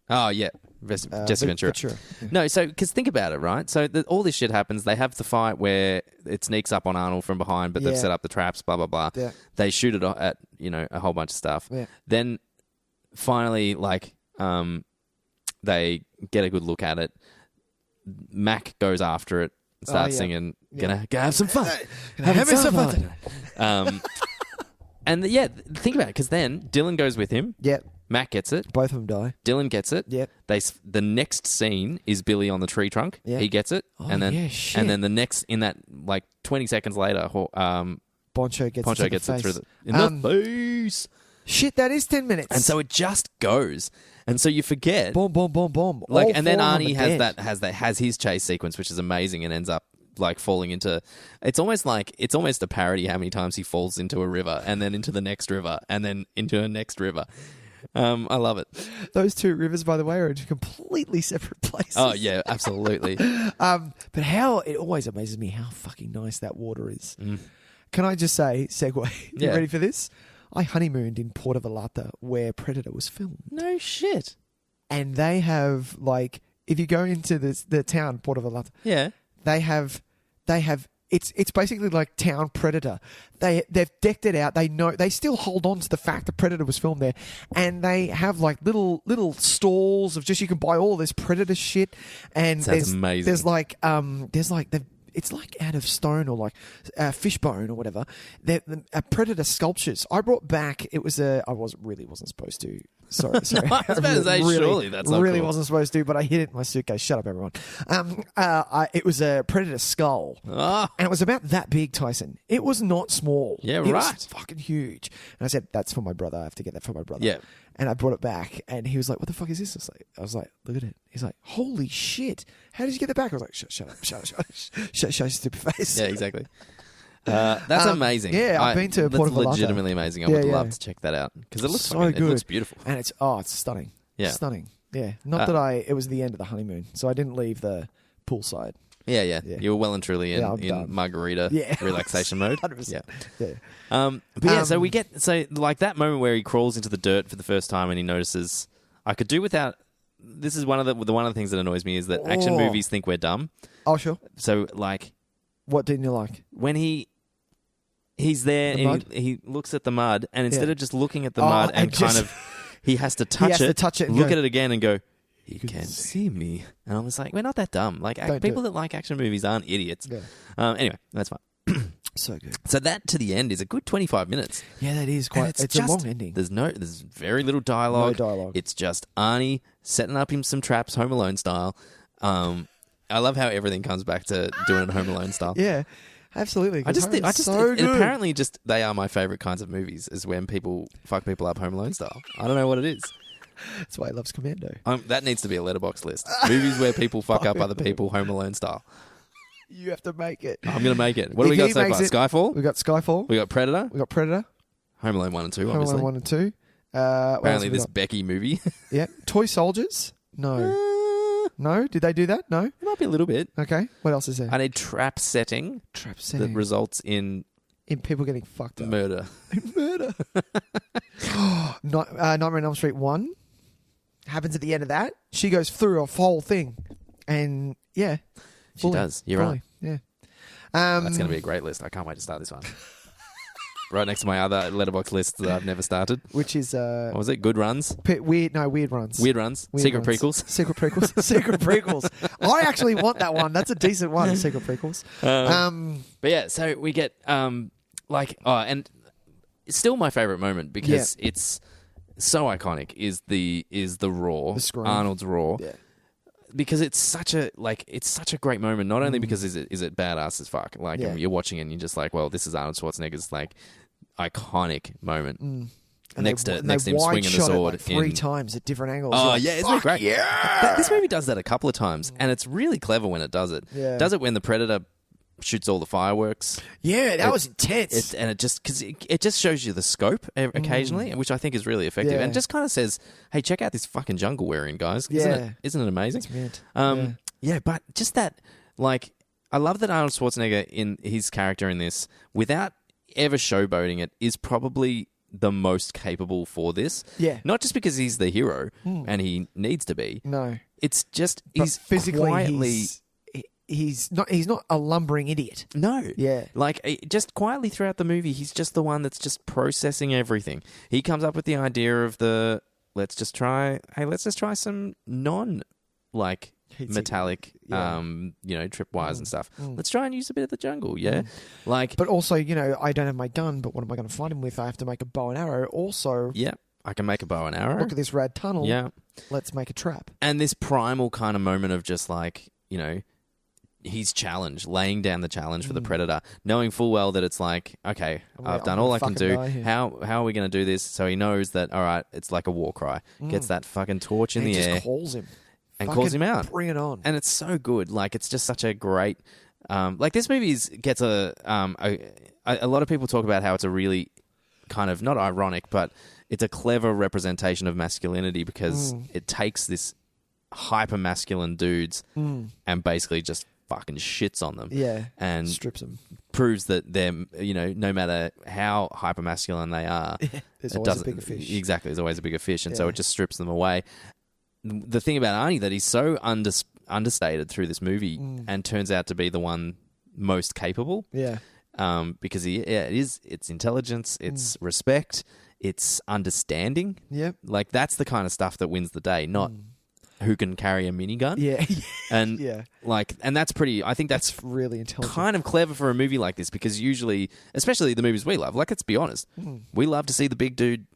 Oh yeah, Jesse Ventura. Yeah. No, so because think about it, right? So all this shit happens. They have the fight where it sneaks up on Arnold from behind, but they've set up the traps. Blah blah blah. Yeah. They shoot it at a whole bunch of stuff. Yeah. Then finally, they get a good look at it. Mac goes after it, and starts singing, Gonna have some fun. Having some fun. And think about it, because then Dylan goes with him. Yep. Mac gets it. Both of them die. Dylan gets it. Yep. The next scene is Billy on the tree trunk. Yep. He gets it. Oh, and then shit. the next, in that 20 seconds later, Poncho gets it through the face. Shit, that is 10 minutes. And so it just goes. And so you forget. Boom, boom, boom, boom. And then Arnie has his chase sequence, which is amazing, and ends up falling into. It's almost a parody how many times he falls into a river, and then into the next river, and then into a next river. I love it. Those two rivers, by the way, are in completely separate places. Oh yeah, absolutely. But how it always amazes me how fucking nice that water is. Can I just say, segue? You ready for this? I honeymooned in Porta Velata, where Predator was filmed. No shit. And they have if you go into the town Porta Velata, they have it's basically like town Predator. They've decked it out. They still hold on to the fact that Predator was filmed there, and they have little stalls of you can buy all this Predator shit. And that's amazing. It's like out of stone or fishbone or whatever. They're Predator sculptures. I brought back. I wasn't supposed to. Sorry. No, I was about to say, surely that's not really cool. wasn't supposed to, but I hid it in my suitcase. Shut up, everyone. It was a Predator skull, and it was about that big, Tyson. It was not small. Yeah, it right. was fucking huge. And I said, "That's for my brother. I have to get that for my brother." Yeah. And I brought it back, and he was like, "What the fuck is this?" I was like, "Look at it." He's like, "Holy shit! How did you get that back?" I was like, "Shut up, stupid face." Yeah, exactly. That's amazing. Yeah, I've been to Porta Velata. Legitimately amazing. I would love to check that out, because it looks so good. It looks beautiful, and it's stunning. Yeah, stunning. Yeah, not that it was the end of the honeymoon, so I didn't leave the poolside. Yeah. You were well and truly in margarita relaxation mode. 100%. Yeah. So we get that moment where he crawls into the dirt for the first time and he notices. I could do without. This is one of the things that annoys me is that action movies think we're dumb. Oh sure. So what didn't you like? When he's there and he looks at the mud, and instead of just looking at the mud and kind of he has to touch it, look at it again and go, "You can see me." And I was like, we're not that dumb. People that like action movies aren't idiots. Yeah. Anyway, that's fine. So good. So that to the end is a good 25 minutes. Yeah, that is quite. It's a long ending. There's very little dialogue. No dialogue. It's just Arnie setting up him some traps, Home Alone style. I love how everything comes back to doing it Home Alone style. Yeah, absolutely. I just think so good. Apparently just they are my favorite kinds of movies is when people fuck people up Home Alone style. I don't know what it is. That's why he loves Commando. That needs to be a letterbox list. Movies where people fuck up other people Home Alone style. You have to make it. I'm going to make it. What do we got so far? Skyfall? We got Skyfall. We got Predator. We got Predator. Home Alone 1 and 2, Home obviously. Alone 1 and 2. Apparently this Becky movie. Yeah. Toy Soldiers? No. No? Did they do that? No? It might be a little bit. Okay. What else is there? I need trap setting. Trap setting. That results in people getting fucked up. Murder. Murder. Nightmare on Elm Street 1 happens at the end of that. She goes through a whole thing. And, yeah. She does. You're right. Yeah. That's going to be a great list. I can't wait to start this one. Right next to my other letterbox list that I've never started. Which is... what was it? Good Runs? Weird Runs. Weird Runs. Weird Secret runs. Prequels. Secret Prequels. Secret Prequels. I actually want that one. That's a decent one, Secret Prequels. But yeah, so we get... and it's still my favourite moment because it's so iconic is the roar. The scream. Arnold's roar. Yeah. Because it's such a great moment. Not only because is it badass as fuck, and you're watching it and you're just like, well, this is Arnold Schwarzenegger's like iconic moment. And next to him swinging the sword it 3 times at different angles. Oh like, yeah, isn't it great? Yeah, this movie does that a couple of times, and it's really clever when it does it. Yeah. Does it when the Predator shoots all the fireworks. Yeah, that was intense. And it just shows you the scope occasionally, which I think is really effective. And just kind of says, hey, check out this fucking jungle we're in, guys. Isn't it amazing? It's mint. Yeah, but just that, like, I love that Arnold Schwarzenegger in his character in this, without ever showboating it, is probably the most capable for this. Yeah. Not just because he's the hero and he needs to be. No. It's just he's physically quietly... He's not a lumbering idiot. No. Yeah. Like, just quietly throughout the movie, he's just the one that's just processing everything. He comes up with the idea of let's just try some non-like metallic, tripwires and stuff. Let's try and use a bit of the jungle, yeah? Like, but also, I don't have my gun, but what am I going to fight him with? I have to make a bow and arrow. Also... Yeah, I can make a bow and arrow. Look at this rad tunnel. Yeah. Let's make a trap. And this primal kind of moment of just like, he's challenged, laying down the challenge for the Predator, knowing full well that it's like, okay, I've done all I can do. How are we going to do this? So he knows that, all right, it's like a war cry. Gets that fucking torch in the air. Just calls him. And calls him out. Bring it on. And it's so good. Like, it's just such a great... this movie gets a lot of people talk about how it's a really kind of, not ironic, but it's a clever representation of masculinity because it takes this hyper-masculine dudes and basically just fucking shits on them. Yeah. And strips them. Proves that they're, no matter how hyper-masculine they are... there's always a bigger fish. Exactly. There's always a bigger fish. And so it just strips them away. The thing about Arnie, that he's so understated through this movie and turns out to be the one most capable. Yeah. Because it's intelligence, it's respect, it's understanding. Yep. Like, that's the kind of stuff that wins the day, not who can carry a minigun. Yeah. And and that's pretty, I think that's really intelligent. Kind of clever for a movie like this, because usually, especially the movies we love, like, let's be honest, we love to see the big dude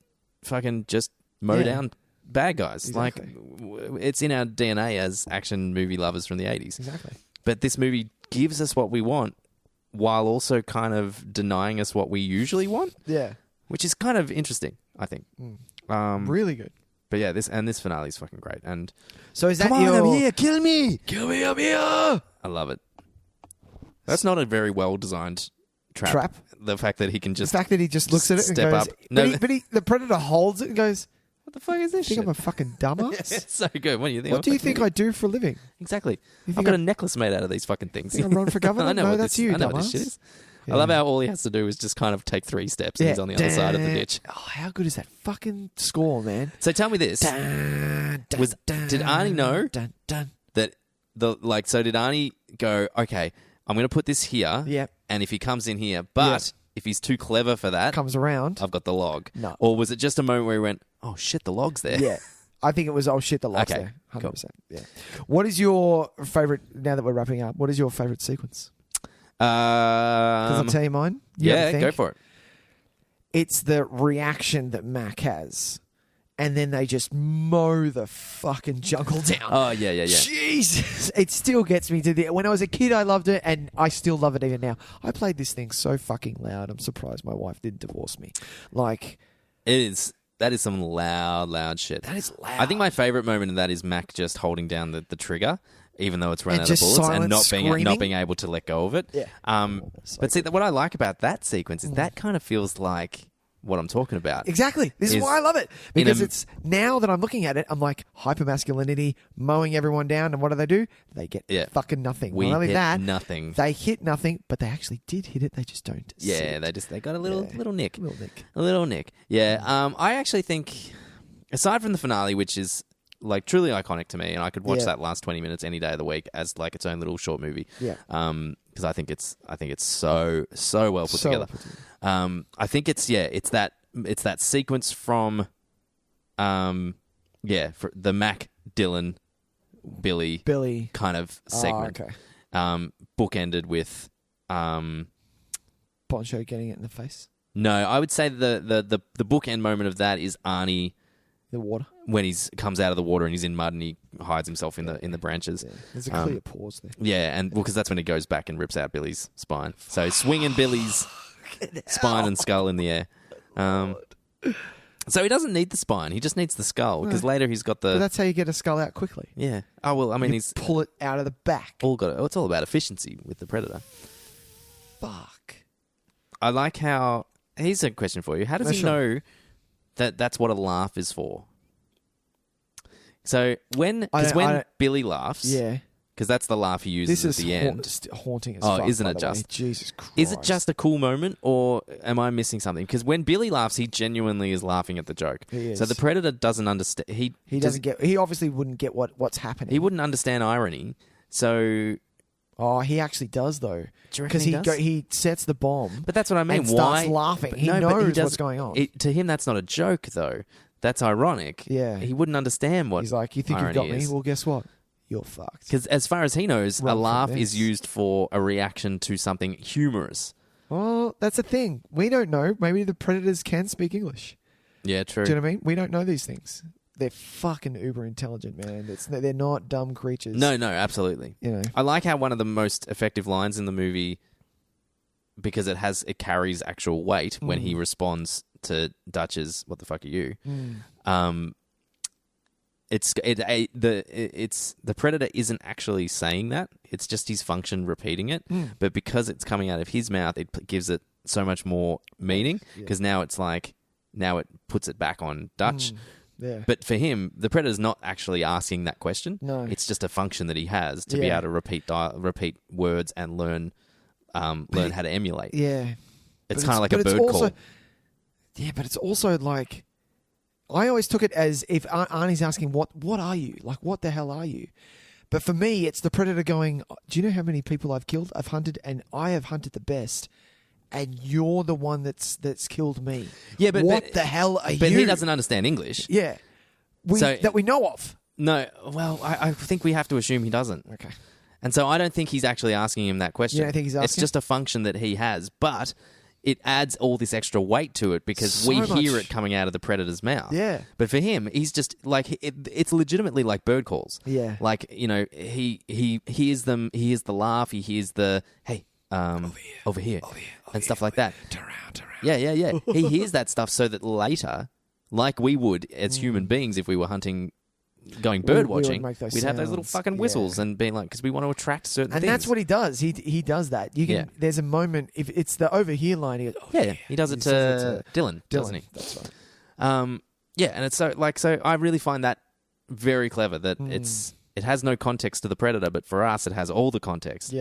fucking just mow down bad guys. Exactly. Like, it's in our DNA as action movie lovers from the 80s. Exactly. But this movie gives us what we want while also kind of denying us what we usually want. Yeah. Which is kind of interesting, I think. Really good. But yeah, this finale is fucking great. And so is that come on, your... I'm here, kill me! Kill me, I'm here! I love it. That's not a very well-designed trap. The fact that he can just... The fact that he just looks at it and goes... up. But the Predator holds it and goes... What the fuck is this shit? shit? I'm a fucking dumbass? It's so good. What do you think? What do you think I do for a living? Exactly. I've got a necklace made out of these fucking things. Think I'm running for governor? I know no, what that's this, you, I know dumbass. what this shit is. Yeah. I love how all he has to do is just kind of take 3 steps and he's on the other side of the ditch. Oh, how good is that fucking score, man? So tell me this. Did Arnie know that so did Arnie go, okay, I'm going to put this here. Yep. And if he comes in here, but if he's too clever for that, comes around, I've got the log. No. Or was it just a moment where he went, oh shit, the log's there? Yeah. I think it was, oh shit, the log's Okay, there. 100%. cool. Yeah. What is your favourite, now that we're wrapping up, what is your favourite sequence? Because I'll tell you mine. Go for it. It's the reaction that Mac has. And then they just mow the fucking jungle down. Oh, yeah. Jesus. It still gets me to the... When I was a kid, I loved it, and I still love it even now. I played this thing so fucking loud. I'm surprised my wife didn't divorce me. Like... That is some loud shit. That is loud. I think my favourite moment in that is Mac just holding down the trigger, even though it's run out of bullets, and not being able to let go of it. Yeah. But see, what I like about that sequence is that kind of feels like what I'm talking about. Exactly. This is why I love it. Because it's now that I'm looking at it, I'm like, hypermasculinity, mowing everyone down, and what do? They get fucking nothing. We Not only hit that, nothing. They hit nothing, but they actually did hit it. They just don't. Yeah, they got a little nick. A little nick. Yeah. I actually think, aside from the finale, which is like truly iconic to me, and I could watch that last 20 minutes any day of the week as like its own little short movie. Yeah. Because I think it's so well put together. I think it's that sequence from for the Mac, Dylan, Billy kind of segment. Bookended with Poncho getting it in the face. No, I would say the bookend moment of that is Arnie, the water, when he comes out of the water and he's in mud and he hides himself in the branches. Yeah. There's a clear pause there. Yeah, and because that's when he goes back and rips out Billy's spine. So he's swinging Billy's spine and skull in the air. So he doesn't need the spine; he just needs the skull because later he's got the. But that's how you get a skull out quickly. Yeah. Oh well, I mean, he's pull it out of the back. It's all about efficiency with the Predator. Fuck. I like how. Here's a question for you: how does he know that that's what a laugh is for? So when Billy laughs, because that's the laugh he uses at the end. This is haunting as fuck. Oh, isn't it just? Jesus Christ. Is it just a cool moment, or am I missing something? Because when Billy laughs, he genuinely is laughing at the joke. He is. So the Predator doesn't understand. He doesn't get. He obviously wouldn't get what's happening. He wouldn't understand irony. So. Oh, he actually does though. Because he sets the bomb. But that's what I mean. And starts laughing. He knows what's going on. To him, that's not a joke though. That's ironic. Yeah. He wouldn't understand what. He's like, you think you've got me? Well, guess what? You're fucked. Because as far as he knows, a laugh is used for a reaction to something humorous. Well, that's the thing. We don't know. Maybe the Predators can speak English. Yeah, true. Do you know what I mean? We don't know these things. They're fucking uber intelligent, man. They're not dumb creatures. No, absolutely. You know, I like how one of the most effective lines in the movie, because it carries actual weight when he responds to Dutch's "What the fuck are you?" The Predator isn't actually saying that. It's just his function repeating it. But because it's coming out of his mouth, it gives it so much more meaning. Because now it's like it puts it back on Dutch. Yeah. But for him, the Predator's not actually asking that question. No. It's just a function that he has to be able to repeat words and learn how to emulate. Yeah. It's kind of like a bird call. Yeah, but it's also like... I always took it as if Arnie's asking, what are you? Like, what the hell are you? But for me, it's the Predator going, do you know how many people I've killed? I've hunted, and I have hunted the best. And you're the one that's killed me. Yeah, but what the hell are you? But he doesn't understand English. Yeah, that we know of. No, well, I think we have to assume he doesn't. Okay, and so I don't think he's actually asking him that question. You don't think he's asking? It's just a function that he has, but it adds all this extra weight to it because we hear it coming out of the Predator's mouth. Yeah, but for him, he's just like it's legitimately like bird calls. Yeah, like he hears them. He hears the laugh. He hears the hey. Over here, and stuff like that. Turn around. Yeah. He hears that stuff so that later, like we would as human beings if we were hunting, going bird watching, we'd have those little fucking whistles and being like, because we want to attract certain things. And that's what he does. He does that. You can. There's a moment, if it's the over here line, he goes, he does it to Dylan, doesn't he? That's right. And it's so I really find that very clever that it has no context to the Predator, but for us it has all the context.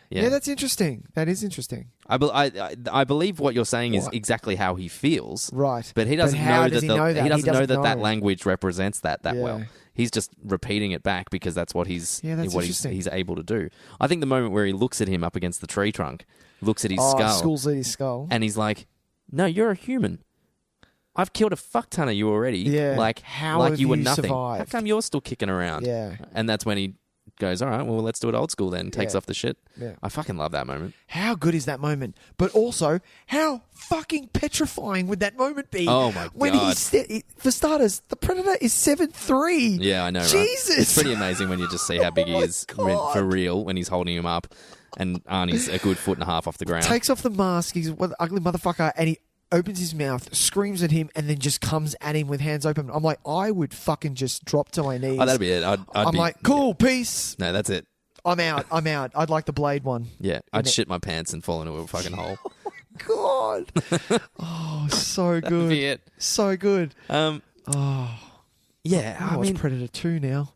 Yeah, that's interesting. That is interesting. I believe what you're saying is exactly how he feels. Right. But he doesn't know that he doesn't know that language represents that well. He's just repeating it back because that's what he's able to do. I think the moment where he looks at him up against the tree trunk, looks at his skull, and he's like, "No, you're a human. I've killed a fuck ton of you already. Yeah. Like how you were nothing. survived? How come you're still kicking around?" Yeah. And that's when goes, all right, well, let's do it old school then. Takes Yeah. off the shit. Yeah. I fucking love that moment. How good is that moment? But also, how fucking petrifying would that moment be? Oh, my when God. For starters, the Predator is 7'3". Yeah, I know, right? Jesus. It's pretty amazing when you just see how big he is for real when he's holding him up, and Arnie's a good foot and a half off the ground. Takes off the mask. He's an ugly motherfucker, and he opens his mouth, screams at him, and then just comes at him with hands open. I'm like, I would fucking just drop to my knees. Oh, that'd be it. I'm like, cool, peace. No, that's it. I'm out. I'd like the Blade one. Yeah, I'd shit my pants and fall into a fucking hole. God. Oh, so good. That'd be it. So good. Yeah, I watch Predator 2 now.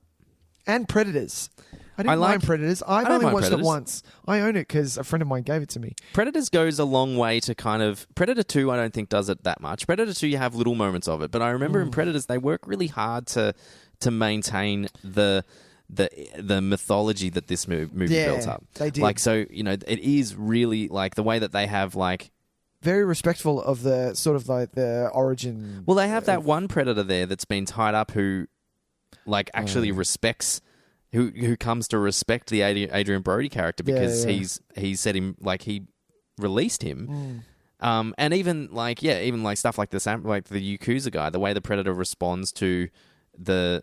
And Predators. I didn't mind Predators. I've only watched it once. I own it because a friend of mine gave it to me. Predators goes a long way to kind of... Predator 2, I don't think, does it that much. Predator 2, you have little moments of it. But I remember in Predators, they work really hard to maintain the mythology that this movie built up. They did. Like, so, you know, it is really, like, the way that they have, like... Very respectful of the sort of like the origin. Well, they have that one Predator there that's been tied up who, like, actually respects... Who comes to respect the Adrian Brody character because he said him, like, he released him. And even like stuff like the Yakuza guy, the way the Predator responds to the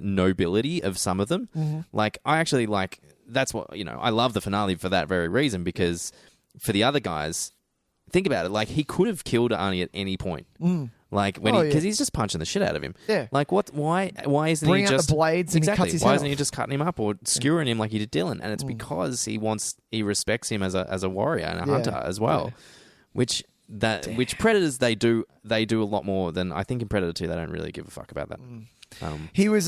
nobility of some of them. Like, I actually like, that's what, you know, I love the finale for that very reason, because for the other guys, think about it, like, he could have killed Arnie at any point. Like, when because he's just punching the shit out of him. Yeah. Like, what? Why isn't Bring he out just the blades and he cuts his head Why isn't off? he just cutting him up or skewering him like he did Dylan? And it's because he respects him as a warrior and a hunter as well. Which Predators they do a lot more than I think in Predator 2 they don't really give a fuck about that. He was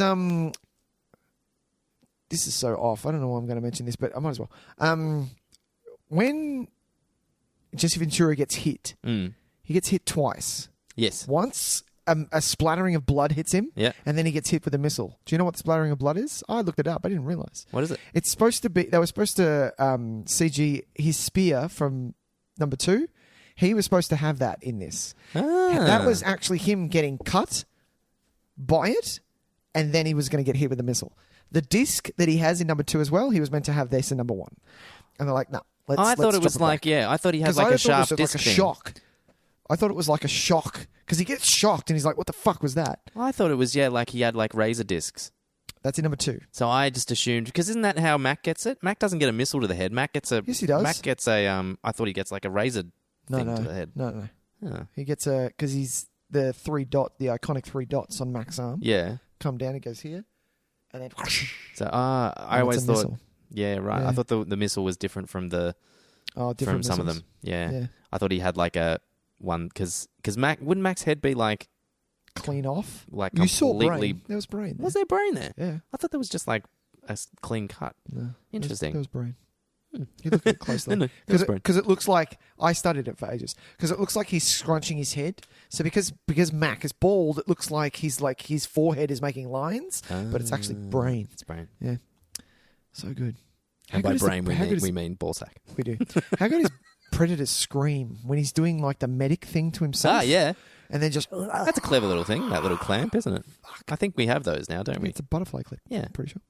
this is so off. I don't know why I'm going to mention this, but I might as well. When Jesse Ventura gets hit, he gets hit twice. Yes. Once a splattering of blood hits him, and then he gets hit with a missile. Do you know what the splattering of blood is? I looked it up. I didn't realize. What is it? It's supposed to be. They were supposed to CG his spear from number 2. He was supposed to have that in this. That was actually him getting cut by it, and then he was going to get hit with a missile. The disc that he has in number 2 as well, he was meant to have this in number 1. And they're like, no. I thought it was like, I thought he had like a sharp disc like a thing. shock. I thought it was like a shock because he gets shocked and he's like, "What the fuck was that?" I thought it was like he had like razor discs. That's in number 2. So I just assumed, because isn't that how Mac gets it? Mac doesn't get a missile to the head. Mac gets a. Yes, he does. Mac gets a. I thought he gets like a razor thing to the head. No. Oh. He gets a because he's the iconic 3 dots on Mac's arm. Yeah. Come down, it goes here, and then. So I always thought. Missile. Yeah, right. Yeah. I thought the missile was different from the. Different from some of missiles. them. Yeah. Yeah. I thought he had like a one because wouldn't Mac's head be like clean off? Like you saw completely. brain. There was brain. There. Was there brain there? Yeah. I thought there was just like a clean cut. No. Interesting. There was brain. You look at it closely. No, because it looks like I studied it for ages. Because it looks like he's scrunching his head. So because Mac is bald, it looks like his forehead is making lines, but it's actually brain. It's brain. Yeah. So good. And by brain we mean ballsack. We do. How good is Predator's scream when he's doing like the medic thing to himself? Yeah. And then just that's a clever little thing. That little clamp, isn't it? I think we have those now, don't we? It's a butterfly clip. Yeah, I'm pretty sure.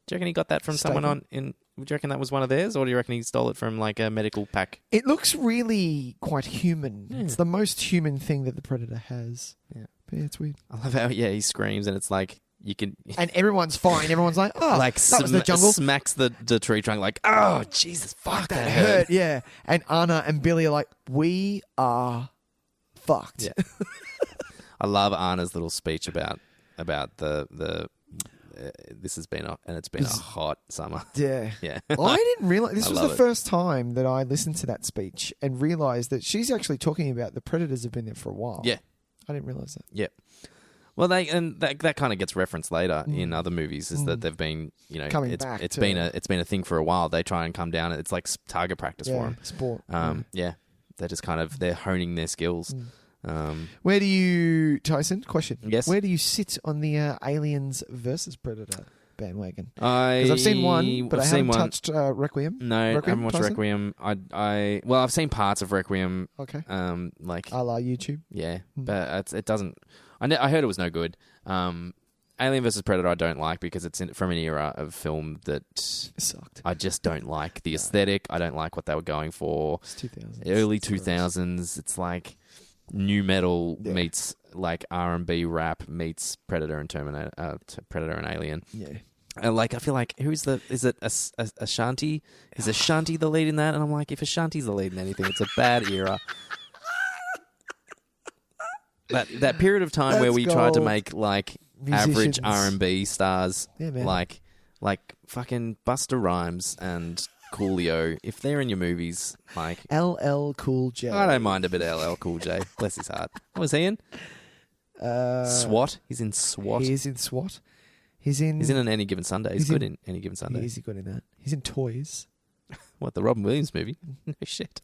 Do you reckon he got that from someone Do you reckon that was one of theirs, or do you reckon he stole it from like a medical pack? It looks really quite human. Yeah. It's the most human thing that the Predator has. Yeah, but it's weird. I love how he screams and it's like you can, and everyone's fine. Everyone's like, oh, like that was the jungle. Smacks the tree trunk like, oh Jesus, fuck that hurt. Yeah, and Anna and Billy are like, we are fucked. Yeah. I love Anna's little speech about the. This has been a hot summer. Yeah, yeah. I didn't realize this was the it. first time that I listened to that speech and realized that she's actually talking about the Predators have been there for a while. Yeah, I didn't realize that. Yeah. Well, that kind of gets referenced later in other movies is that they've been, coming back. It's been a thing for a while. They try and come down. It's like target practice for them. Sport. Yeah, they're just they're honing their skills. Where do you, Tyson? Question. Yes. Where do you sit on the Aliens versus Predator bandwagon? Because Because I've seen one, but I haven't touched Requiem. No, I haven't watched Tyson? Requiem. I've seen parts of Requiem. Okay. Like a la YouTube. Yeah, but it doesn't. I heard it was no good. Alien vs. Predator I don't like because it's from an era of film that sucked. I just don't like the aesthetic. I don't like what they were going for. It's 2000s. Early 2000s. It's like new metal meets like R&B rap meets Predator and Terminator, Predator and Alien. Yeah. Like, I feel like, is it Ashanti? Is Ashanti the lead in that? And I'm like, if Ashanti's the lead in anything, it's a bad era. That period of time where we tried to make, like, average R&B stars, like fucking Busta Rhymes and Coolio, if they're in your movies, like... LL Cool J. I don't mind a bit of LL Cool J. Bless his heart. What was he in? SWAT. He's in SWAT. He is in SWAT. He's in an Any Given Sunday. He's good in Any Given Sunday. He's good in that. He's in Toys. What, the Robin Williams movie? No shit.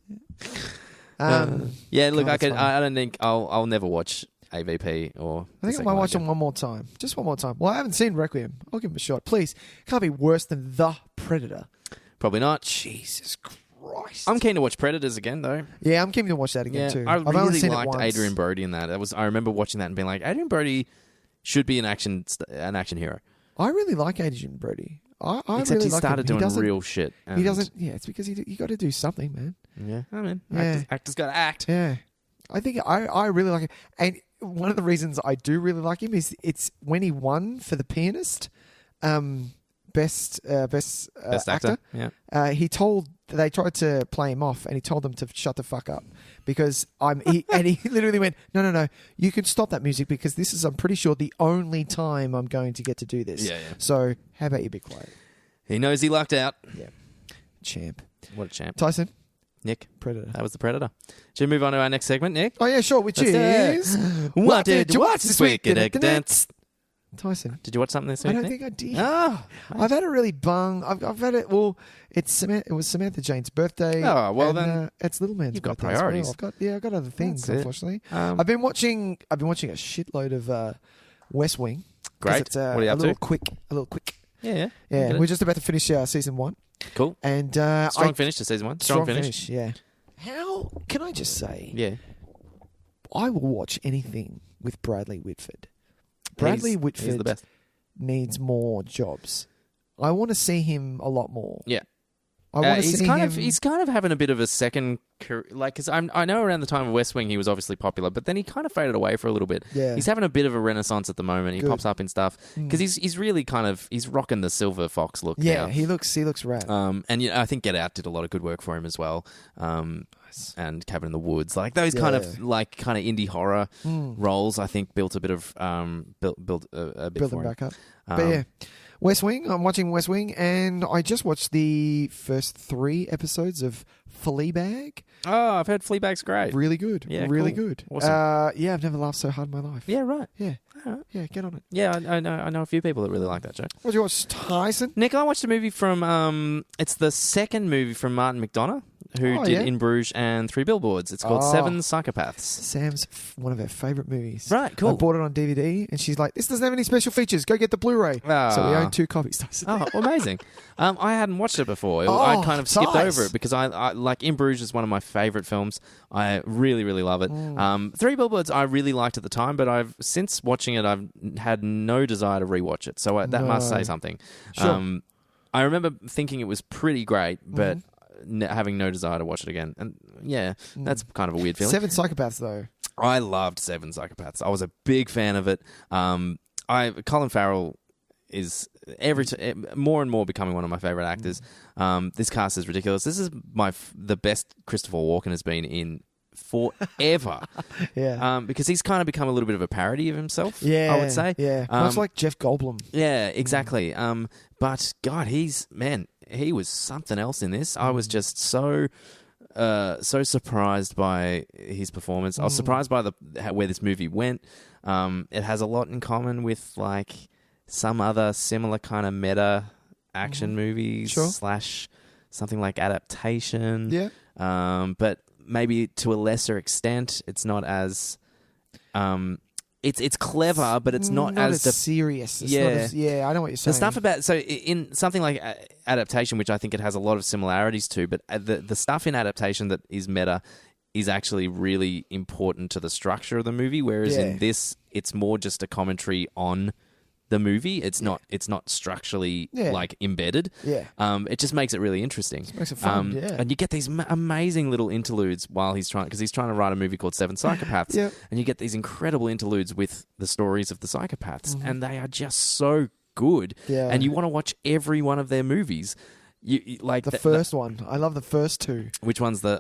Yeah, look, I don't think I'll never watch AVP or... I think I might watch them one more time. Just one more time. Well, I haven't seen Requiem. I'll give him a shot. Please. Can't be worse than The Predator. Probably not. Jesus Christ. I'm keen to watch Predators again, though. Yeah, I'm keen to watch that again, too. I I've only really seen liked Adrian Brody in that. I remember watching that and being like, Adrian Brody should be an action hero. I really like Adrian Brody. I Except really he like started him. doing real shit. He doesn't... Yeah, it's because you got to do something, man. Yeah, I mean, Yeah. actors got to act. Yeah. I think I really like it. And one of the reasons I do really like him is it's when he won for The Pianist, best actor. Yeah. They tried to play him off, and he told them to shut the fuck up because he literally went, no, you can stop that music because this is, I'm pretty sure, the only time I'm going to get to do this. Yeah. So how about you be quiet? He knows he lucked out. Yeah. Champ. What a champ. Tyson. Nick. Predator. That was the Predator. Should we move on to our next segment, Nick? Oh, yeah, sure. Which is... What did you watch this week? Tyson. Did you watch something this week, I don't Nick? think I did. Oh, I've had a really I've had it. Well, it was Samantha Jane's birthday. Oh, well, and, then it's Little Man's you've got birthday as priorities. well. I've got other things, That's it. unfortunately. I've been watching a shitload of West Wing. Great. It's, what are you up to? A little quick. Yeah. We're just about to finish season 1. Cool. And strong finish to season 1. Strong finish. Yeah. How can I just say? Yeah. I will watch anything with Bradley Whitford. Bradley Whitford he's the best. Needs more jobs. I want to see him a lot more. Yeah. I want to see him. He's kind of having a bit of a second career, like, because I know around the time of West Wing he was obviously popular, but then he kind of faded away for a little bit. Yeah. He's having a bit of a renaissance at the moment. He pops up in stuff because he's really he's rocking the Silver Fox look. Yeah, now. he looks rad. And I think Get Out did a lot of good work for him as well. And Cabin in the Woods, like those kind of indie horror roles, I think built a bit of built a bit build for him him. back up. But yeah. West Wing. I'm watching West Wing, and I just watched the first 3 episodes of Fleabag. Oh, I've heard Fleabag's great. Really good. Yeah, really cool. good. Awesome. Yeah, I've never laughed so hard in my life. Yeah, right. Yeah. All right. Yeah, get on it. Yeah, I know a few people that really like that show. What did you watch, Tyson? Nick, I watched a movie from, it's the second movie from Martin McDonagh, who did In Bruges and 3 Billboards. It's called 7 Psychopaths. Sam's one of her favourite movies. Right, cool. I bought it on DVD, and she's like, this doesn't have any special features. Go get the Blu-ray. So we own 2 copies, Tyson. Oh, amazing. I hadn't watched it before. I kind of skipped over it because I like In Bruges is one of my favourite films. I really, really love it. 3 Billboards I really liked at the time, but since watching it, I've had no desire to rewatch it. So that must say something. Sure. I remember thinking it was pretty great, but having no desire to watch it again. And yeah, that's kind of a weird feeling. 7 Psychopaths, though. I loved 7 Psychopaths. I was a big fan of it. Colin Farrell is more and more becoming one of my favourite actors. This cast is ridiculous. This is the best Christopher Walken has been in forever. Yeah. Because he's kind of become a little bit of a parody of himself, yeah, I would say. Yeah. Much like Jeff Goldblum. Yeah, exactly. But God, he was something else in this. I was just so surprised by his performance. I was surprised by where this movie went. It has a lot in common with like some other similar kind of meta action movies / something like Adaptation. Yeah. But maybe to a lesser extent, it's not as it's clever, but it's not as serious. It's yeah, not as, yeah. I know what you're saying. The stuff about in something like Adaptation, which I think it has a lot of similarities to, but the stuff in Adaptation that is meta is actually really important to the structure of the movie. Whereas in this, it's more just a commentary on the movie. It's not structurally like embedded. Yeah. It just makes it really interesting. It makes it fun. And you get these amazing little interludes while he's trying to write a movie called Seven Psychopaths. Yeah. And you get these incredible interludes with the stories of the psychopaths, and they are just so good. Yeah. And you want to watch every one of their movies. You like the first one. I love the first two. Which one's the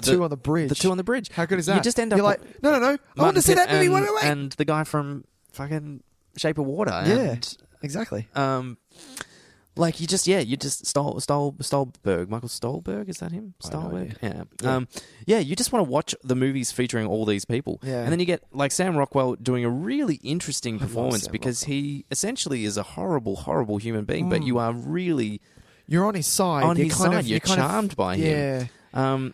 two on the bridge? The two on the bridge. How good is that? You just end up You're like, no. I want to see that movie. Wait. And the guy from fucking Shape of Water. Yeah, exactly. Like you just Stolberg, Michael Stolberg, is that him? Stolberg, yeah. You just want to watch the movies featuring all these people, and then you get like Sam Rockwell doing a really interesting performance because he essentially is a horrible, horrible human being, but you are really you're on his side. You're charmed by him.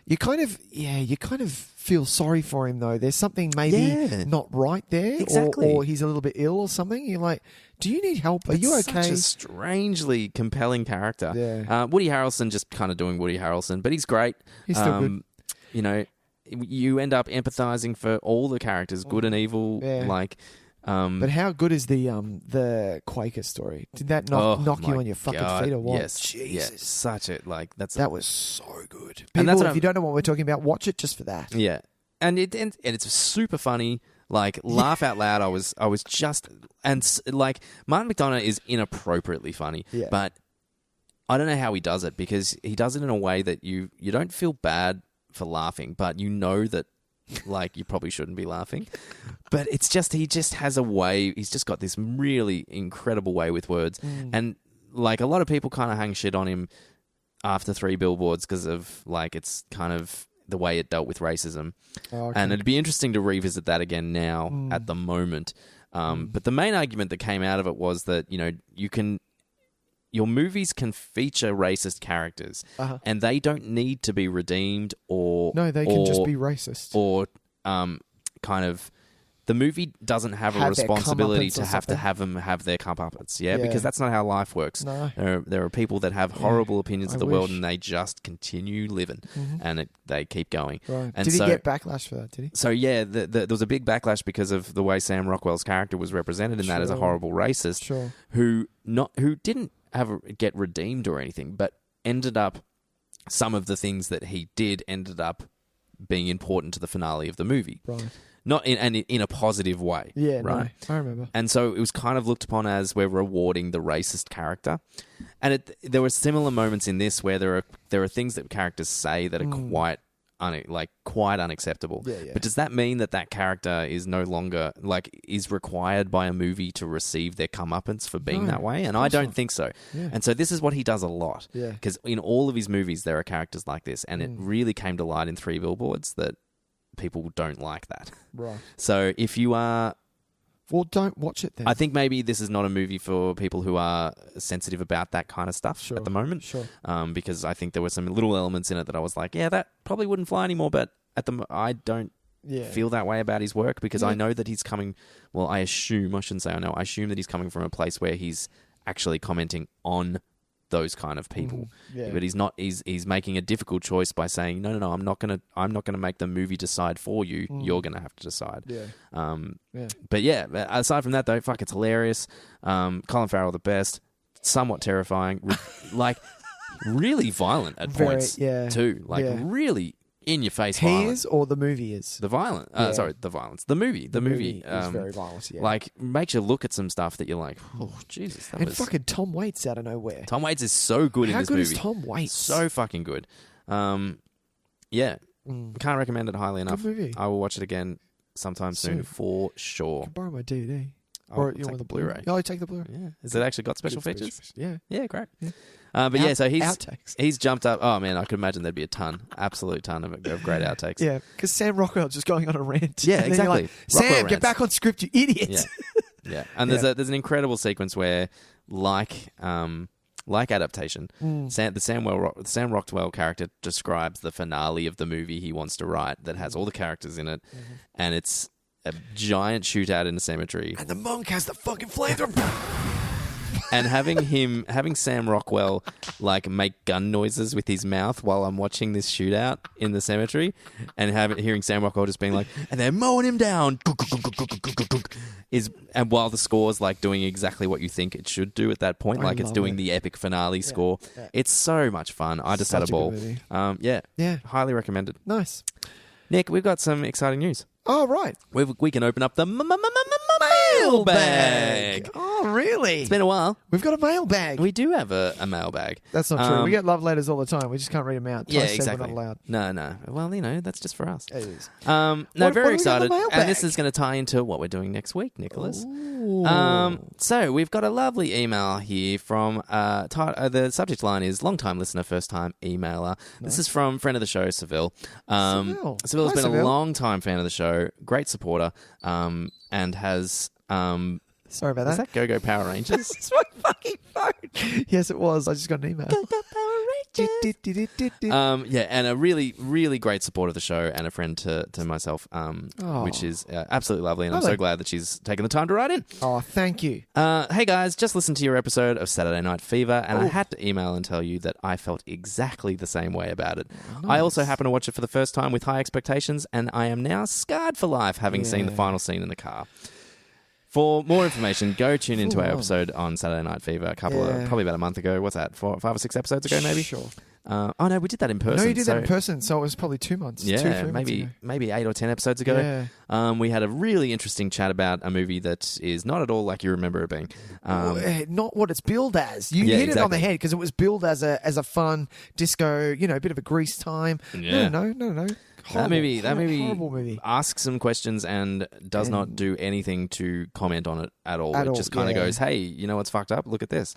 You kind of feel sorry for him though. There's something maybe not right there, exactly. or he's a little bit ill or something. You're like, do you need help? Are you okay? Such a strangely compelling character. Yeah. Woody Harrelson just kind of doing Woody Harrelson, but he's great. He's still good. You know, you end up empathizing for all the characters, good and evil. Yeah. Like, but how good is the Quaker story? Did that knock you on your fucking feet or what? Yes, Jesus, such a that was so good. People, and that's if you don't know what we're talking about, watch it just for that. Yeah, and it's super funny. Like laugh out loud. I was just like Martin McDonagh is inappropriately funny, but I don't know how he does it because he does it in a way that you don't feel bad for laughing, but you know that. Like you probably shouldn't be laughing, but it's just he just has a way. He's just got this really incredible way with words, and like a lot of people kind of hang shit on him after 3 Billboards because of like it's kind of the way it dealt with racism, and it'd be interesting to revisit that again now at the moment. But the main argument that came out of it was that your movies can feature racist characters, and they don't need to be redeemed they can just be racist. Or kind of the movie doesn't have a responsibility to have them have their comeuppance, because that's not how life works. No. There are people that have horrible opinions of the world, and they just continue living, and they keep going. Right. And did he get backlash for that? Did he? So there was a big backlash because of the way Sam Rockwell's character was represented in that as a horrible racist who didn't get redeemed or anything, but ended up some of the things that he did ended up being important to the finale of the movie. Right. Not in a positive way. Yeah, right. No, I remember. And so it was kind of looked upon as we're rewarding the racist character, and there were similar moments in this where there are things that characters say that are quite unacceptable. Yeah. But does that mean that character is no longer is required by a movie to receive their comeuppance for being that way? And I don't think so. Yeah. And so this is what he does a lot. Yeah. Because in all of his movies there are characters like this, and it really came to light in 3 Billboards that people don't like that. Right. So if you are... Well, don't watch it then. I think maybe this is not a movie for people who are sensitive about that kind of stuff at the moment. Sure. Because I think there were some little elements in it that I was like, yeah, that probably wouldn't fly anymore. But I don't feel that way about his work because I know that he's coming. Well, I assume that he's coming from a place where he's actually commenting on those kind of people. But he's not. He's making a difficult choice by saying, no, I'm not gonna make the movie decide for you. You're gonna have to decide. But aside from that though, fuck, it's hilarious. Colin Farrell the best. Somewhat terrifying. Really violent at points too. Really in your face. He is, or the movie is the violence. The violence. The movie. The movie is very violent. Yeah. Like makes you look at some stuff that you're like, oh Jesus. Fucking Tom Waits out of nowhere. Tom Waits is so good in this movie. How good is Tom Waits? So fucking good. Can't recommend it highly enough. Good movie. I will watch it again sometime soon for sure. You can borrow my DVD. Or you want the Blu-ray? Oh, I take the Bluray. Yeah. Has it actually got special features? Yeah. Yeah, great. Yeah. So outtakes. He's jumped up. Oh man, I could imagine there'd be a absolute ton of great outtakes. Yeah, because Sam Rockwell just going on a rant. Yeah, exactly. Like, Sam, get back on script, you idiot. Yeah. And there's an incredible sequence where, like adaptation, the Sam Rockwell character describes the finale of the movie he wants to write that has all the characters in it, and it's a giant shootout in a cemetery. And the monk has the fucking flamethrower. and having Sam Rockwell like make gun noises with his mouth while I'm watching this shootout in the cemetery, and hearing Sam Rockwell just being like, and they're mowing him down, and while the score's like doing exactly what you think it should do at that point, like it's doing the epic finale score. Yeah. It's so much fun. I just had a ball. Yeah, highly recommended. Nice. Nick, we've got some exciting news. Oh, right. We can open up the mailbag. Oh, really? It's been a while. We've got a mailbag. We do have a mailbag. That's not true. We get love letters all the time. We just can't read them out. Yeah, Tyson exactly. We're not allowed. No. Well, that's just for us. It is. Very excited. And this is going to tie into what we're doing next week, Nicholas. So we've got a lovely email here from the subject line is long-time listener, first-time emailer. This is from friend of the show, Seville. Seville has been a long-time fan of the show, great supporter, and has... Sorry about that. Is that Go-Go Power Rangers? It's my fucking phone. Yes, it was. I just got an email. Go-Go Power Rangers. And a really, really great supporter of the show and a friend to myself, which is absolutely lovely. And I'm so glad that she's taken the time to write in. Oh, thank you. Hey, guys, just listened to your episode of Saturday Night Fever, and I had to email and tell you that I felt exactly the same way about it. Nice. I also happened to watch it for the first time with high expectations, and I am now scarred for life having seen the final scene in the car. For more information, go tune into our episode on Saturday Night Fever probably about a month ago. What's that? 5 or 6 episodes ago, maybe? Sure. No, we did that in person. No, you did that in person, so it was probably 2 months. Yeah, 3 months ago. maybe 8 or 10 episodes ago. Yeah. We had a really interesting chat about a movie that is not at all like you remember it being. Not what it's billed as. You hit it on the head because it was billed as a fun disco, a bit of a Grease time. Yeah. No. Horrible, that horrible movie asks some questions and does not do anything to comment on it at all. It just kind of goes, hey, you know what's fucked up? Look at this.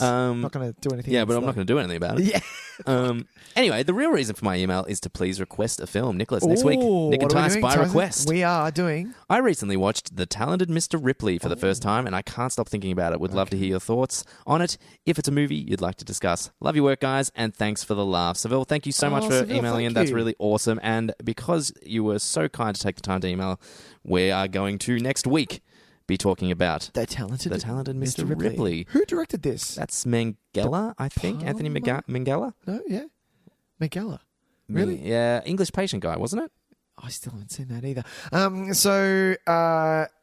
I'm not going to do anything. Yeah, but I'm not going to do anything about it. Yeah. Anyway, the real reason for my email is to please request a film. Nicholas, next week, Nick and Tys by request. We are doing... I recently watched The Talented Mr. Ripley for the first time, and I can't stop thinking about it. Would love to hear your thoughts on it. If it's a movie you'd like to discuss. Love your work, guys, and thanks for the laugh. Seville, thank you so much for emailing in. That's really awesome. And because you were so kind to take the time to email, we are going to next week be talking about The Talented Mr. Ripley. Who directed this? That's Minghella, I think. Anthony Minghella? No, yeah. Minghella. Really? Yeah, English Patient guy, wasn't it? I still haven't seen that either.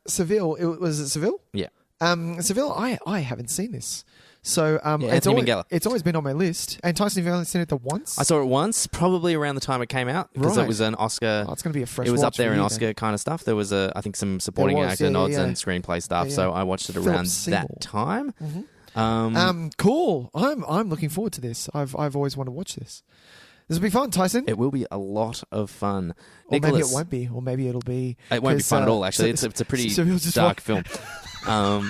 Seville, was it Seville? Yeah. Seville, I haven't seen this. So Minghella. It's always been on my list. And Tyson, have you only seen it once? I saw it once, probably around the time it came out, because it was an Oscar. Oh, it's going to be a fresh. It was watch up there for in you, Oscar then. kind of stuff. There was I think some supporting actor nods and screenplay stuff. So I watched it around that time. Mm-hmm. Cool. I'm looking forward to this. I've always wanted to watch this. This will be fun, Tyson. It will be a lot of fun. Or maybe it won't be. Or maybe it'll be... It won't be fun at all, actually. It's a pretty dark film,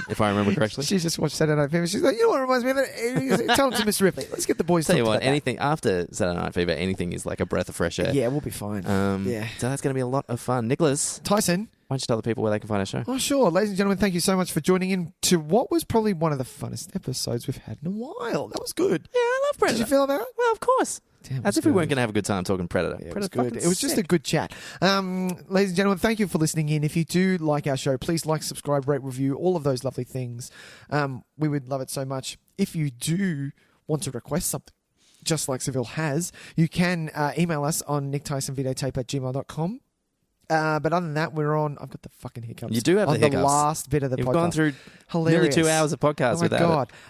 if I remember correctly. She just watched Saturday Night Fever. She's like, you know what reminds me of it? Tell it to Mr. Ripley. Let's get the boys Tell you what, about anything after Saturday Night Fever, anything is like a breath of fresh air. Yeah, we'll be fine. So that's going to be a lot of fun. Nicholas. Tyson. Why don't you tell the people where they can find our show? Oh, sure. Ladies and gentlemen, thank you so much for joining in to what was probably one of the funnest episodes we've had in a while. That was good. Yeah, I love Predator. Did you feel that? Well, of course. Damn, as if we weren't going to have a good time talking Predator. Yeah, it was good. It was just a good chat. Ladies and gentlemen, thank you for listening in. If you do like our show, please like, subscribe, rate, review, all of those lovely things. We would love it so much. If you do want to request something, just like Seville has, you can email us on nicktysonvideotape@gmail.com. But other than that, we're on... I've got the fucking hiccups. You do have the hiccups. On the last bit of the podcast. You've gone through hilarious. nearly 2 hours of podcast without it.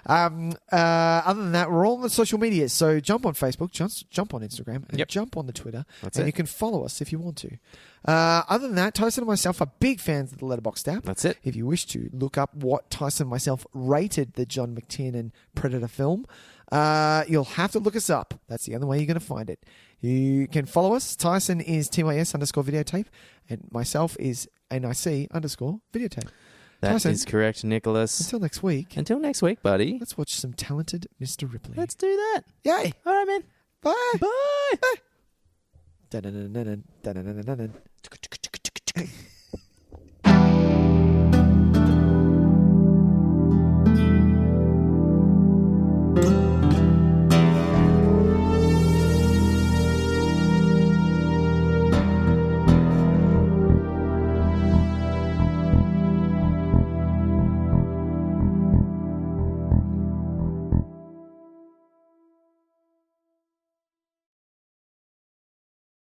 Oh, my God. Other than that, we're all on the social media. So jump on Facebook, jump on Instagram, and jump on the Twitter. You can follow us if you want to. Other than that, Tyson and myself are big fans of the Letterboxd app. That's it. If you wish to look up what Tyson and myself rated the John McTiernan Predator film, you'll have to look us up. That's the only way you're going to find it. You can follow us. Tyson is TYS_videotape, and myself is NIC_videotape. That Tyson, is correct, Nicholas. Until next week. Until next week, buddy. Let's watch some Talented Mr. Ripley. Let's do that. Yay. All right, man. Bye. Bye. Bye.